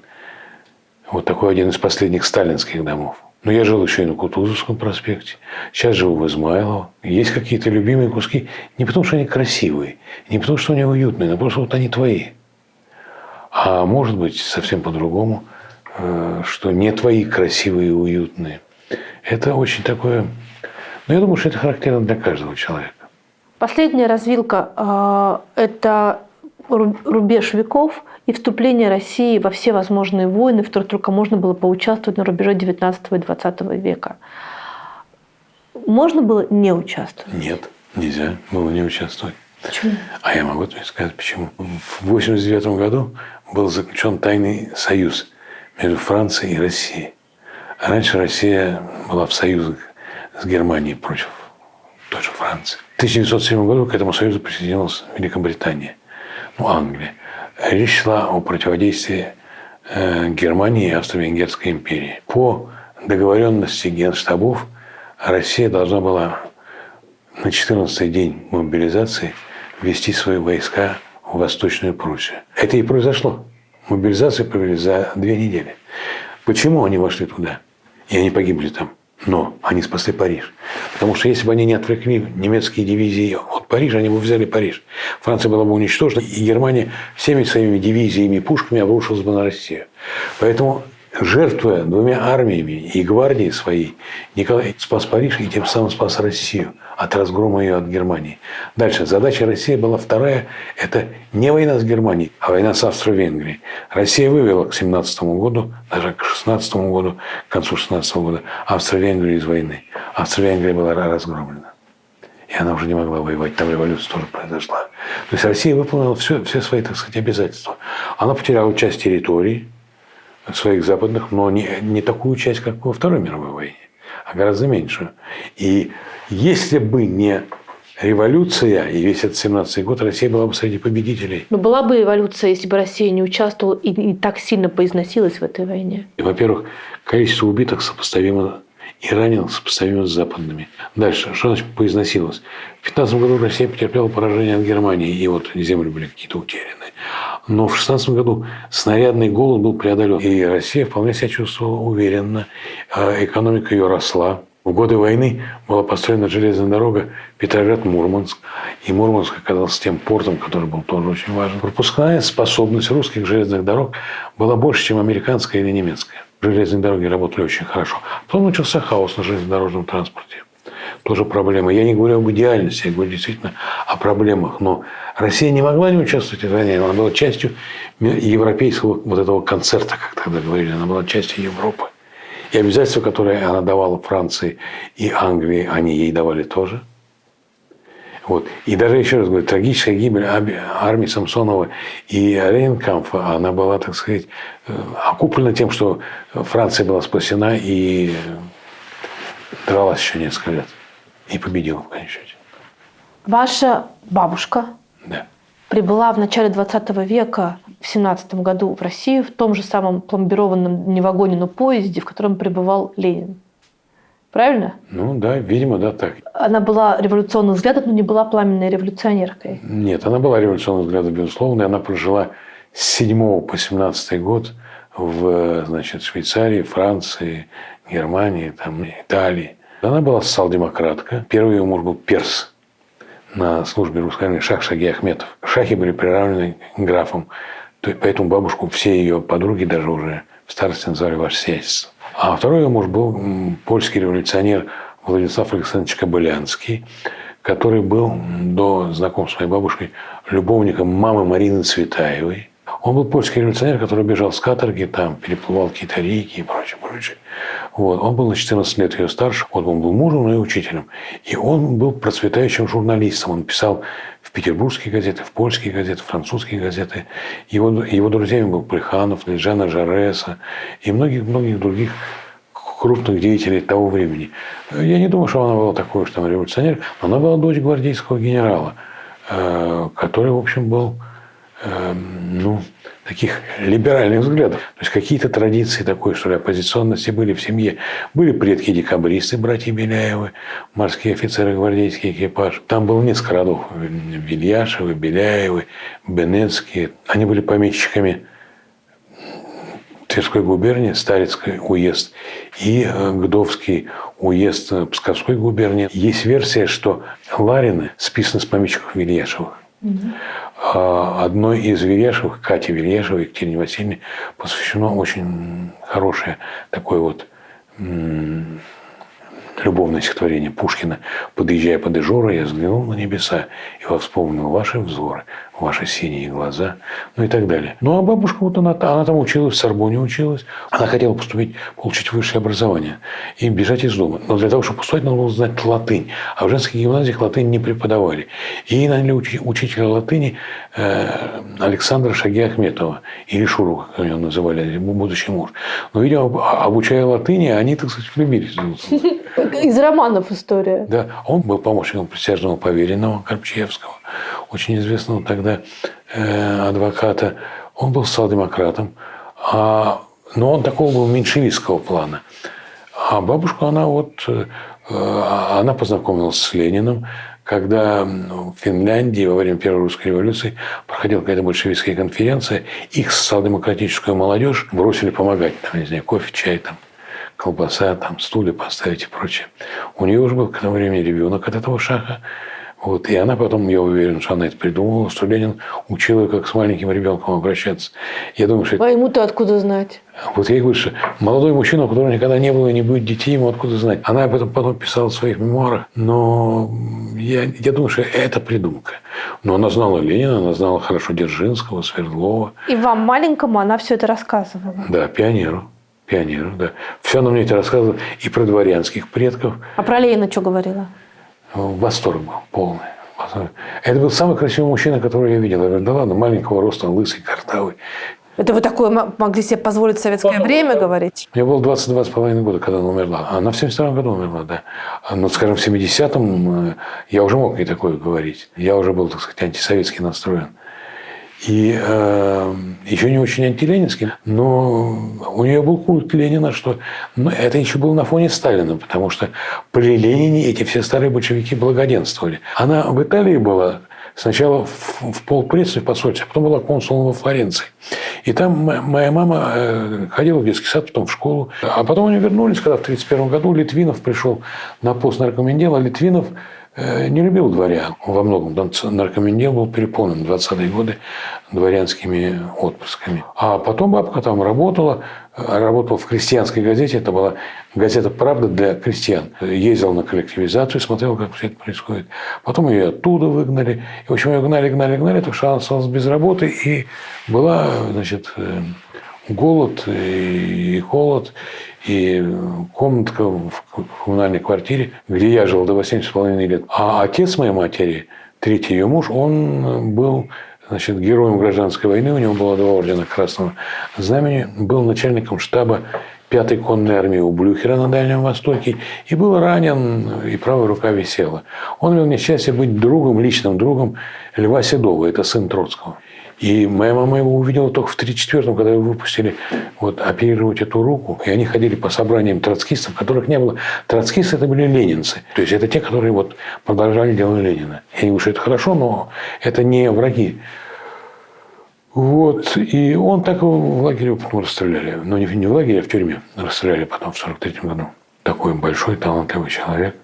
Вот такой один из последних сталинских домов. Но я жил еще и на Кутузовском проспекте. Сейчас живу в Измайлово. Есть какие-то любимые куски. Не потому, что они красивые, не потому, что они уютные, но просто вот они твои. А может быть, совсем по-другому, что не твои красивые и уютные. Это очень такое... Но я думаю, что это характерно для каждого человека. Последняя развилка – это рубеж веков и вступление России во все возможные войны, в которых только можно было поучаствовать на рубеже 19 и 20 века. Можно было не участвовать? Нет, нельзя было не участвовать. Почему? А я могу тебе сказать, почему. В 1989 году был заключен тайный союз между Францией и Россией. А раньше Россия была в союзе с Германией против той же Франции. В 1907 году к этому союзу присоединилась Великобритания, Англия. Речь шла о противодействии Германии и Австро-Венгерской империи. По договоренности генштабов Россия должна была на 14-й день мобилизации ввести свои войска в Восточную Пруссию. Это и произошло. Мобилизацию провели за 2 недели. Почему они вошли туда? И они погибли там. Но они спасли Париж. Потому что если бы они не отвлекли немецкие дивизии от Парижа, они бы взяли Париж. Франция была бы уничтожена, и Германия всеми своими дивизиями и пушками обрушилась бы на Россию. Поэтому, жертвуя 2 армиями и гвардией своей, Николай спас Париж и тем самым спас Россию от разгрома ее от Германии. Дальше. Задача России была вторая. Это не война с Германией, а война с Австро-Венгрией. Россия вывела к 17 году, даже к 16 году, к концу 16 года, Австро-Венгрию из войны. Австро-Венгрия была разгромлена. И она уже не могла воевать. Там революция тоже произошла. То есть Россия выполнила все свои, так сказать, обязательства. Она потеряла часть территорий своих западных, но не такую часть, как во Второй мировой войне, а гораздо меньшую. И если бы не революция и весь этот 17-й год, Россия была бы среди победителей. Но была бы революция, если бы Россия не участвовала и не так сильно поизносилась в этой войне? И, во-первых, количество убитых сопоставимо и раненых сопоставимо с западными. Дальше. Что значит поизносилась? В 15 году Россия потерпела поражение от Германии, и вот земли были какие-то утеряны. Но в 16 году снарядный голод был преодолен, и Россия вполне себя чувствовала уверенно. Экономика ее росла. В годы войны была построена железная дорога Петроград-Мурманск. И Мурманск оказался тем портом, который был тоже очень важен. Пропускная способность русских железных дорог была больше, чем американская или немецкая. Железные дороги работали очень хорошо. Потом начался хаос на железнодорожном транспорте. Тоже проблема. Я не говорю об идеальности, я говорю действительно о проблемах. Но Россия не могла не участвовать в войне. Она была частью европейского вот этого концерта, как тогда говорили. Она была частью Европы. И обязательства, которые она давала Франции и Англии, они ей давали тоже. Вот. И даже, еще раз говорю, трагическая гибель армии Самсонова и Рейнкампфа, она была, так сказать, окуплена тем, что Франция была спасена и дралась еще несколько лет. И победила, в конечном счете. Ваша бабушка прибыла в начале 20 века, в 17 году в Россию, в том же самом пломбированном не вагоне, но поезде, в котором пребывал Ленин. Правильно? Ну да, видимо, да, так. Она была революционных взглядов, но не была пламенной революционеркой. Нет, она была революционных взглядов, безусловно. И она прожила с 7 по 17 год в, значит, Швейцарии, Франции, Германии, там, Италии. Она была социал-демократка. Первый ее муж был перс на службе русской армии, Шах Шаги Ахметов. Шахи были приравнены к графам. Поэтому бабушку все ее подруги даже уже в старости называли «Ваше сиятельство». А второй ее муж был польский революционер Владислав Александрович Кобылянский, который был до знакомства с моей бабушкой любовником мамы Марины Цветаевой. Он был польский революционер, который бежал с каторги, там, переплывал какие-то реки и прочее, прочее. Вот. Он был на 14 лет ее старше. Вот он был мужем и учителем. И он был процветающим журналистом. Он писал в петербургские газеты, в польские газеты, в французские газеты. Его друзьями был Плеханов, Жана Жареса и многих других крупных деятелей того времени. Я не думаю, что она была такой уж там революционер, но она была дочь гвардейского генерала, который, в общем, был таких либеральных взглядов. То есть какие-то традиции такой, что ли, оппозиционности были в семье. Были предки-декабристы, братья Беляевы, морские офицеры, гвардейский экипаж. Там было несколько родов. Вильяшевы, Беляевы, Бенецкие. Они были помещиками Тверской губернии, Старицкий уезд, и Гдовский уезд Псковской губернии. Есть версия, что Ларины списаны с помещиков Вильяшевых. Одной из Вильяшевых, Кате Вильяшевой, Екатерине Васильевне, посвящено очень хорошее такое вот любовное стихотворение Пушкина. «Подъезжая под Ижора, я взглянул на небеса и вспомнил ваши взоры, ваши синие глаза», ну и так далее. Ну, а бабушка, вот она там училась, в Сорбоне училась. Она хотела получить высшее образование и бежать из дома. Но для того, чтобы поступать, надо было знать латынь. А в женских гимназиях латынь не преподавали. И ей наняли учителя латыни Александра Шаги Ахметова, или Шуру, как его называли, будущий муж. Но, видимо, обучая латыни, они, так сказать, влюбились. Из романов история. Да, он был помощником присяжного поверенного Карпчевского, очень известного тогда адвоката. Он был социал-демократом, но он такого был меньшевистского плана. А бабушка, она познакомилась с Лениным, когда в Финляндии во время Первой русской революции проходила какая-то большевистская конференция, их социал-демократическую молодежь бросили помогать. Там, не знаю, кофе, чай, там, колбаса, там, стулья поставить и прочее. У нее уже был к этому времени ребенок от этого шаха. Вот. И она потом, я уверен, что она это придумала, что Ленин учил ее, как с маленьким ребенком обращаться. Я думаю, что А ему-то откуда знать? Вот я говорю, что молодой мужчина, у которого никогда не было и не будет детей, ему откуда знать. Она об этом потом писала в своих мемуарах, но я думаю, что это придумка. Но она знала Ленина, она знала хорошо Дзержинского, Свердлова. И вам, маленькому, она все это рассказывала? Да, пионеру, да. Все она мне это рассказывала и про дворянских предков. А про Ленина что говорила? Восторг был полный. Это был самый красивый мужчина, которого я видел. Я говорю, да ладно, маленького роста, лысый, картавый. Это вы такое могли себе позволить в советское время говорить? Мне было 22,5 года, когда она умерла. Она в 72 году умерла, да. Но, скажем, в 70-м я уже мог ей такое говорить. Я уже был, так сказать, антисоветски настроен. И еще не очень антиленинский, но у нее был культ Ленина, что это еще было на фоне Сталина, потому что при Ленине эти все старые большевики благоденствовали. Она в Италии была сначала в полпредстве, в посольстве, а потом была консулом во Флоренции. И там моя мама ходила в детский сад, потом в школу. А потом они вернулись, когда в 1931 году Литвинов пришел на пост наркомендела. Литвинов не любил дворян во многом. Наркомендел был переполнен в 20-е годы дворянскими отпрысками. А потом бабка там работала в крестьянской газете. Это была газета «Правда» для крестьян. Ездила на коллективизацию, смотрела, как все это происходит. Потом ее оттуда выгнали. И, в общем, ее гнали, так что она осталась без работы. И была, значит, голод и холод. И комнатка в коммунальной квартире, где я жил до 8,5 лет. А отец моей матери, третий ее муж, он был, значит, героем гражданской войны. У него было 2 ордена Красного Знамени. Был начальником штаба 5-й конной армии у Блюхера на Дальнем Востоке. И был ранен, и правая рука висела. Он имел несчастье быть личным другом Льва Седова. Это сын Троцкого. И моя мама его увидела только в 1934-м, когда его выпустили оперировать эту руку. И они ходили по собраниям троцкистов, которых не было. Троцкисты – это были ленинцы. То есть, это те, которые продолжали дело Ленина. Я не говорю, что это хорошо, но это не враги. И он так в лагере потом расстреляли. Но не в лагере, а в тюрьме расстреляли потом в 1943 году. Такой большой, талантливый человек.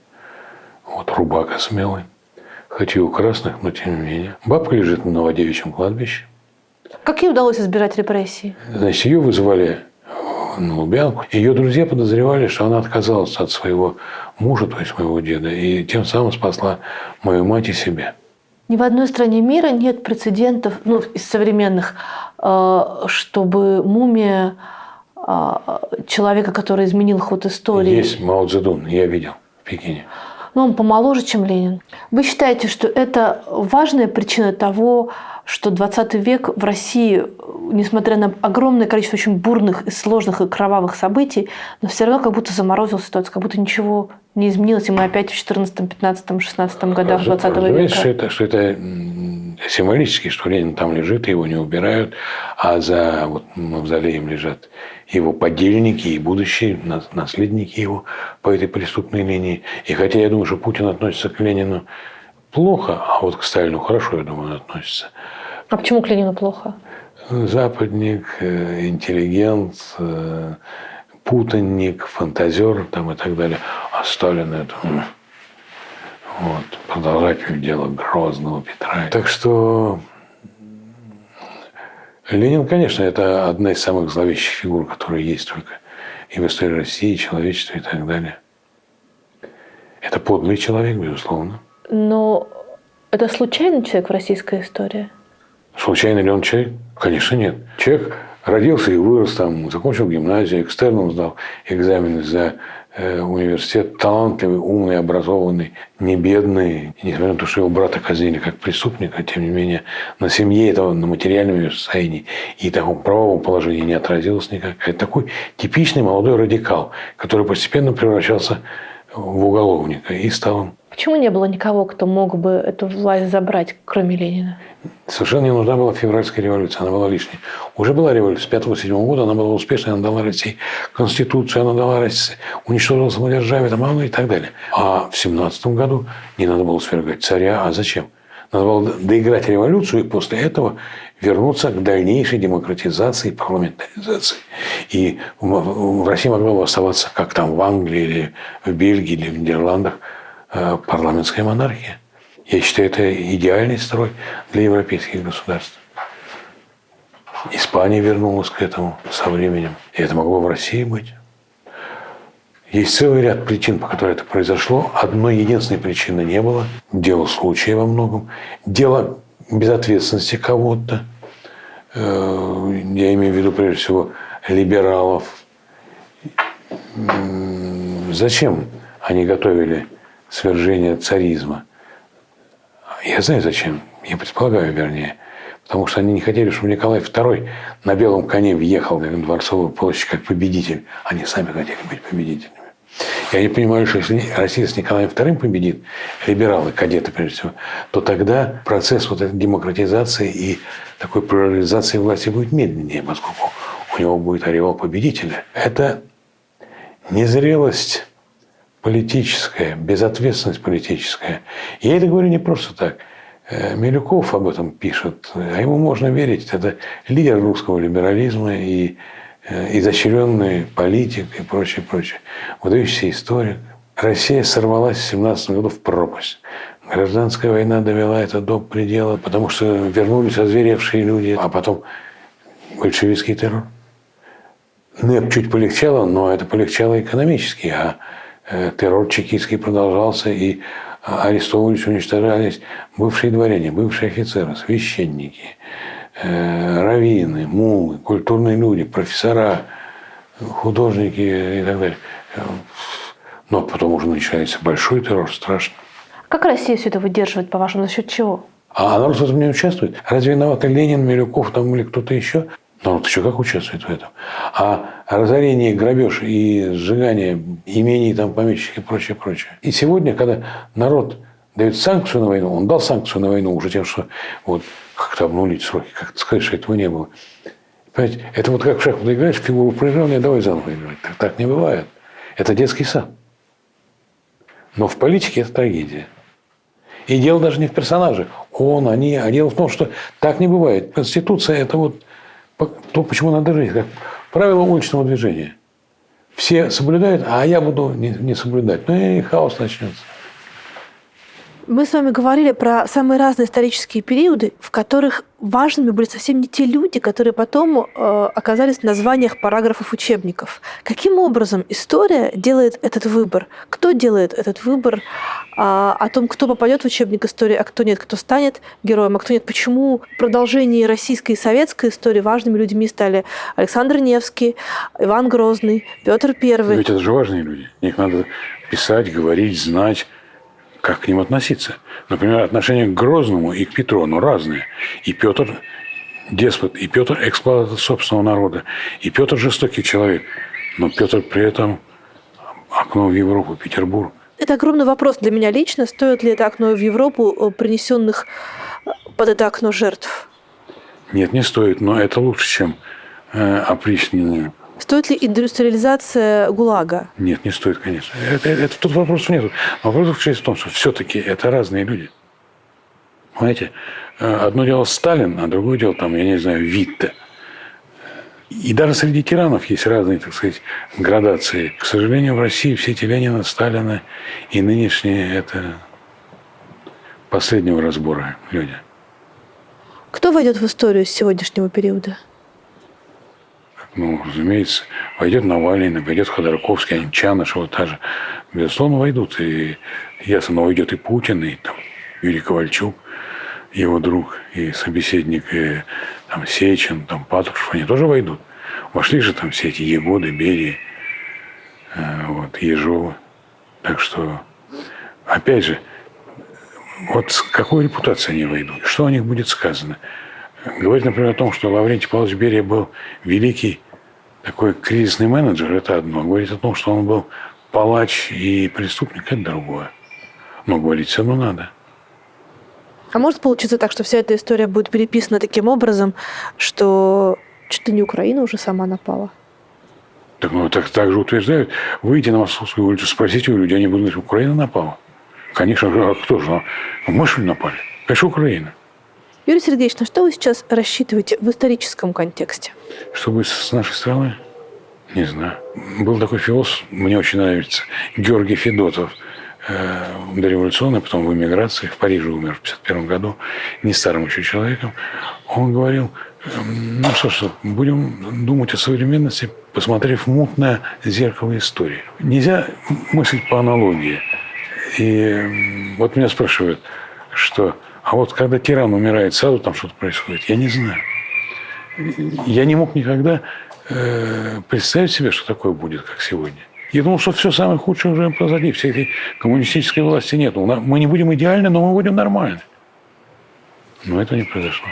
Рубака смелый. Хоть и у красных, но тем не менее. Бабка лежит на Новодевичьем кладбище. Как ей удалось избежать репрессий? Значит, ее вызывали на Лубянку. Ее друзья подозревали, что она отказалась от своего мужа, то есть моего деда, и тем самым спасла мою мать и себя. Ни в одной стране мира нет прецедентов, ну, из современных, чтобы мумия человека, который изменил ход истории... Есть Мао Цзэдун, я видел в Пекине. Но он помоложе, чем Ленин. Вы считаете, что это важная причина того, что 20 век в России, несмотря на огромное количество очень бурных и сложных и кровавых событий, но все равно как будто заморозил ситуацию, как будто ничего не изменилось, и мы опять в 14, 15, 16 годах 20 века. Разумеется, что это символически, что Ленин там лежит, его не убирают, а за мавзолеем лежат его подельники и будущие наследники его по этой преступной линии. И хотя я думаю, что Путин относится к Ленину плохо, а вот к Сталину хорошо, я думаю, он относится. А почему к Ленину плохо? Западник, интеллигент, путанник, фантазер там, и так далее. А Сталин это продолжатель дела Грозного, Петра. Так что Ленин, конечно, это одна из самых зловещих фигур, которые есть только и в истории России, и человечества и так далее. Это подлый человек, безусловно. Но это случайный человек в российской истории? Случайный ли он человек? Конечно, нет. Человек родился и вырос там, закончил гимназию, экстерном сдал экзамены за университет, талантливый, умный, образованный, не бедный. И несмотря на то, что его брата казнили как преступника, тем не менее, на семье этого, на материальном ее состоянии и таком правовом положении не отразилось никак. Это такой типичный молодой радикал, который постепенно превращался в уголовника и стал им. Почему не было никого, кто мог бы эту власть забрать, кроме Ленина? Совершенно не нужна была февральская революция, она была лишней. Уже была революция с 5-7 года, она была успешной, она дала России Конституцию, она дала России, уничтожила самодержавие и так далее. А в 17 году не надо было свергать царя, а зачем? Надо было доиграть революцию и после этого вернуться к дальнейшей демократизации и парламентаризации. И в России могла бы оставаться, как там в Англии, или в Бельгии, или в Нидерландах, парламентская монархия. Я считаю, это идеальный строй для европейских государств. Испания вернулась к этому со временем. И это могло в России быть. Есть целый ряд причин, по которым это произошло. Одной единственной причины не было. Дело случая во многом. Дело безответственности кого-то. Я имею в виду, прежде всего, либералов. Зачем они готовили свержение царизма? Я знаю зачем. Я предполагаю, вернее. Потому что они не хотели, чтобы Николай II на белом коне въехал на Дворцовую площадь как победитель. Они сами хотели быть победителями. И они понимали, что если Россия с Николаем II победит, либералы, кадеты прежде всего, то тогда процесс вот этой демократизации и такой плурализации власти будет медленнее, поскольку у него будет ореол победителя. Это незрелость политическая, безответственность политическая. Я это говорю не просто так. Милюков об этом пишет, а ему можно верить. Это лидер русского либерализма и изощренный политик и прочее, прочее. Выдающийся историк. Россия сорвалась в 17 году в пропасть. Гражданская война довела это до предела, потому что вернулись озверевшие люди, а потом большевистский террор. НЭП чуть полегчало, но это полегчало экономически, а террор чекистский продолжался, и арестовывались, уничтожались бывшие дворяне, бывшие офицеры, священники, раввины, муллы, культурные люди, профессора, художники и так далее. Но потом уже начинается большой террор, страшно. Как Россия все это выдерживает, по-вашему, за счет чего? А народ в этом не участвует. Разве виноваты Ленин, Милюков там, или кто-то еще? Народ еще как участвует в этом? А разорение, грабеж и сжигание имений, там, помещиков и прочее, прочее. И сегодня, когда народ дает санкцию на войну, он дал санкцию на войну уже тем, что вот как-то обнулить сроки, как-то сказать, что этого не было. Понимаете, это вот как в шахматы играешь, фигуру проиграл, не давай заново играть. Так не бывает. Это детский сад. Но в политике это трагедия. И дело даже не в персонаже. Он, они. А дело в том, что так не бывает. Конституция – это вот то, почему надо жить. Как правило уличного движения. Все соблюдают, а я буду не соблюдать. Ну и хаос начнется. Мы с вами говорили про самые разные исторические периоды, в которых важными были совсем не те люди, которые потом оказались в названиях параграфов учебников. Каким образом история делает этот выбор? Кто делает этот выбор о том, кто попадет в учебник истории, а кто нет, кто станет героем, а кто нет? Почему в продолжении российской и советской истории важными людьми стали Александр Невский, Иван Грозный, Петр I? Ведь это же важные люди. Их надо писать, говорить, знать, как к ним относиться. Например, отношение к Грозному и к Петру, оно разное. И Петр деспот, и Петр эксплуататор собственного народа, и Петр жестокий человек. Но Петр при этом окно в Европу, Петербург. Это огромный вопрос для меня лично. Стоит ли это окно в Европу принесенных под это окно жертв? Нет, не стоит, но это лучше, чем опричненные. Стоит ли индустриализация ГУЛАГа? Нет, не стоит, конечно. Это тут вопросов нет. Вопрос заключается в том, что все-таки это разные люди. Понимаете? Одно дело Сталин, а другое дело, там, я не знаю, Витте. И даже среди тиранов есть разные, так сказать, градации. К сожалению, в России все эти Ленина, Сталина и нынешние – это последнего разбора люди. Кто войдет в историю с сегодняшнего периода? Ну, разумеется, войдет Навальный, войдет Ходорковский, Чанышева даже. Безусловно, войдут. И ясно, войдет и Путин, и там, Юрий Ковальчук, его друг и собеседник, и там, Сечин, там, Патрушев, они тоже войдут. Вошли же там все эти Егоды, Берии, вот, Ежова. Так что, опять же, вот с какой репутацией они войдут? Что о них будет сказано? Говорить, например, о том, что Лаврентий Павлович Берия был великий такой кризисный менеджер, это одно. Говорить о том, что он был палач и преступник, это другое. Но говорить все равно надо. А может получиться так, что вся эта история будет переписана таким образом, что чуть ли не Украина уже сама напала? Так, ну, так же утверждают. Выйдите на Московскую улицу, спросите у людей, они будут говорить, Украина напала. Конечно, а кто же? Мы что ли напали? Конечно, Украина. Юрий Сергеевич, на что вы сейчас рассчитываете в историческом контексте? Что будет с нашей страной? Не знаю. Был такой философ, мне очень нравится, Георгий Федотов, дореволюционный, потом в эмиграции, в Париже умер в 1951 году, не старым еще человеком. Он говорил, ну что ж, будем думать о современности, посмотрев в мутное зеркало истории. Нельзя мыслить по аналогии. И вот меня спрашивают, что... А вот когда тиран умирает, сразу там что-то происходит. Я не знаю. Я не мог никогда представить себе, что такое будет, как сегодня. Я думал, что все самое худшее уже позади. Всей этой коммунистической власти нет. Мы не будем идеальны, но мы будем нормальны. Но этого не произошло.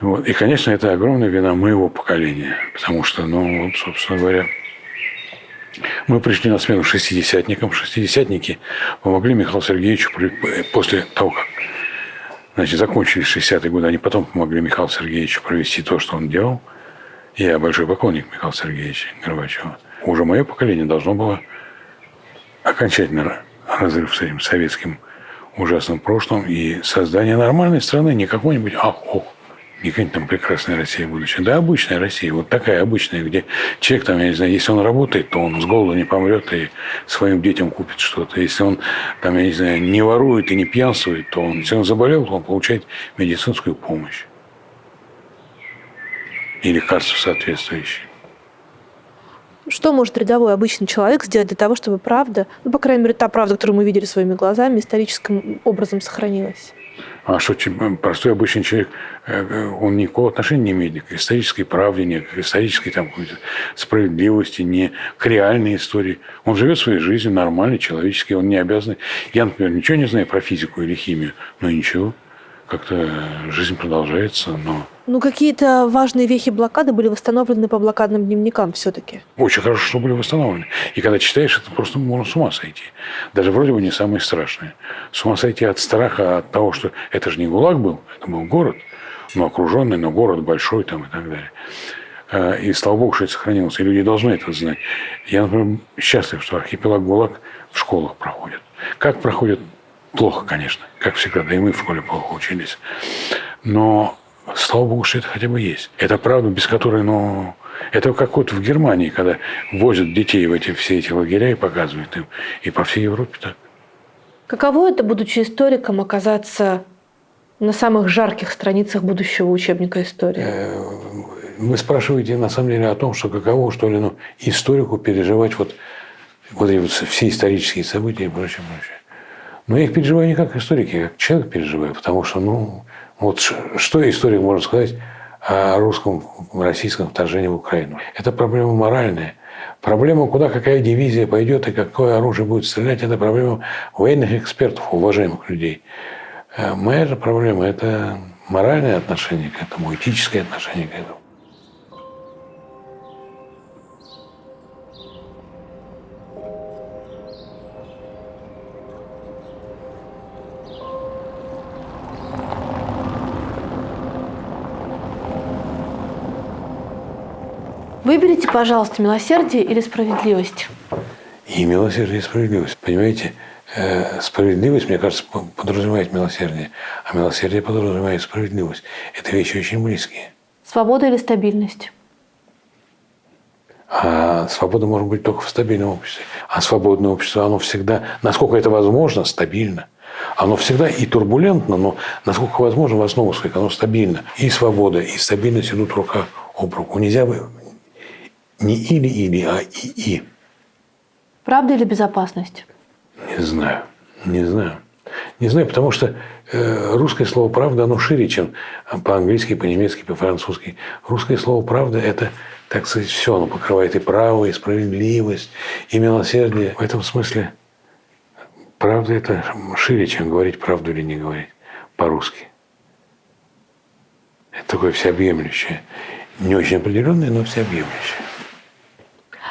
Вот. И, конечно, это огромная вина моего поколения. Потому что, ну, вот, собственно говоря, мы пришли на смену шестидесятникам. Шестидесятники помогли Михаилу Сергеевичу после того, как закончились 60-е годы. Они потом помогли Михаилу Сергеевичу провести то, что он делал. Я большой поклонник Михаила Сергеевича Горбачева. Уже мое поколение должно было окончательно разрыв с этим советским ужасным прошлым и создание нормальной страны, не какой-нибудь не какая-нибудь там прекрасная Россия будущее. Да, обычная Россия. Вот такая обычная, где человек там, я не знаю, если он работает, то он с голоду не помрет и своим детям купит что-то. Если он там, я не знаю, не ворует и не пьянствует, то он, если он заболел, то он получает медицинскую помощь. И лекарства соответствующие. Что может рядовой обычный человек сделать для того, чтобы правда, ну, по крайней мере, та правда, которую мы видели своими глазами, историческим образом сохранилась? А что простой обычный человек, он никакого отношения не имеет ни к исторической правде, ни к исторической там, какой-то справедливости, ни к реальной истории. Он живет своей жизнью, нормальный, человеческий, он не обязан. Я, например, ничего не знаю про физику или химию, но ничего. Как-то жизнь продолжается, но... Ну, какие-то важные вехи блокады были восстановлены по блокадным дневникам все-таки. Очень хорошо, что были восстановлены. И когда читаешь, это просто можно с ума сойти. Даже вроде бы не самые страшные. С ума сойти от страха, от того, что это же не ГУЛАГ был, это был город, но окруженный, но город большой там и так далее. И слава богу, что это сохранилось. И люди должны это знать. Я, например, счастлив, что архипелаг ГУЛАГ в школах проходит. Как проходит? Плохо, конечно, как всегда, да и мы в школе плохо учились. Но Слава Богу, что это хотя бы есть. Это правда, без которой, ну... Это как вот в Германии, когда возят детей в все эти лагеря и показывают им. И по всей Европе так. Каково это, будучи историком, оказаться на самых жарких страницах будущего учебника истории? Вы спрашиваете, на самом деле, о том, что каково, что ли, ну, историку переживать вот эти вот все исторические события и прочее, прочее. Но я их переживаю не как историк, я как человек переживаю, потому что, ну, вот что историк может сказать о русском, российском вторжении в Украину? Это проблема моральная. Проблема, куда какая дивизия пойдет и какое оружие будет стрелять, это проблема военных экспертов, уважаемых людей. Моя же проблема – это моральное отношение к этому, этическое отношение к этому. Выберите, пожалуйста, милосердие или справедливость. И милосердие, и справедливость. Понимаете, справедливость, мне кажется, подразумевает милосердие, а милосердие подразумевает справедливость. Это вещи очень близкие. Свобода или стабильность? А свобода может быть только в стабильном обществе. А свободное общество, оно всегда, насколько это возможно, стабильно. Оно всегда и турбулентно, но насколько возможно, в основу своих оно стабильно. И свобода, и стабильность идут рука об руку. Нельзя не или, а и. Правда или безопасность? Не знаю. Не знаю, потому что русское слово «правда» оно шире, чем по-английски, по-немецки, по-французски. Русское слово «правда» – это, так сказать, все. Оно покрывает и право, и справедливость, и милосердие. В этом смысле правда – это шире, чем говорить правду или не говорить по-русски. Это такое всеобъемлющее. Не очень определенное, но всеобъемлющее.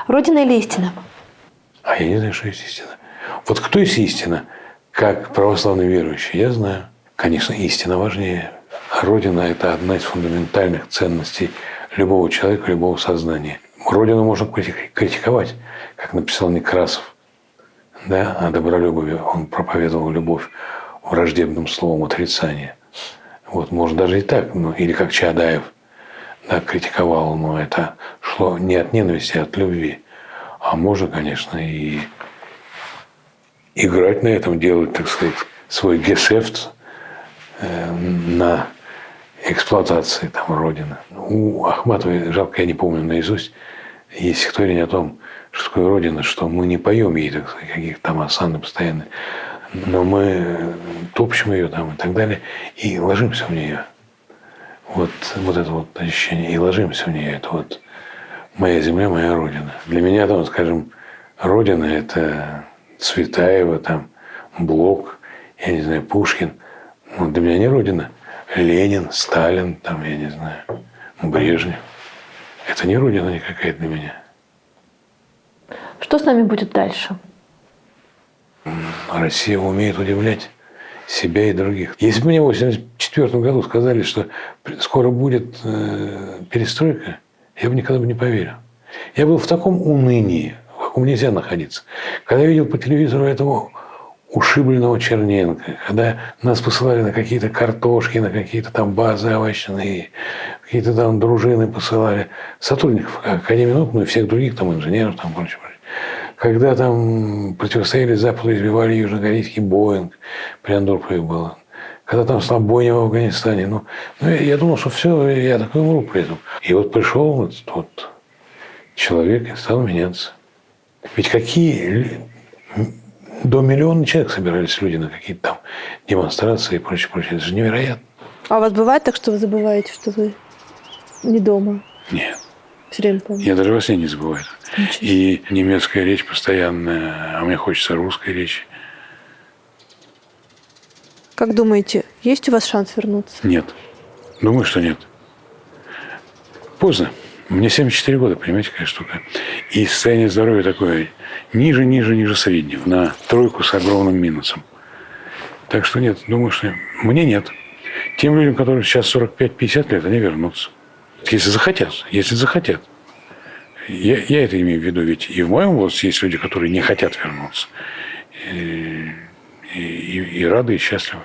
Родина или истина? А я не знаю, что есть истина. Вот кто есть истина, как православный верующий, я знаю. Конечно, истина важнее. Родина – это одна из фундаментальных ценностей любого человека, любого сознания. Родину можно критиковать, как написал Некрасов. Да, о добролюбове. Он проповедовал любовь враждебным словом отрицания. Вот, может, даже и так. Ну, или как Чаадаев, да, критиковал, но это шло не от ненависти, а от любви. А можно, конечно, и играть на этом, делать, так сказать, свой гешефт на эксплуатации там Родины. У Ахматовой, жалко, я не помню наизусть, есть стихотворение о том, что такое Родина, что мы не поем ей, так сказать, каких-то там осанны постоянно, но мы топчем ее там и так далее, и ложимся в нее. Вот это вот ощущение, и ложимся в нее, это вот моя земля, моя Родина. Для меня там, скажем, Родина – это Цветаева, там, Блок, я не знаю, Пушкин. Ну, для меня не Родина. Ленин, Сталин, там, я не знаю, Брежнев. Это не Родина никакая для меня. Что с нами будет дальше? Россия умеет удивлять себя и других. Если бы мне в 1984 году сказали, что скоро будет перестройка, я бы никогда не поверил. Я был в таком унынии, в каком нельзя находиться. Когда я видел по телевизору этого ушибленного Черненко, когда нас посылали на какие-то картошки, на какие-то там базы овощные, какие-то там дружины посылали, сотрудников Академии наук, ну и всех других там инженеров, там прочее. Когда там противостояли Западу, избивали южнокорейский Боинг, при Андропове было. Когда там стала бойня в Афганистане. Ну, я думал, что все, я такой умру при этом. И вот пришел вот этот вот человек и стал меняться. Ведь какие до миллиона человек собирались люди на какие-то там демонстрации и прочее, прочее. Это же невероятно. А у вас бывает так, что вы забываете, что вы не дома? Нет. Все время помните? Я даже во сне не забываю. И немецкая речь постоянная, а мне хочется русской речи. Как думаете, есть у вас шанс вернуться? Нет. Думаю, что нет. Поздно. Мне 74 года, понимаете, какая штука. И состояние здоровья такое ниже среднего. На тройку с огромным минусом. Так что нет, думаю, что мне нет. Тем людям, которым сейчас 45-50 лет, они вернутся. Если захотят. Я это имею в виду, ведь и в моем возрасте есть люди, которые не хотят вернуться. И рады, и счастливы.